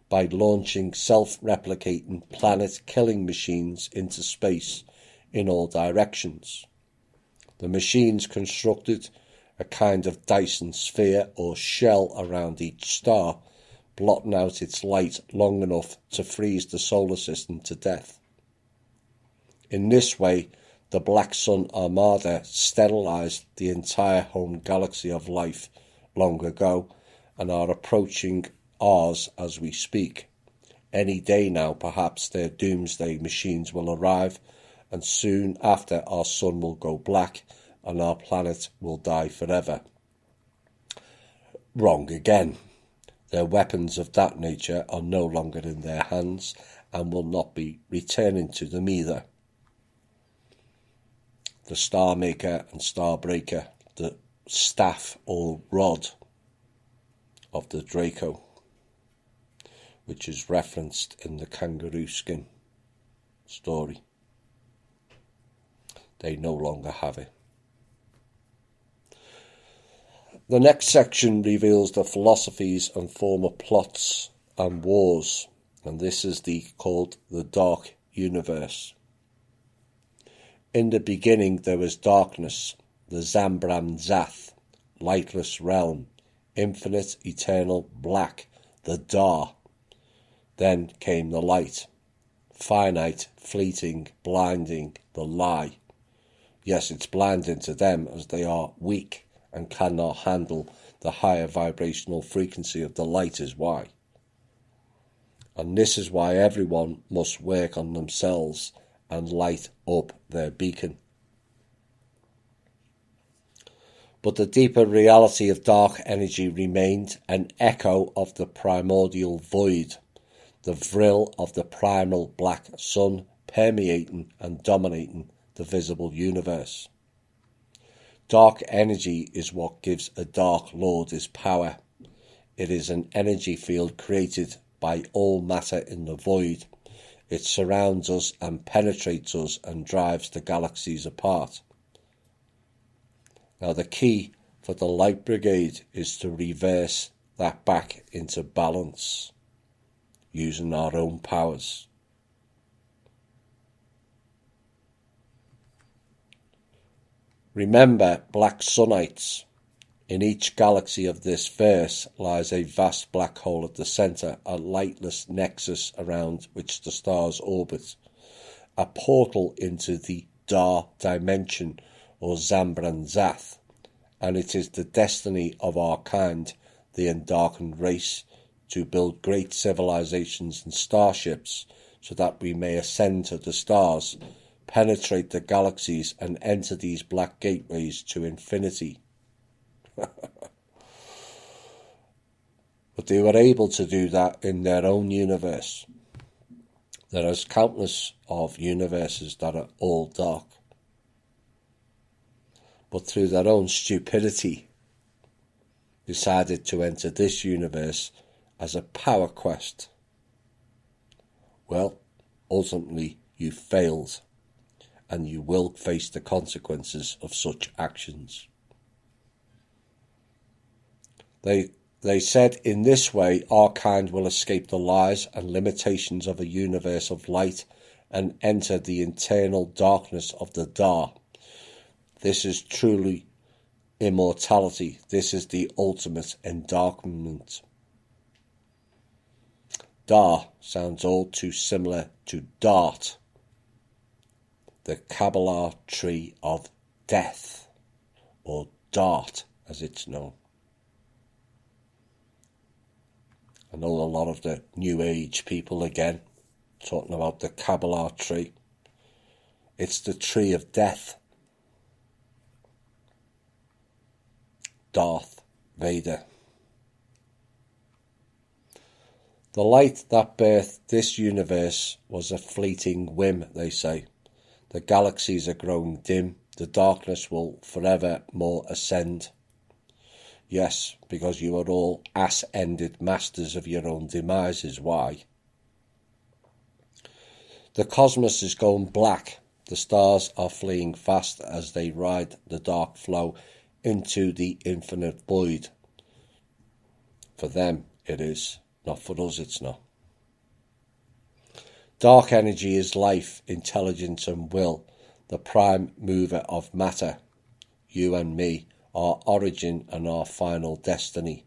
by launching self-replicating planet-killing machines into space in all directions. The machines constructed a kind of Dyson sphere or shell around each star, blotting out its light long enough to freeze the solar system to death. In this way, the Black Sun Armada sterilized the entire home galaxy of life long ago and are approaching ours as we speak. Any day now, perhaps, their doomsday machines will arrive, and soon after our sun will go black and our planet will die forever. Wrong again. Their weapons of that nature are no longer in their hands and will not be returning to them either. The Star Maker and Starbreaker, the staff or rod of the Draco, which is referenced in the kangaroo skin story. They no longer have it. The next section reveals the philosophies and former plots and wars, and this is called the Dark Universe. In the beginning there was darkness, the Zambram Zath, lightless realm, infinite, eternal, black, the Dar. Then came the light, finite, fleeting, blinding, the lie. Yes, it's blinding to them as they are weak and cannot handle the higher vibrational frequency of the light is why. And this is why everyone must work on themselves and light up their beacon. But the deeper reality of dark energy remained an echo of the primordial void, the vril of the primal black sun permeating and dominating the visible universe. Dark energy is what gives a Dark Lord his power. It is an energy field created by all matter in the void. It surrounds us and penetrates us and drives the galaxies apart. Now the key for the Light Brigade is to reverse that back into balance using our own powers. Remember, Black Sunites. In each galaxy of this verse lies a vast black hole at the centre, a lightless nexus around which the stars orbit, a portal into the Dar dimension or Zambran Zath, and it is the destiny of our kind, the Endarkened race, to build great civilizations and starships so that we may ascend to the stars, penetrate the galaxies and enter these black gateways to infinity. But they were able to do that in their own universe. There is countless of universes that are all dark. But through their own stupidity, decided to enter this universe as a power quest. Well, ultimately you failed, and you will face the consequences of such actions. They said in this way our kind will escape the lies and limitations of a universe of light and enter the internal darkness of the Dar. This is truly immortality. This is the ultimate endarkenment. Dar sounds all too similar to Dart, the Kabbalah tree of death, or Dart as it's known. I know a lot of the New Age people again talking about the Kabbalah tree. It's the tree of death. Darth Vader. The light that birthed this universe was a fleeting whim, they say. The galaxies are growing dim. The darkness will forever more ascend. Yes, because you are all ass-ended masters of your own demise is why. The cosmos is going black. The stars are fleeing fast as they ride the dark flow into the infinite void. For them it is, not for us it's not. Dark energy is life, intelligence and will, the prime mover of matter. You and me, our origin and our final destiny.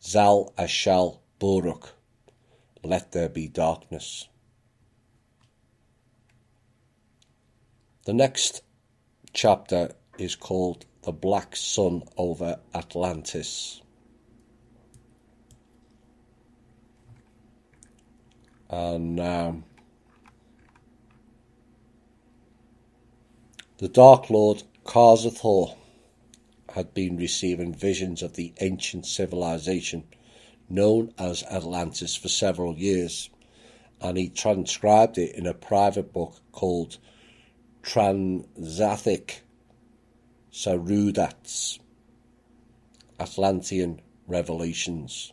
Zal Ashal Buruk, let there be darkness. The next chapter is called The Black Sun over Atlantis. And the Dark Lord Kar-Zathor had been receiving visions of the ancient civilization known as Atlantis for several years, and he transcribed it in a private book called Transathic Sarudats, Atlantean Revelations.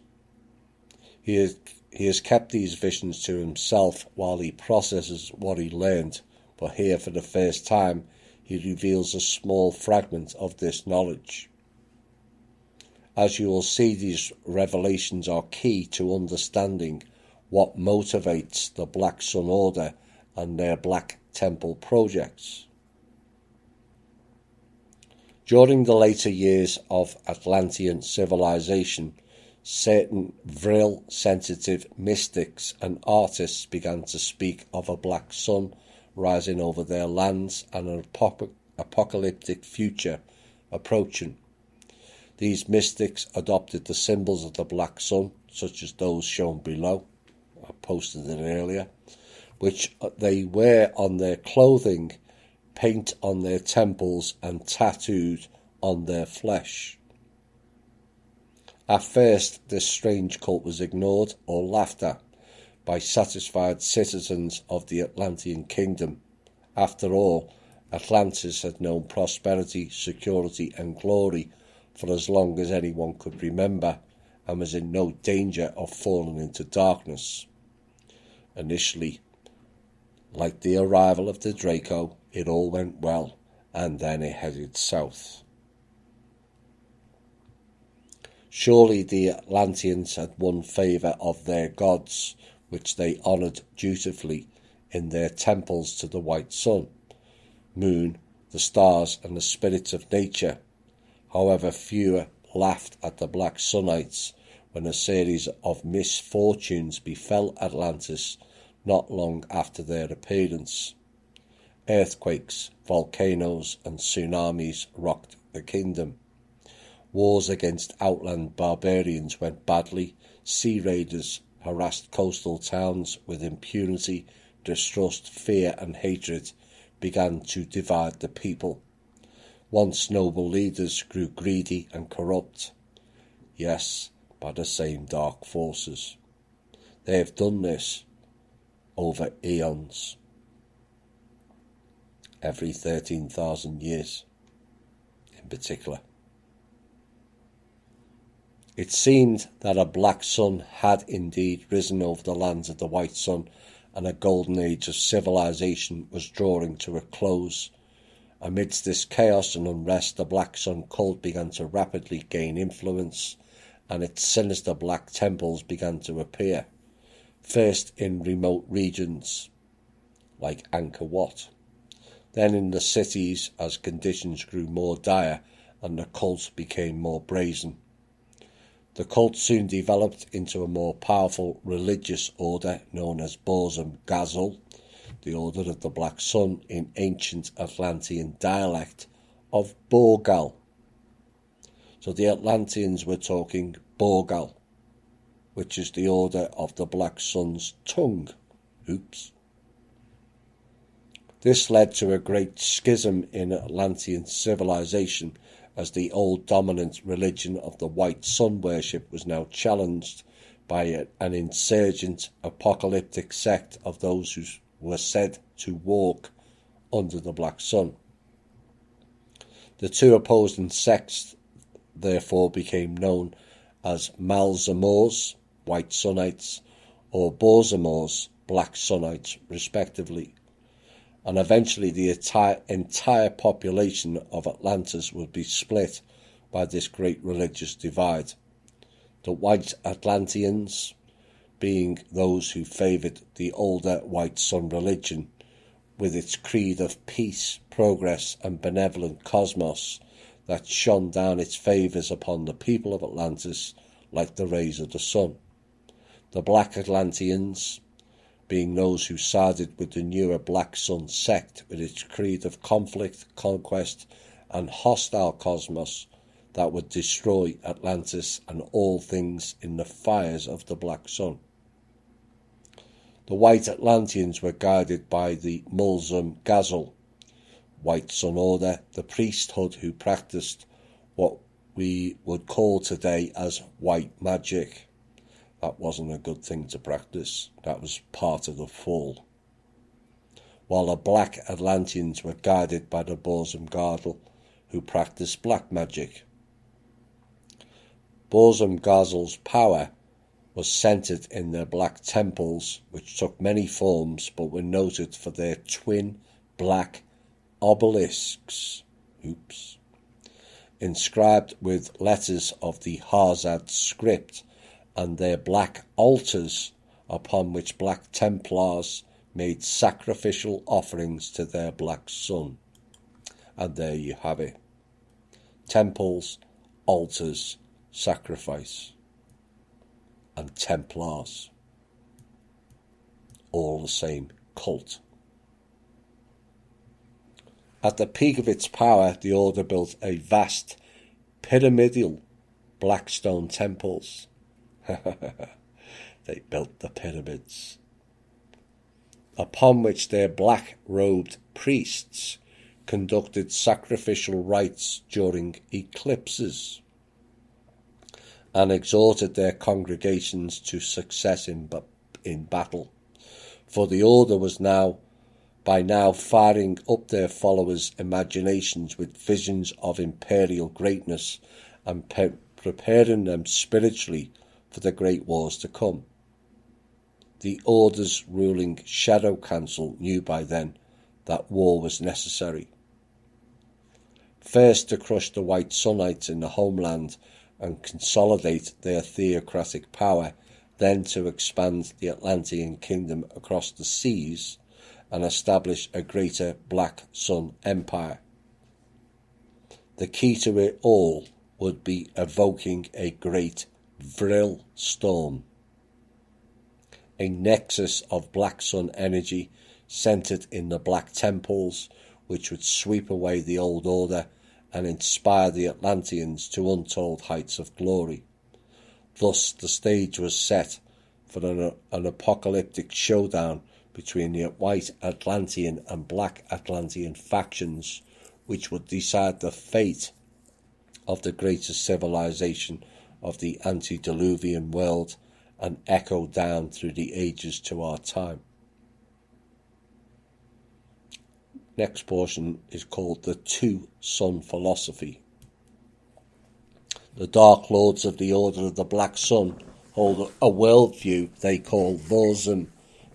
He has kept these visions to himself while he processes what he learned, but here for the first time he reveals a small fragment of this knowledge. As you will see, these revelations are key to understanding what motivates the Black Sun Order and their Black Temple projects. During the later years of Atlantean civilization, certain Vril-sensitive mystics and artists began to speak of a black sun rising over their lands and an apocalyptic future approaching. These mystics adopted the symbols of the black sun, such as those shown below, I posted it earlier, which they wear on their clothing, paint on their temples, and tattooed on their flesh. At first, this strange cult was ignored or laughed at by satisfied citizens of the Atlantean kingdom. After all, Atlantis had known prosperity, security, and glory for as long as anyone could remember, and was in no danger of falling into darkness. Initially, like the arrival of the Draco, it all went well, and then it headed south. Surely the Atlanteans had won favour of their gods, which they honoured dutifully in their temples to the white sun, moon, the stars, and the spirits of nature. However, fewer laughed at the Black Sunites when a series of misfortunes befell Atlantis not long after their appearance. Earthquakes, volcanoes, and tsunamis rocked the kingdom. Wars against outland barbarians went badly. Sea raiders harassed coastal towns with impunity. Distrust, fear, and hatred began to divide the people. Once noble leaders grew greedy and corrupt. Yes, by the same dark forces. They have done this over eons. Every 13,000 years, in particular. It seemed that a black sun had indeed risen over the lands of the white sun, and a golden age of civilization was drawing to a close. Amidst this chaos and unrest, the Black Sun cult began to rapidly gain influence, and its sinister black temples began to appear, first in remote regions like Angkor Wat, then in the cities as conditions grew more dire and the cult became more brazen. The cult soon developed into a more powerful religious order known as Borzum Ghazal, the Order of the Black Sun, in ancient Atlantean dialect of Borgal. So the Atlanteans were talking Borgal, which is the Order of the Black Sun's tongue. Oops. This led to a great schism in Atlantean civilization, as the old dominant religion of the white sun worship was now challenged by an insurgent apocalyptic sect of those who were said to walk under the black sun. The two opposing sects therefore became known as Malzamors, white Sunites, or Borzamors, black Sunites, respectively, and eventually the entire population of Atlantis would be split by this great religious divide. The white Atlanteans, being those who favoured the older white sun religion, with its creed of peace, progress, and benevolent cosmos that shone down its favours upon the people of Atlantis like the rays of the sun. The black Atlanteans, being those who sided with the newer Black Sun sect with its creed of conflict, conquest, and hostile cosmos that would destroy Atlantis and all things in the fires of the Black Sun. The White Atlanteans were guided by the Mulzum Gazul, White Sun Order, the priesthood who practiced what we would call today as white magic. That wasn't a good thing to practice. That was part of the fall. While the Black Atlanteans were guided by the Burzum Gazul, who practiced black magic. Burzum Gazul's power was centered in their black temples, which took many forms but were noted for their twin black obelisks, inscribed with letters of the Harzad script, and their black altars upon which Black Templars made sacrificial offerings to their Black Sun. And there you have it. Temples, altars, sacrifice, and Templars. All the same cult. At the peak of its power, the Order built a vast pyramidal black stone temples. They built the pyramids, upon which their black-robed priests conducted sacrificial rites during eclipses and exhorted their congregations to success in battle. For the Order was by now firing up their followers' imaginations with visions of imperial greatness and preparing them spiritually for the great wars to come. The Order's ruling Shadow Council knew by then that war was necessary. First to crush the White Sunnites in the homeland and consolidate their theocratic power, then to expand the Atlantean kingdom across the seas and establish a greater Black Sun empire. The key to it all would be evoking a great Vril storm, a nexus of Black Sun energy centered in the Black Temples, which would sweep away the old order and inspire the Atlanteans to untold heights of glory. Thus the stage was set for an apocalyptic showdown between the White Atlantean and Black Atlantean factions, which would decide the fate of the greatest civilization of the antediluvian world and echo down through the ages to our time. Next portion is called the Two-Sun Philosophy. The Dark Lords of the Order of the Black Sun hold a worldview they call Burzum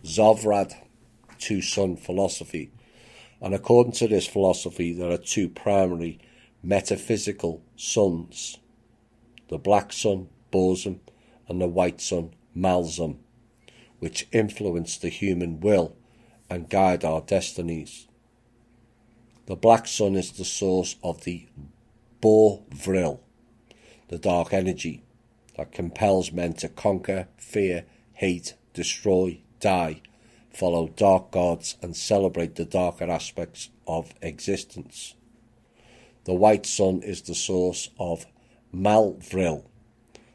Zovrad, Two-Sun Philosophy. And according to this philosophy, there are two primary metaphysical suns, the Black Sun, Burzum, and the White Sun, Malzum, which influence the human will and guide our destinies. The Black Sun is the source of the Bor-Vril, the dark energy that compels men to conquer, fear, hate, destroy, die, follow dark gods, and celebrate the darker aspects of existence. The White Sun is the source of Malvril,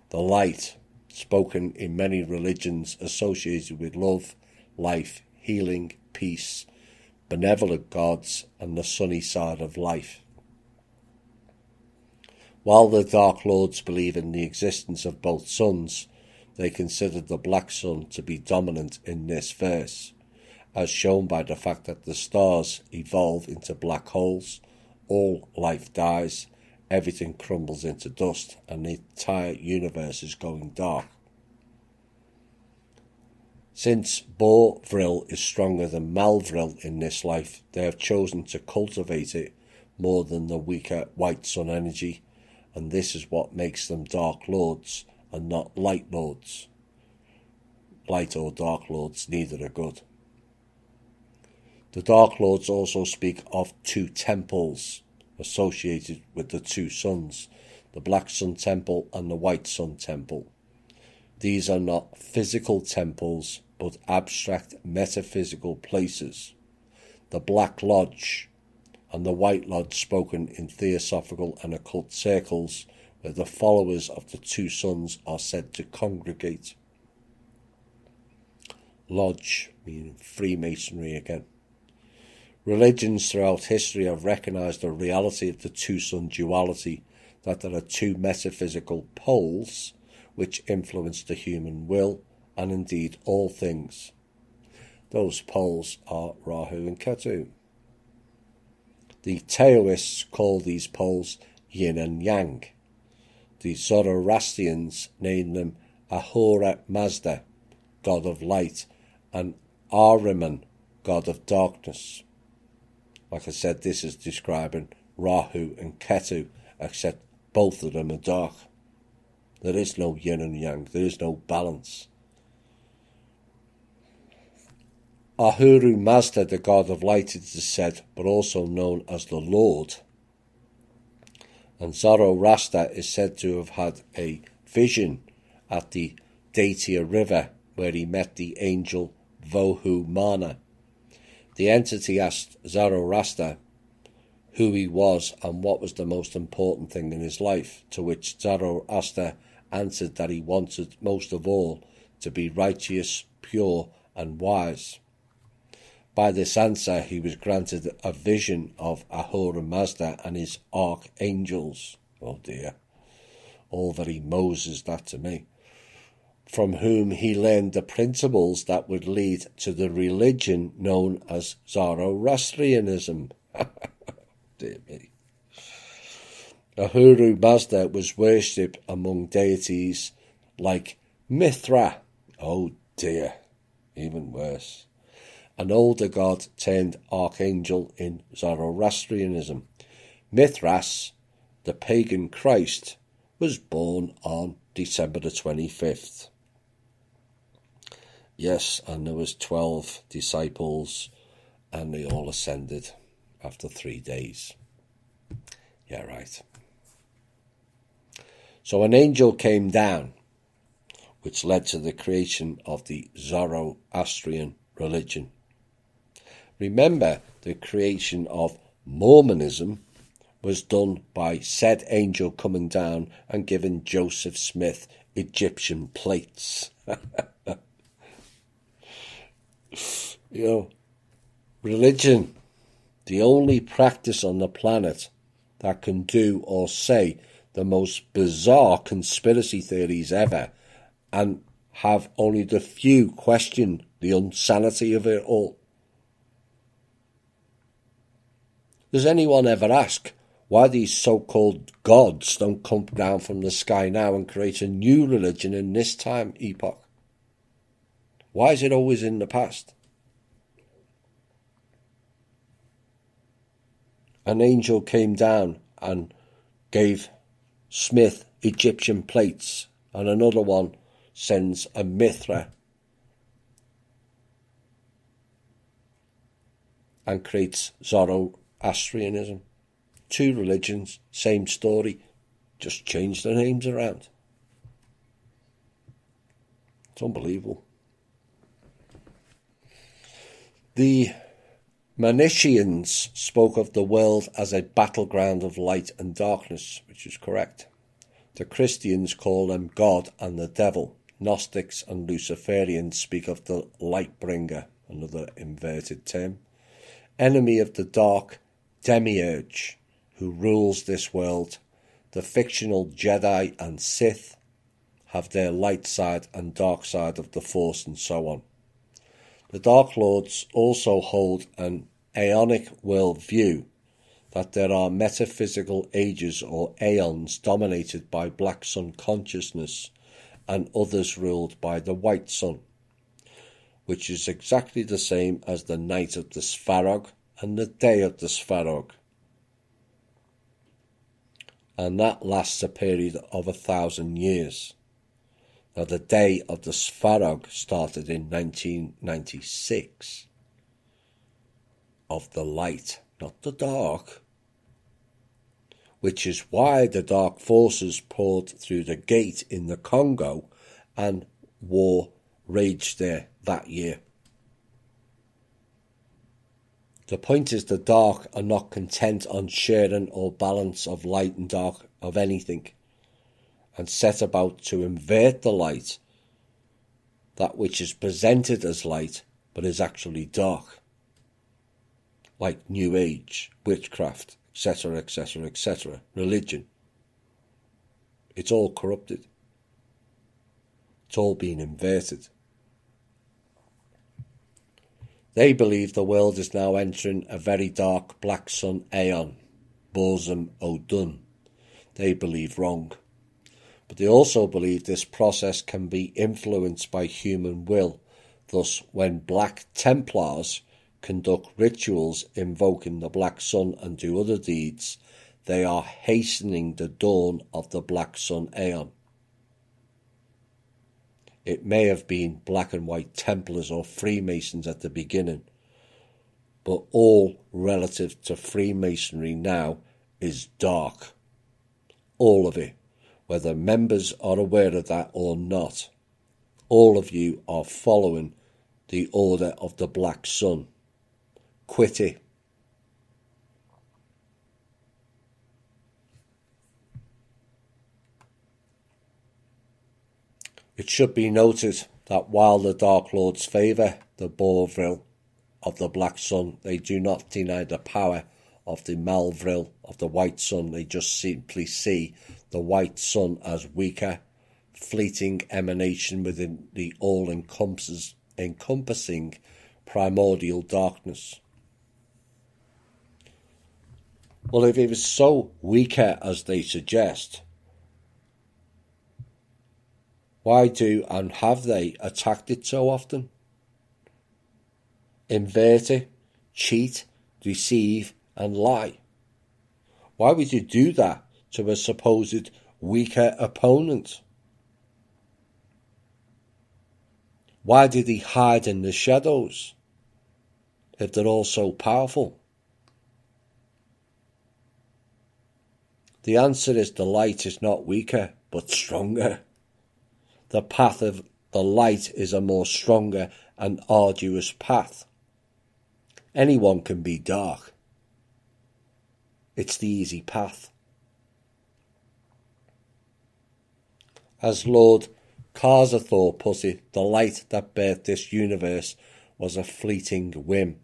the light, spoken in many religions associated with love, life, healing, peace, benevolent gods, and the sunny side of life. While the Dark Lords believe in the existence of both suns, they consider the Black Sun to be dominant in this verse, as shown by the fact that the stars evolve into black holes, all life dies, everything crumbles into dust, and the entire universe is going dark. Since Bor-Vril is stronger than Malvril in this life, they have chosen to cultivate it more than the weaker White Sun energy, and this is what makes them Dark Lords and not Light Lords. Light or Dark Lords, neither are good. The Dark Lords also speak of two temples associated with the two suns, the Black Sun Temple and the White Sun Temple. These are not physical temples, but abstract metaphysical places, the Black Lodge and the White Lodge spoken in theosophical and occult circles where the followers of the two suns are said to congregate. Lodge, meaning Freemasonry again. Religions throughout history have recognized the reality of the two-sun duality, that there are two metaphysical poles which influence the human will and indeed all things. Those poles are Rahu and Ketu. The Taoists call these poles yin and yang. The Zoroastrians name them Ahura Mazda, god of light, and Ahriman, god of darkness. Like I said, this is describing Rahu and Ketu, except both of them are dark. There is no yin and yang, there is no balance. Ahura Mazda, the god of light, it is said, but also known as the Lord. And Zoroaster is said to have had a vision at the Daitya River where he met the angel Vohumana. The entity asked Zoroaster who he was and what was the most important thing in his life, to which Zoroaster answered that he wanted most of all to be righteous, pure and wise. By this answer he was granted a vision of Ahura Mazda and his archangels. Oh dear, all very Moses that to me. From whom he learned the principles that would lead to the religion known as Zoroastrianism. Dear me. Ahura Mazda was worshipped among deities like Mithra. Oh dear, even worse. An older god turned archangel in Zoroastrianism. Mithras, the pagan Christ, was born on December the 25th. Yes, and there was 12 disciples, and they all ascended after 3 days. Yeah, right. So an angel came down, which led to the creation of the Zoroastrian religion. Remember, the creation of Mormonism was done by said angel coming down and giving Joseph Smith Egyptian plates. Religion, the only practice on the planet that can do or say the most bizarre conspiracy theories ever and have only the few question the insanity of it all. Does anyone ever ask why these so-called gods don't come down from the sky now and create a new religion in this time epoch? Why is it always in the past? An angel came down and gave Smith Egyptian plates, and another one sends a Mithra and creates Zoroastrianism. Two religions, same story, just change the names around. It's unbelievable. The Manichaeans spoke of the world as a battleground of light and darkness, which is correct. The Christians call them God and the devil. Gnostics and Luciferians speak of the light bringer, another inverted term. Enemy of the dark, demiurge, who rules this world. The fictional Jedi and Sith have their light side and dark side of the Force and so on. The Dark Lords also hold an aeonic world view, that there are metaphysical ages or aeons dominated by black sun consciousness and others ruled by the white sun, which is exactly the same as the night of the Sfarog and the day of the Sfarog. And that lasts a period of 1,000 years. Now, the day of the Sfarog started in 1996. Of the light, not the dark. Which is why the dark forces poured through the gate in the Congo and wore raged there that year. The point is the dark are not content on sharing or balance of light and dark of anything, and set about to invert the light, that which is presented as light but is actually dark, like New Age, witchcraft, etc., etc., etc., religion. It's all corrupted. It's all been inverted. They believe the world is now entering a very dark black sun aeon, Borzum Odun. They believe wrong. But they also believe this process can be influenced by human will. Thus, when Black Templars conduct rituals invoking the Black Sun and do other deeds, they are hastening the dawn of the Black Sun Aeon. It may have been Black and White Templars or Freemasons at the beginning, but all relative to Freemasonry now is dark. All of it, whether members are aware of that or not. All of you are following the order of the Black Sun. Quit it. It should be noted that while the Dark Lords favour the Bovril of the Black Sun, they do not deny the power of the Malvril of the White Sun. They just simply see the White Sun as weaker, fleeting emanation within the all-encompassing primordial darkness. Well, if it was so weaker as they suggest, why do and have they attacked it so often? Invert it, cheat, deceive, and lie. Why would you do that to a supposed weaker opponent? Why did he hide in the shadows if they're all so powerful? The answer is the light is not weaker, but stronger. The path of the light is a more stronger and arduous path. Anyone can be dark. It's the easy path. As Lord Karzathor put it, the light that birthed this universe was a fleeting whim.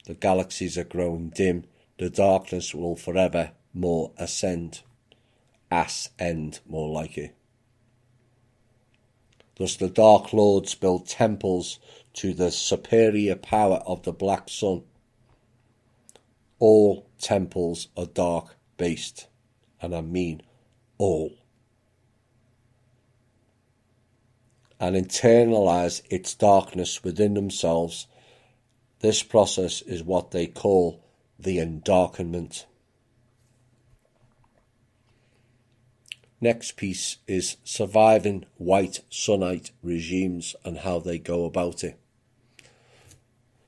The galaxies are growing dim. The darkness will forever more ascend. Ascend, more like it. Thus the Dark Lords build temples to the superior power of the Black Sun. All temples are dark-based, and I mean all. And internalise its darkness within themselves. This process is what they call the endarkenment. Next piece is surviving white Sunnite regimes and how they go about it.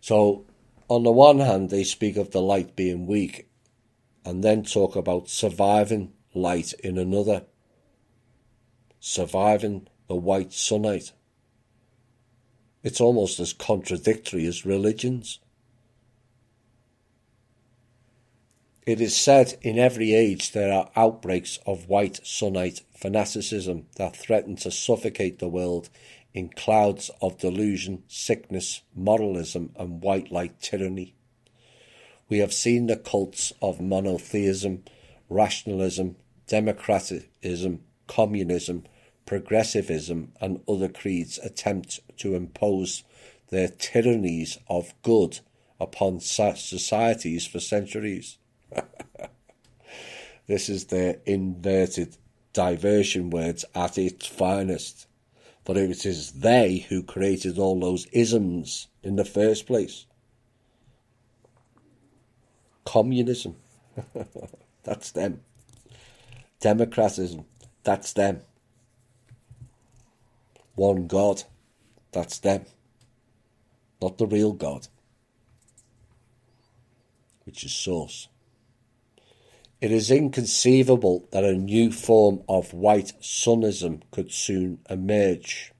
So, on the one hand, they speak of the light being weak and then talk about surviving light in another. Surviving the white Sunnite. It's almost as contradictory as religions. It is said in every age there are outbreaks of white Sunnite fanaticism that threaten to suffocate the world in clouds of delusion, sickness, moralism, and white light tyranny. We have seen the cults of monotheism, rationalism, democratism, communism, progressivism, and other creeds attempt to impose their tyrannies of good upon societies for centuries. This is their inverted diversion words at its finest. But it is they who created all those isms in the first place. Communism, that's them. Democratism, that's them. One God, that's them. Not the real God, which is Source. It is inconceivable that a new form of white sunnism could soon emerge.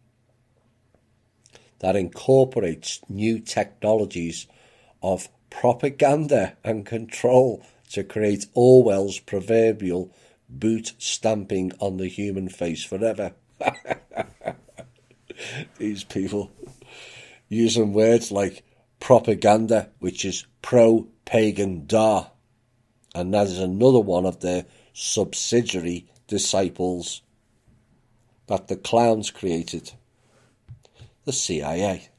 that incorporates new technologies of propaganda and control to create Orwell's proverbial boot stamping on the human face forever. These people using words like propaganda, which is pro-pagan da, and that is another one of their subsidiary disciples that the clowns created, the CIA.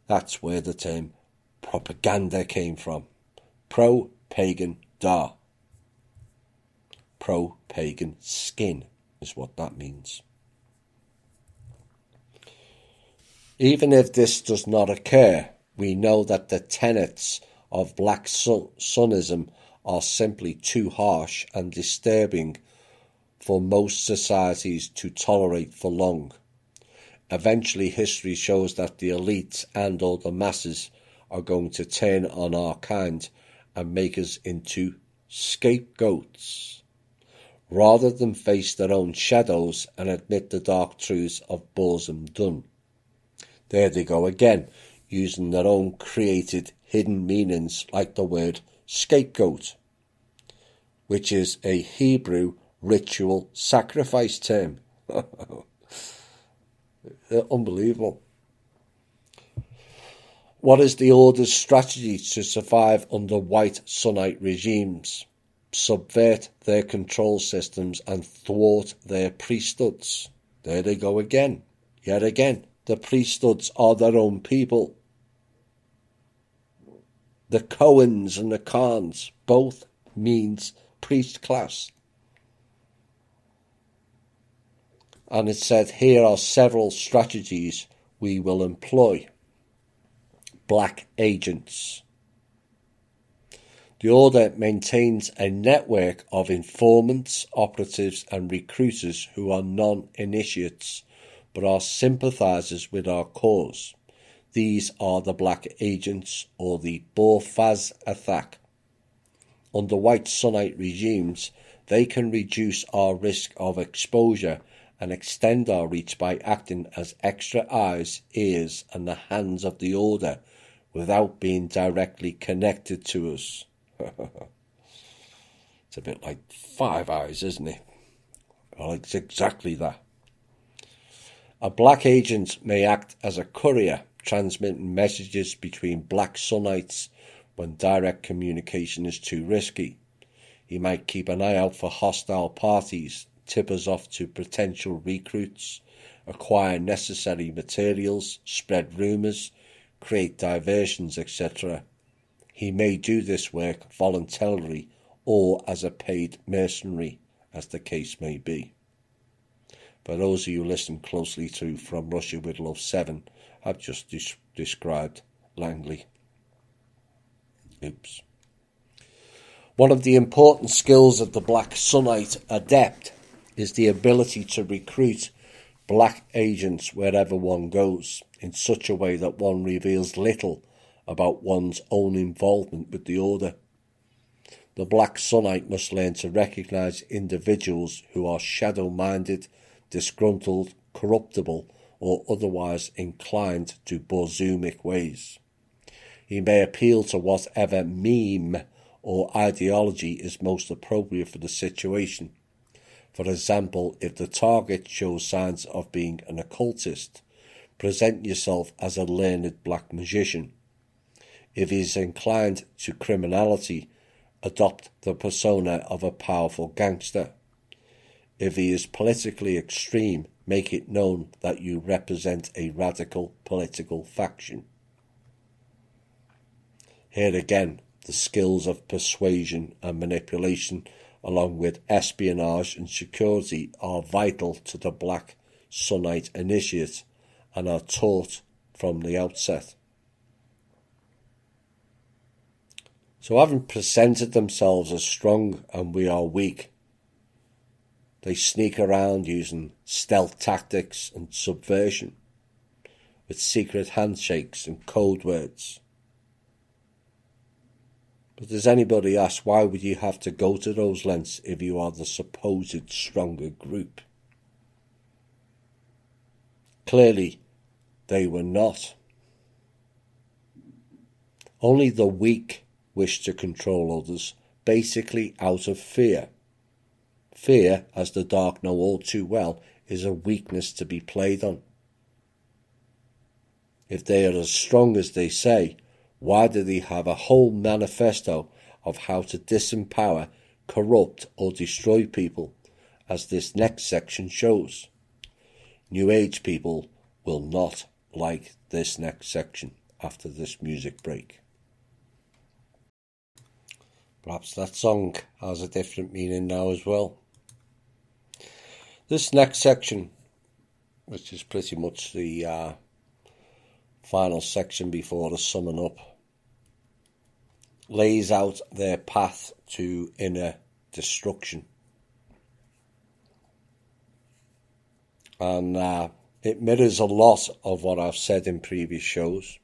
That's where the term propaganda came from. Pro-pagan da. Pro-pagan skin is what that means. Even if this does not occur, we know that the tenets of Black Sunnism are simply too harsh and disturbing for most societies to tolerate for long. Eventually, history shows that the elites and or the masses are going to turn on our kind and make us into scapegoats, rather than face their own shadows and admit the dark truths of bosom done. There they go again, using their own created hidden meanings like the word scapegoat, which is a Hebrew ritual sacrifice term. Unbelievable. What is the Order's strategy to survive under white Sunnite regimes? Subvert their control systems and thwart their priesthoods. There they go again, yet again. The priesthoods are their own people. The Cohens and the Khans both means priest class. And it said, here are several strategies we will employ. Black agents. The Order maintains a network of informants, operatives and recruiters who are non-initiates but are sympathisers with our cause. These are the Black Agents, or the Borfaz Athak. Under white Sunnite regimes, they can reduce our risk of exposure and extend our reach by acting as extra eyes, ears and the hands of the Order without being directly connected to us. It's a bit like Five Eyes, isn't it? Well, it's exactly that. A black agent may act as a courier, transmitting messages between black Sunnites when direct communication is too risky. He might keep an eye out for hostile parties, tip us off to potential recruits, acquire necessary materials, spread rumours, create diversions, etc. He may do this work voluntarily or as a paid mercenary, as the case may be. For those of you who listen closely to From Russia with Love 7, I've just described Langley. Oops. One of the important skills of the Black Sunnite adept is the ability to recruit black agents wherever one goes, in such a way that one reveals little about one's own involvement with the Order. The Black Sunnite must learn to recognise individuals who are shadow-minded, disgruntled, corruptible, or otherwise inclined to Borzumic ways. He may appeal to whatever meme or ideology is most appropriate for the situation. For example, if the target shows signs of being an occultist, present yourself as a learned black magician. If he is inclined to criminality, adopt the persona of a powerful gangster. If he is politically extreme, make it known that you represent a radical political faction. Here again, the skills of persuasion and manipulation, along with espionage and security, are vital to the Black Sunnite initiate and are taught from the outset. So having presented themselves as strong and we are weak, they sneak around using stealth tactics and subversion, with secret handshakes and code words. But does anybody ask, why would you have to go to those lengths if you are the supposed stronger group? Clearly, they were not. Only the weak wish to control others, basically out of fear. Fear, as the dark know all too well, is a weakness to be played on. If they are as strong as they say, why do they have a whole manifesto of how to disempower, corrupt or destroy people, as this next section shows? New Age people will not like this next section after this music break. Perhaps that song has a different meaning now as well. This next section, which is pretty much the final section before the summing up, lays out their path to inner destruction. And it mirrors a lot of what I've said in previous shows,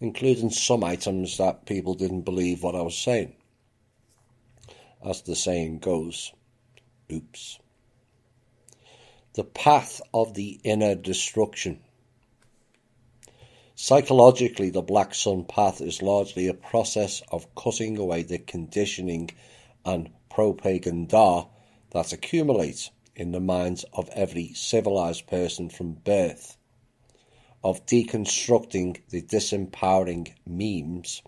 including some items that people didn't believe what I was saying. As the saying goes, oops. The path of the inner destruction. Psychologically, the Black Sun path is largely a process of cutting away the conditioning and propaganda that accumulates in the minds of every civilized person from birth, of deconstructing the disempowering memes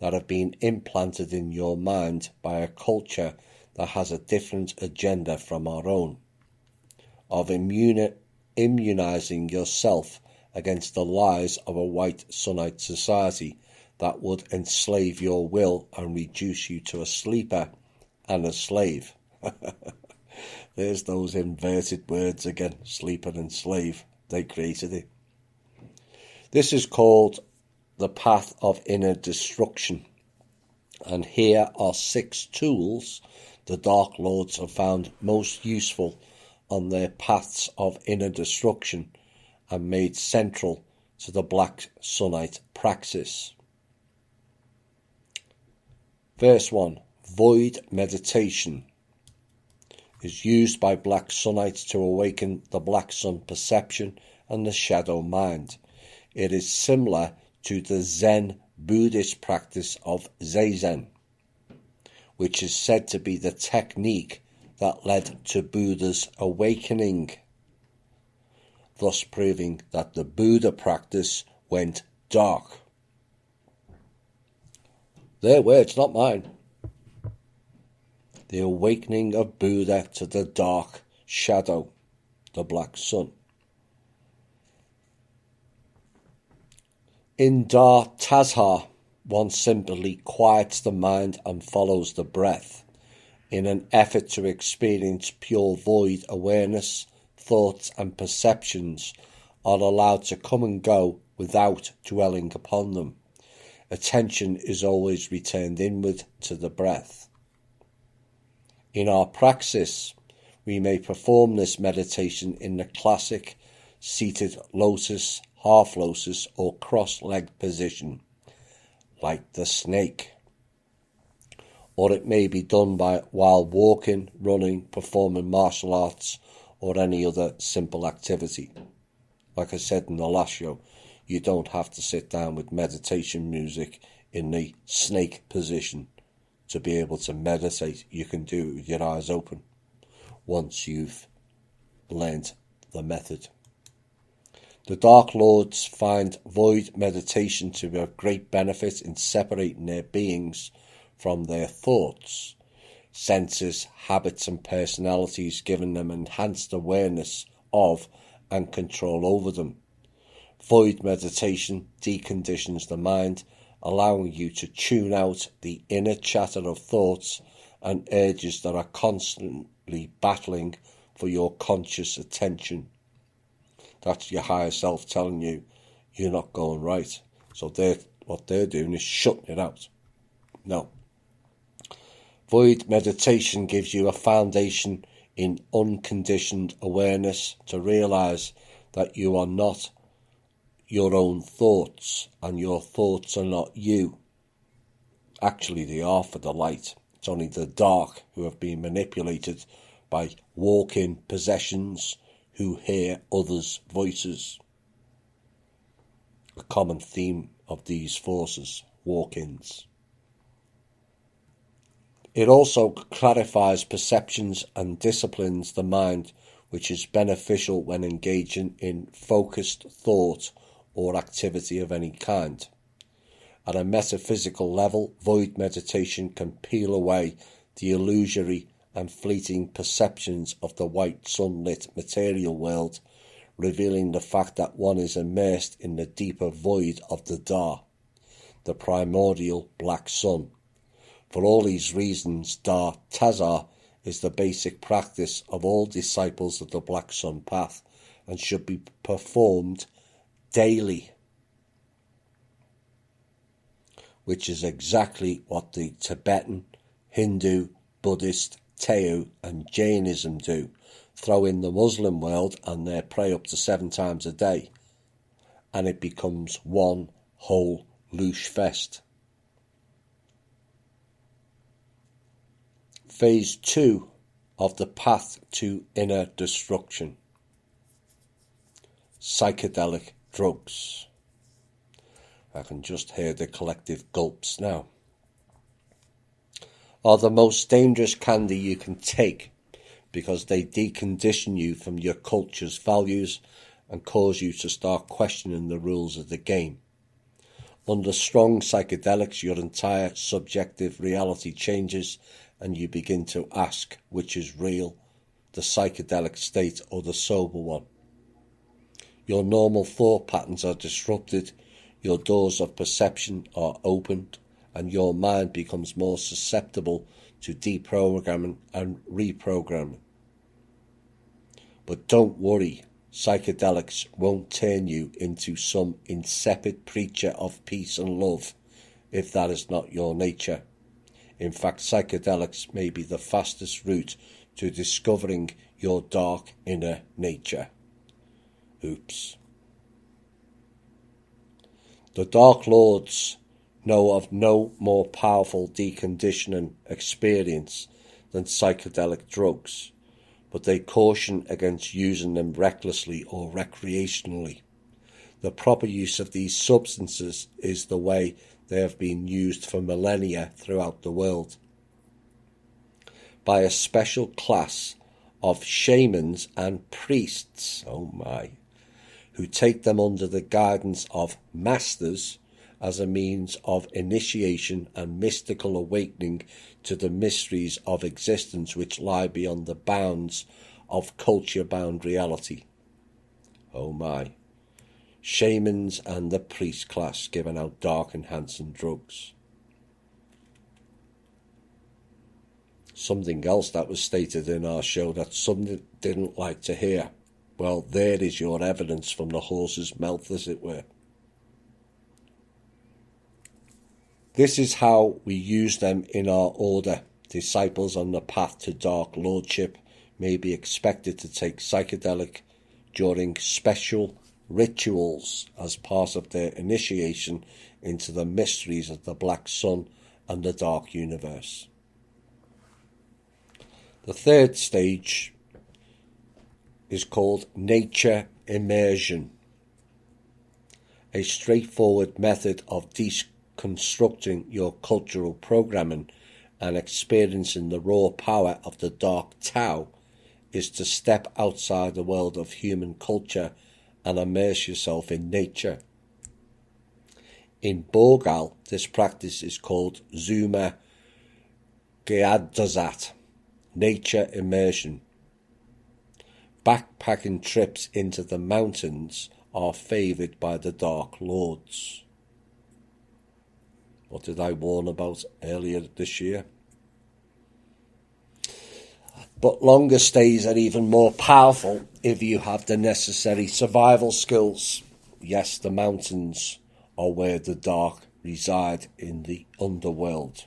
that have been implanted in your mind by a culture that has a different agenda from our own, of immunizing yourself against the lies of a white Sunnite society that would enslave your will and reduce you to a sleeper and a slave. There's those inverted words again, sleeper and slave. They created it. This is called the path of inner destruction. And here are 6 tools the Dark Lords have found most useful on their paths of inner destruction and made central to the Black Sunnite praxis. Verse 1. Void meditation is used by Black Sunnites to awaken the Black Sun perception and the shadow mind. It is similar to the Zen Buddhist practice of Zazen, which is said to be the technique that led to Buddha's awakening, thus proving that the Buddha practice went dark. Their words, not mine. The awakening of Buddha to the dark shadow, the Black Sun. In Dar Tazhar, one simply quiets the mind and follows the breath. In an effort to experience pure void awareness, thoughts and perceptions are allowed to come and go without dwelling upon them. Attention is always returned inward to the breath. In our praxis, we may perform this meditation in the classic seated lotus, half lotus or cross-legged position, like the snake. Or it may be done while walking, running, performing martial arts or any other simple activity. Like I said in the last show, you don't have to sit down with meditation music in the snake position to be able to meditate. You can do it with your eyes open once you've learned the method. The Dark Lords find void meditation to be of great benefit in separating their beings from their thoughts, senses, habits and personalities, giving them enhanced awareness of and control over them. Void meditation deconditions the mind, allowing you to tune out the inner chatter of thoughts and urges that are constantly battling for your conscious attention. That's your higher self telling you you're not going right. So what they're doing is shutting it out. No. Void meditation gives you a foundation in unconditioned awareness to realise that you are not your own thoughts and your thoughts are not you. Actually, they are for the light. It's only the dark who have been manipulated by walk-in possessions who hear others' voices. a common theme of these forces, walk-ins. It also clarifies perceptions and disciplines the mind, which is beneficial when engaging in focused thought or activity of any kind. At a metaphysical level, void meditation can peel away the illusory and fleeting perceptions of the white sunlit material world, revealing the fact that one is immersed in the deeper void of the Da, the primordial black sun. For all these reasons, Da Tazar is the basic practice of all disciples of the Black Sun path and should be performed daily, which is exactly what the Tibetan, Hindu, Buddhist, Teo and Jainism do. Throw in the Muslim world and they pray up to 7 times a day, and it becomes one whole loosh fest. Phase 2 of the path to inner destruction. Psychedelic drugs. I can just hear the collective gulps now. Are the most dangerous candy you can take because they decondition you from your culture's values and cause you to start questioning the rules of the game. Under strong psychedelics, your entire subjective reality changes and you begin to ask which is real, the psychedelic state or the sober one. Your normal thought patterns are disrupted, your doors of perception are opened, and your mind becomes more susceptible to deprogramming and reprogramming. But don't worry, psychedelics won't turn you into some insipid preacher of peace and love if that is not your nature. In fact, psychedelics may be the fastest route to discovering your dark inner nature. Oops. The Dark Lords know of no more powerful deconditioning experience than psychedelic drugs, but they caution against using them recklessly or recreationally. The proper use of these substances is the way they have been used for millennia throughout the world, by a special class of shamans and priests, who take them under the guidance of masters as a means of initiation and mystical awakening to the mysteries of existence which lie beyond the bounds of culture-bound reality. Shamans and the priest class giving out dark enhancing drugs. Something else that was stated in our show that some didn't like to hear. Well, there is your evidence from the horse's mouth, as it were. This is how we use them in our order. Disciples on the path to Dark Lordship may be expected to take psychedelic during special rituals as part of their initiation into the mysteries of the Black Sun and the Dark Universe. The third stage is called nature immersion, a straightforward method of deconstructing your cultural programming and experiencing the raw power of the Dark Tao is to step outside the world of human culture and immerse yourself in nature. In Borgal, this practice is called Zuma Gyadazat, nature immersion. Backpacking trips into the mountains are favoured by the Dark Lords. What did I warn about earlier this year? But longer stays are even more powerful if you have the necessary survival skills. Yes, the mountains are where the dark reside in the underworld.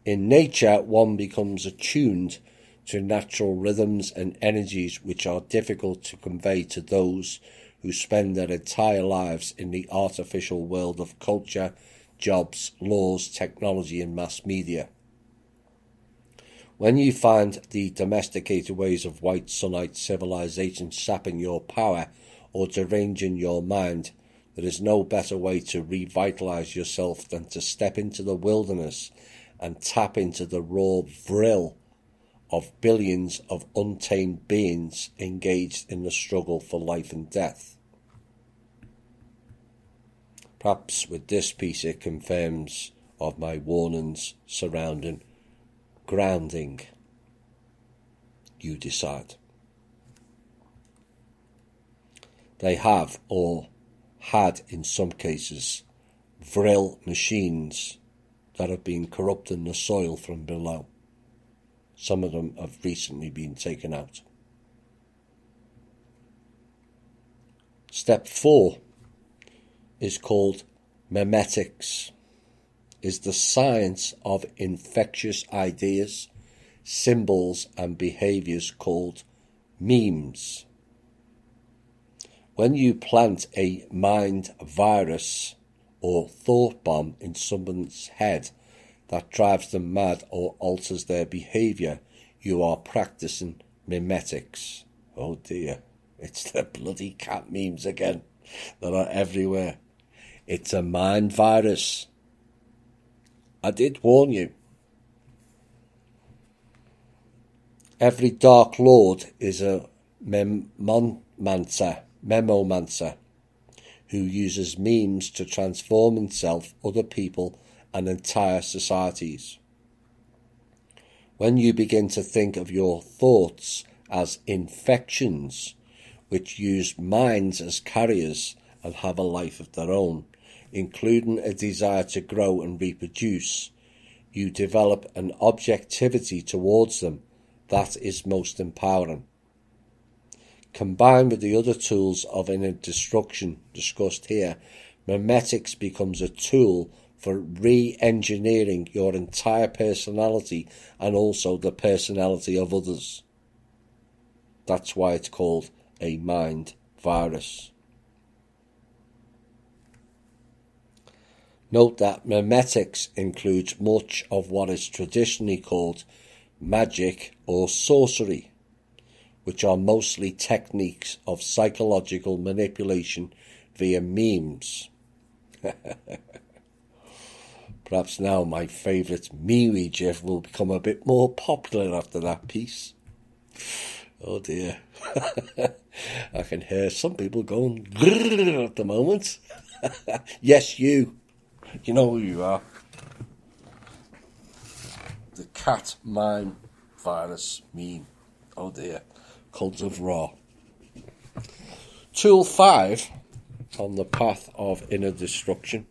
In nature, one becomes attuned to natural rhythms and energies which are difficult to convey to those who spend their entire lives in the artificial world of culture, jobs, laws, technology and mass media. When you find the domesticated ways of white sunite civilization sapping your power, or deranging your mind, there is no better way to revitalize yourself than to step into the wilderness and tap into the raw vril of billions of untamed beings engaged in the struggle for life and death. Perhaps with this piece it confirms of my warnings surrounding grounding. You decide. They have, or had in some cases, vril machines that have been corrupting the soil from below. Some of them have recently been taken out. Step 4 is called memetics, is the science of infectious ideas, symbols and behaviours called memes. When you plant a mind virus or thought bomb in someone's head that drives them mad or alters their behaviour, you are practising memetics. Oh dear, it's the bloody cat memes again that are everywhere. It's a mind virus. I did warn you. Every Dark Lord is a memomancer who uses memes to transform himself, other people, and entire societies. When you begin to think of your thoughts as infections, which use minds as carriers and have a life of their own, including a desire to grow and reproduce, you develop an objectivity towards them that is most empowering. Combined with the other tools of inner destruction discussed here, memetics becomes a tool for re-engineering your entire personality and also the personality of others. That's why it's called a mind virus. Note that memetics includes much of what is traditionally called magic or sorcery, which are mostly techniques of psychological manipulation via memes. Perhaps now my favourite meme gif will become a bit more popular after that piece. Oh dear. I can hear some people going at the moment. Yes, you. You know who you are. The cat mime virus meme. Oh dear. Cult of Ra. Tool 5 on the path of inner destruction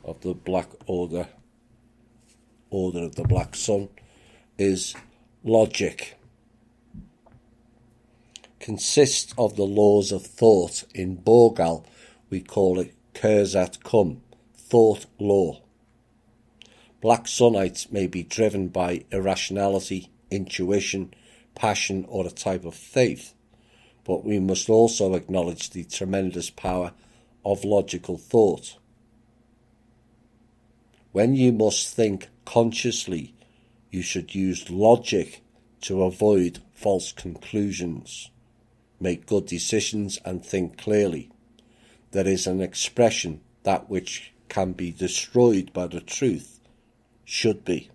of the Black Order of the Black Sun is logic. Consists of the laws of thought. In Borgal we call it Kurzat Kum, thought law. Black Sunites may be driven by irrationality, intuition, passion or a type of faith, but we must also acknowledge the tremendous power of logical thought. When you must think consciously, you should use logic to avoid false conclusions, make good decisions and think clearly. There is an expression, that which can be destroyed by the truth should be.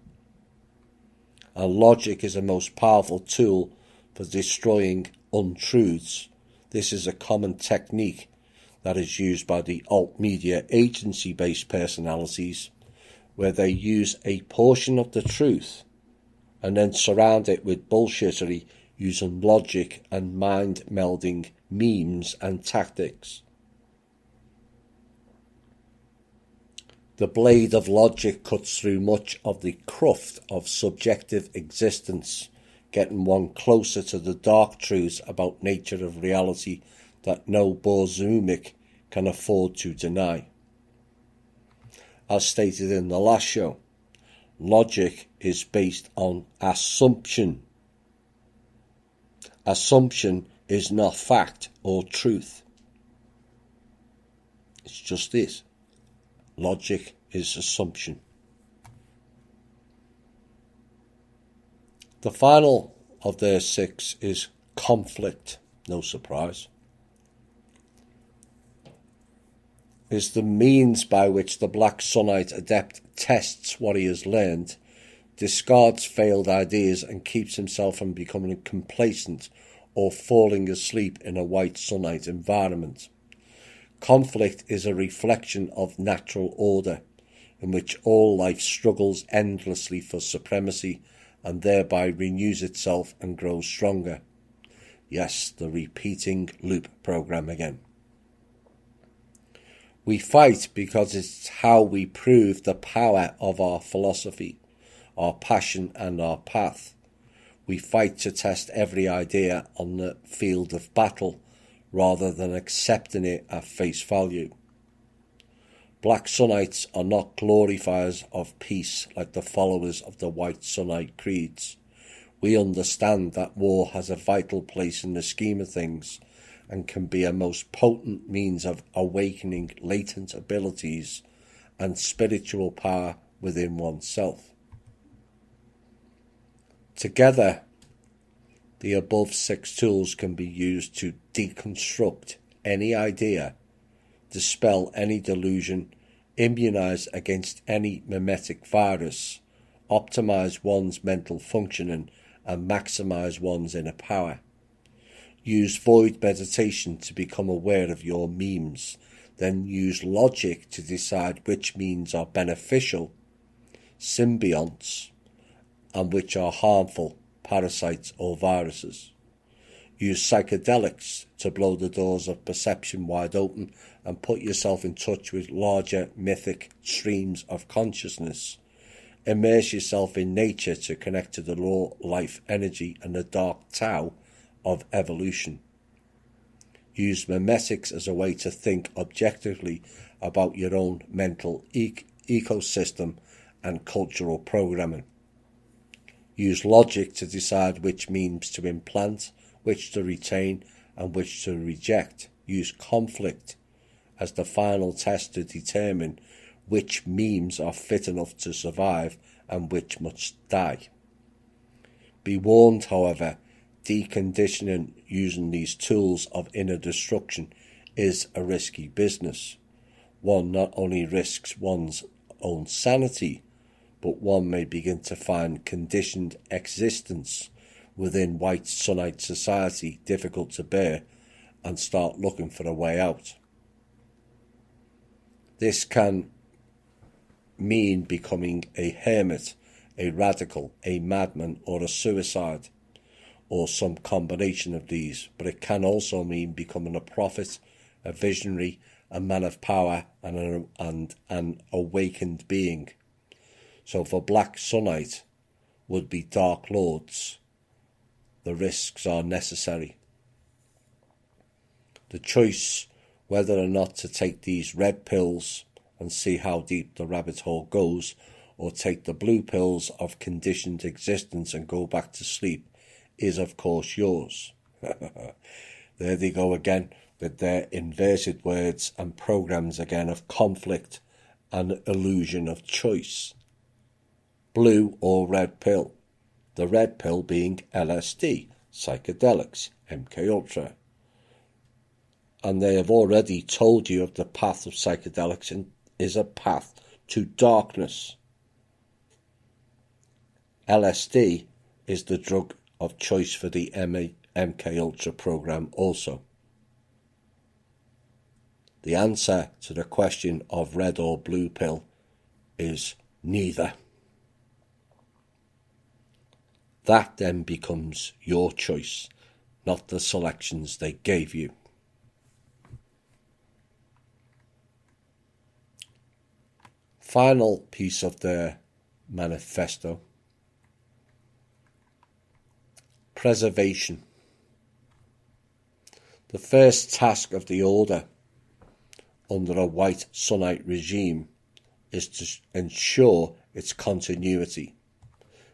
And logic is a most powerful tool for destroying untruths. This is a common technique that is used by the alt-media agency-based personalities, where they use a portion of the truth and then surround it with bullshittery using logic and mind-melding memes and tactics. The blade of logic cuts through much of the cruft of subjective existence, getting one closer to the dark truths about nature of reality that no Borzumic can afford to deny. As stated in the last show, logic is based on assumption. Assumption is not fact or truth. It's just this. Logic is assumption. The final of their 6 is conflict. No surprise. is the means by which the Black Sunite adept tests what he has learned, discards failed ideas, and keeps himself from becoming complacent or falling asleep in a White Sunite environment. Conflict is a reflection of natural order, in which all life struggles endlessly for supremacy and thereby renews itself and grows stronger. Yes, the repeating loop program again. We fight because it's how we prove the power of our philosophy, our passion and our path. We fight to test every idea on the field of battle rather than accepting it at face value. Black Sunites are not glorifiers of peace like the followers of the White Sunite creeds. We understand that war has a vital place in the scheme of things and can be a most potent means of awakening latent abilities and spiritual power within oneself. Together, the above 6 tools can be used to deconstruct any idea, dispel any delusion, immunize against any mimetic virus, optimize one's mental functioning, and maximize one's inner power. Use void meditation to become aware of your memes, then use logic to decide which memes are beneficial, symbionts, and which are harmful, parasites or viruses. Use psychedelics to blow the doors of perception wide open and put yourself in touch with larger mythic streams of consciousness. Immerse yourself in nature to connect to the raw life energy and the dark Tao of evolution. Use memetics as a way to think objectively about your own mental ecosystem and cultural programming. Use logic to decide which memes to implant, which to retain, and which to reject. Use conflict as the final test to determine which memes are fit enough to survive and which must die. Be warned, however, deconditioning using these tools of inner destruction is a risky business. One not only risks one's own sanity, but one may begin to find conditioned existence within White Sunite society difficult to bear and start looking for a way out. This can mean becoming a hermit, a radical, a madman, or a suicide, or some combination of these, but it can also mean becoming a prophet, a visionary, a man of power, and an awakened being. So for Black Sunite would be Dark Lords. The risks are necessary. The choice whether or not to take these red pills and see how deep the rabbit hole goes, or take the blue pills of conditioned existence and go back to sleep, is of course yours. There they go again with their inverted words and programs again of conflict and illusion of choice. Blue or red pill. The red pill being LSD, psychedelics, MKUltra. And they have already told you of the path of psychedelics and is a path to darkness. LSD is the drug of choice for the MKUltra program also. The answer to the question of red or blue pill is neither. That then becomes your choice, not the selections they gave you. Final piece of their manifesto. Preservation. The first task of the Order under a White Sunite regime is to ensure its continuity.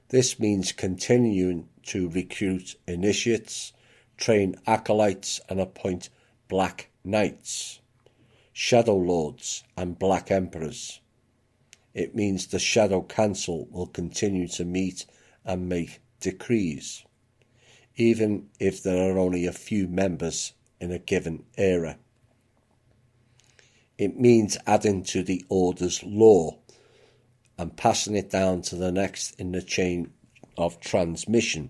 This means continuing to recruit initiates, train acolytes and appoint Black Knights, Shadow Lords and Black Emperors. It means the Shadow Council will continue to meet and make decrees, even if there are only a few members in a given era. It means adding to the Order's lore and passing it down to the next in the chain of transmission.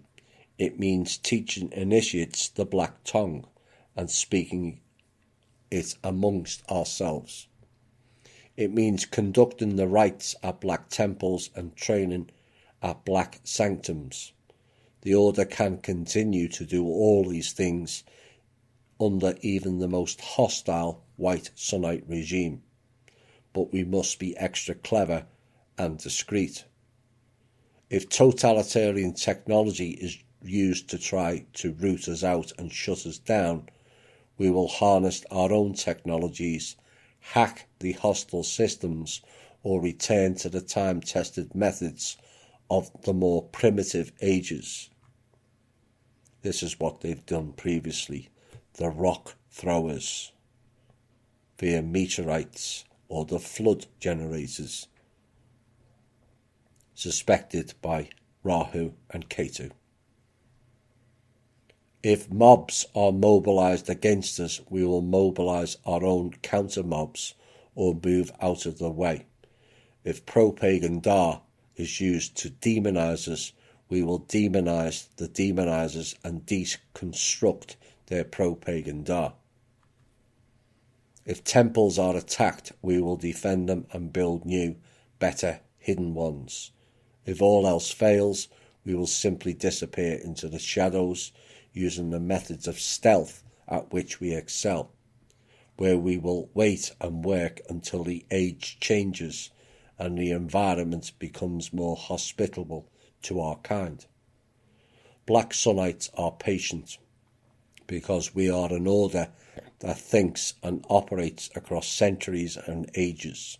It means teaching initiates the Black Tongue and speaking it amongst ourselves. It means conducting the rites at Black temples and training at Black sanctums. The Order can continue to do all these things under even the most hostile White Sunnite regime, but we must be extra clever and discreet. If totalitarian technology is used to try to root us out and shut us down, we will harness our own technologies, hack the hostile systems, or return to the time-tested methods of the more primitive ages. This is what they've done previously. The rock throwers via meteorites or the flood generators suspected by Rahu and Ketu. If mobs are mobilized against us, we will mobilize our own counter-mobs or move out of the way. If pro-pagan Da is used to demonize us, we will demonize the demonizers and deconstruct their pro-pagan Da. If temples are attacked, we will defend them and build new, better, hidden ones. If all else fails, we will simply disappear into the shadows, using the methods of stealth at which we excel, where we will wait and work until the age changes and the environment becomes more hospitable to our kind. Black Sunnites are patient because we are an order that thinks and operates across centuries and ages.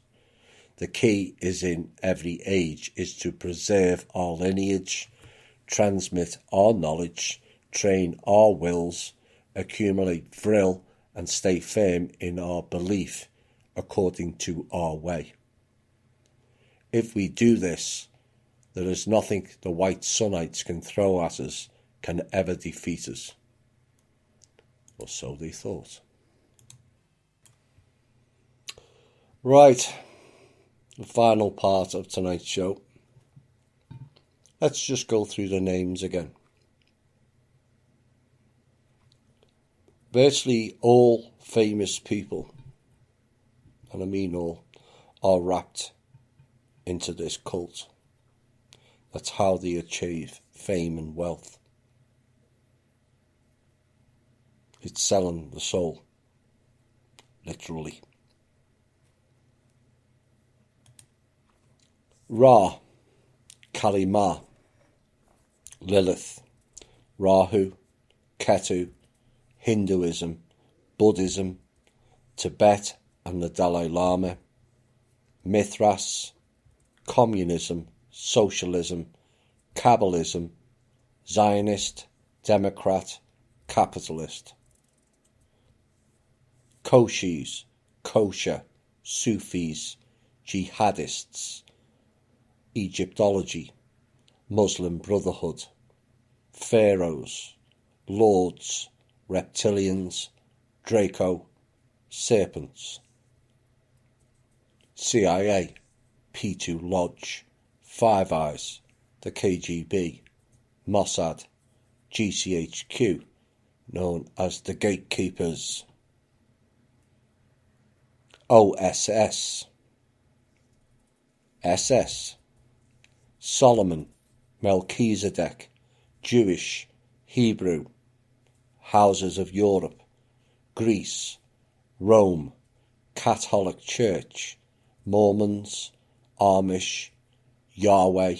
The key is in every age is to preserve our lineage, transmit our knowledge, train our wills, accumulate vril, and stay firm in our belief according to our way. If we do this, there is nothing the White Sunnites can throw at us can ever defeat us. Or so they thought. Right, the final part of tonight's show. Let's just go through the names again. Virtually all famous people, and I mean all, are wrapped into this cult. That's how they achieve fame and wealth. It's selling the soul, literally. Ra, Kali Ma, Lilith, Rahu, Ketu, Hinduism, Buddhism, Tibet and the Dalai Lama, Mithras, Communism, Socialism, Kabbalism, Zionist, Democrat, Capitalist, Koshis, Kosher, Sufis, Jihadists, Egyptology, Muslim Brotherhood, Pharaohs, Lords, Reptilians, Draco, Serpents, CIA, P2 Lodge, Five Eyes, the KGB, Mossad, GCHQ, known as the Gatekeepers, OSS, SS, Solomon, Melchizedek, Jewish, Hebrew, Houses of Europe, Greece, Rome, Catholic Church, Mormons, Amish, Yahweh,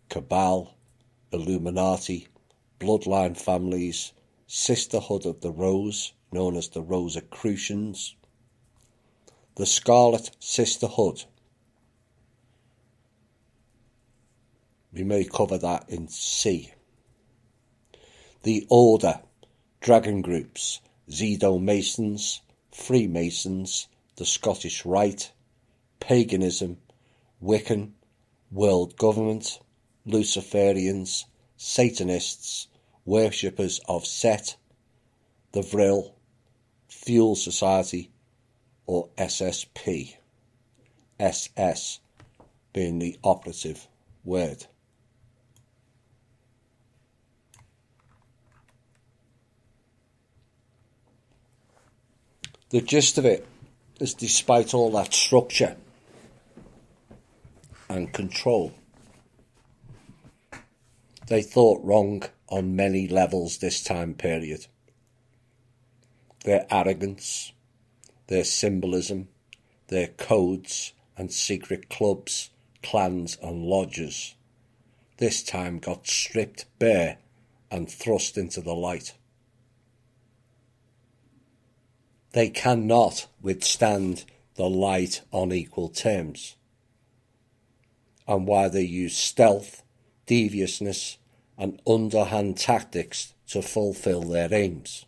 Cabal, Illuminati, Bloodline Families, Sisterhood of the Rose, known as the Rosicrucians, the Scarlet Sisterhood. We may cover that in C. The Order, Dragon Groups, Zedo Masons, Freemasons, the Scottish Rite, Paganism, Wiccan, World Government, Luciferians, Satanists, Worshippers of Set, the Vril, Fuel Society, or SSP, SS being the operative word. The gist of it is, despite all that structure and control, they thought wrong on many levels this time period. Their arrogance, their symbolism, their codes and secret clubs, clans and lodges, this time got stripped bare and thrust into the light. They cannot withstand the light on equal terms, and why they use stealth, deviousness and underhand tactics to fulfill their aims.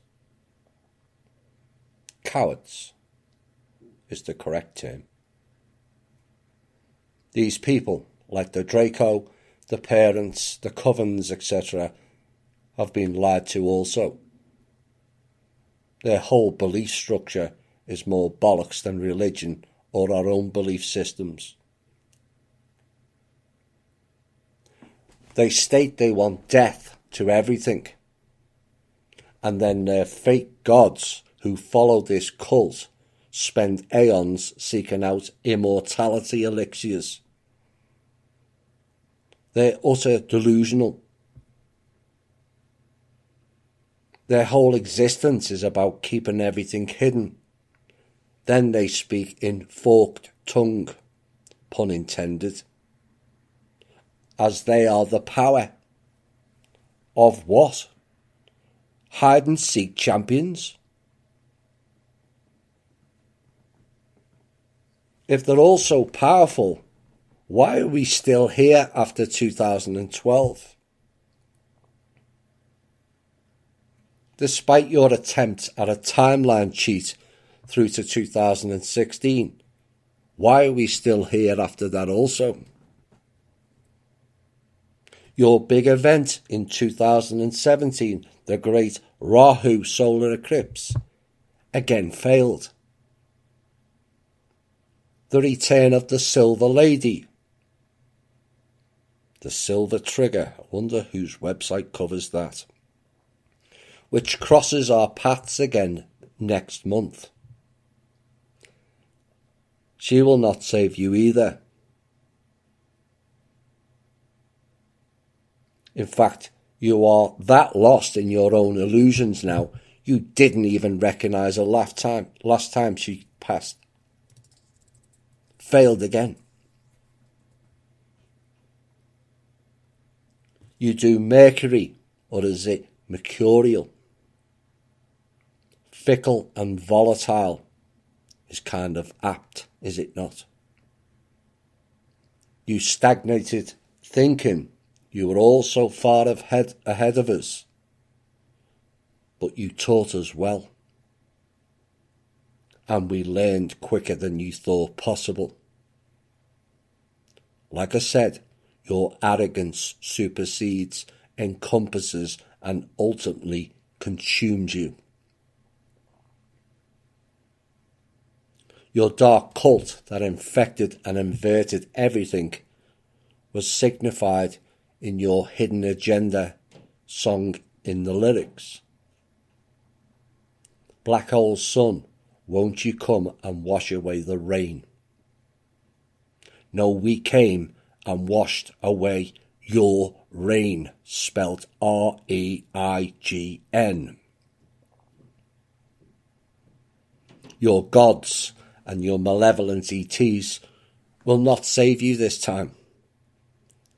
Cowards is the correct term. These people, like the Draco, the parents, the covens, etc., have been lied to also. Their whole belief structure is more bollocks than religion or our own belief systems. They state they want death to everything, and then their fake gods who follow this cult spend aeons seeking out immortality elixirs. They're utter delusional. Their whole existence is about keeping everything hidden. Then they speak in forked tongue, pun intended, as they are the power of what? Hide and seek champions? If they're all so powerful, why are we still here after 2012? Despite your attempt at a timeline cheat through to 2016, why are we still here after that also? Your big event in 2017, the Great Rahu Solar Eclipse, again failed. The return of the Silver Lady, the Silver Trigger, I wonder whose website covers that, which crosses our paths again next month. She will not save you either. In fact, you are that lost in your own illusions now, you didn't even recognise her last time she passed. Failed again. You do Mercury, or is it mercurial? Fickle and volatile is kind of apt, is it not? You stagnated thinking you were all so far ahead of us, but you taught us well, and we learned quicker than you thought possible. Like I said, your arrogance supersedes, encompasses, and ultimately consumes you. Your dark cult that infected and inverted everything was signified in your hidden agenda song in the lyrics. Black hole sun, won't you come and wash away the rain? No, we came and washed away your reign, spelt R-E-I-G-N. Your gods and your malevolent ETs will not save you this time,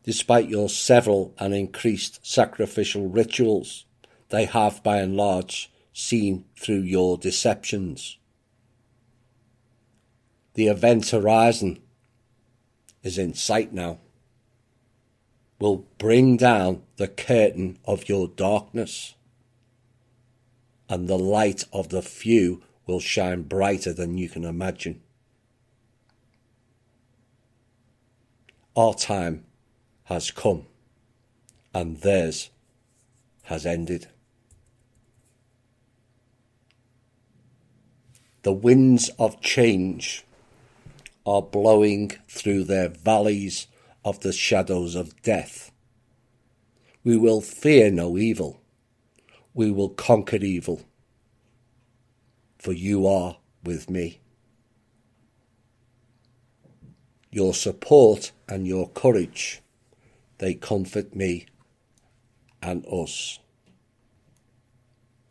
despite your several and increased sacrificial rituals. They have, by and large, seen through your deceptions. The event horizon is in sight now. Will bring down the curtain of your darkness, and the light of the few will shine brighter than you can imagine. Our time has come, and theirs has ended. The winds of change are blowing through their valleys of the shadows of death. We will fear no evil. We will conquer evil, for you are with me. Your support and your courage, they comfort me and us.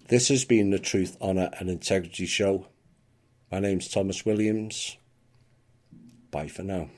This has been the Truth, Honour and Integrity Show. My name's Thomas Williams. Bye for now.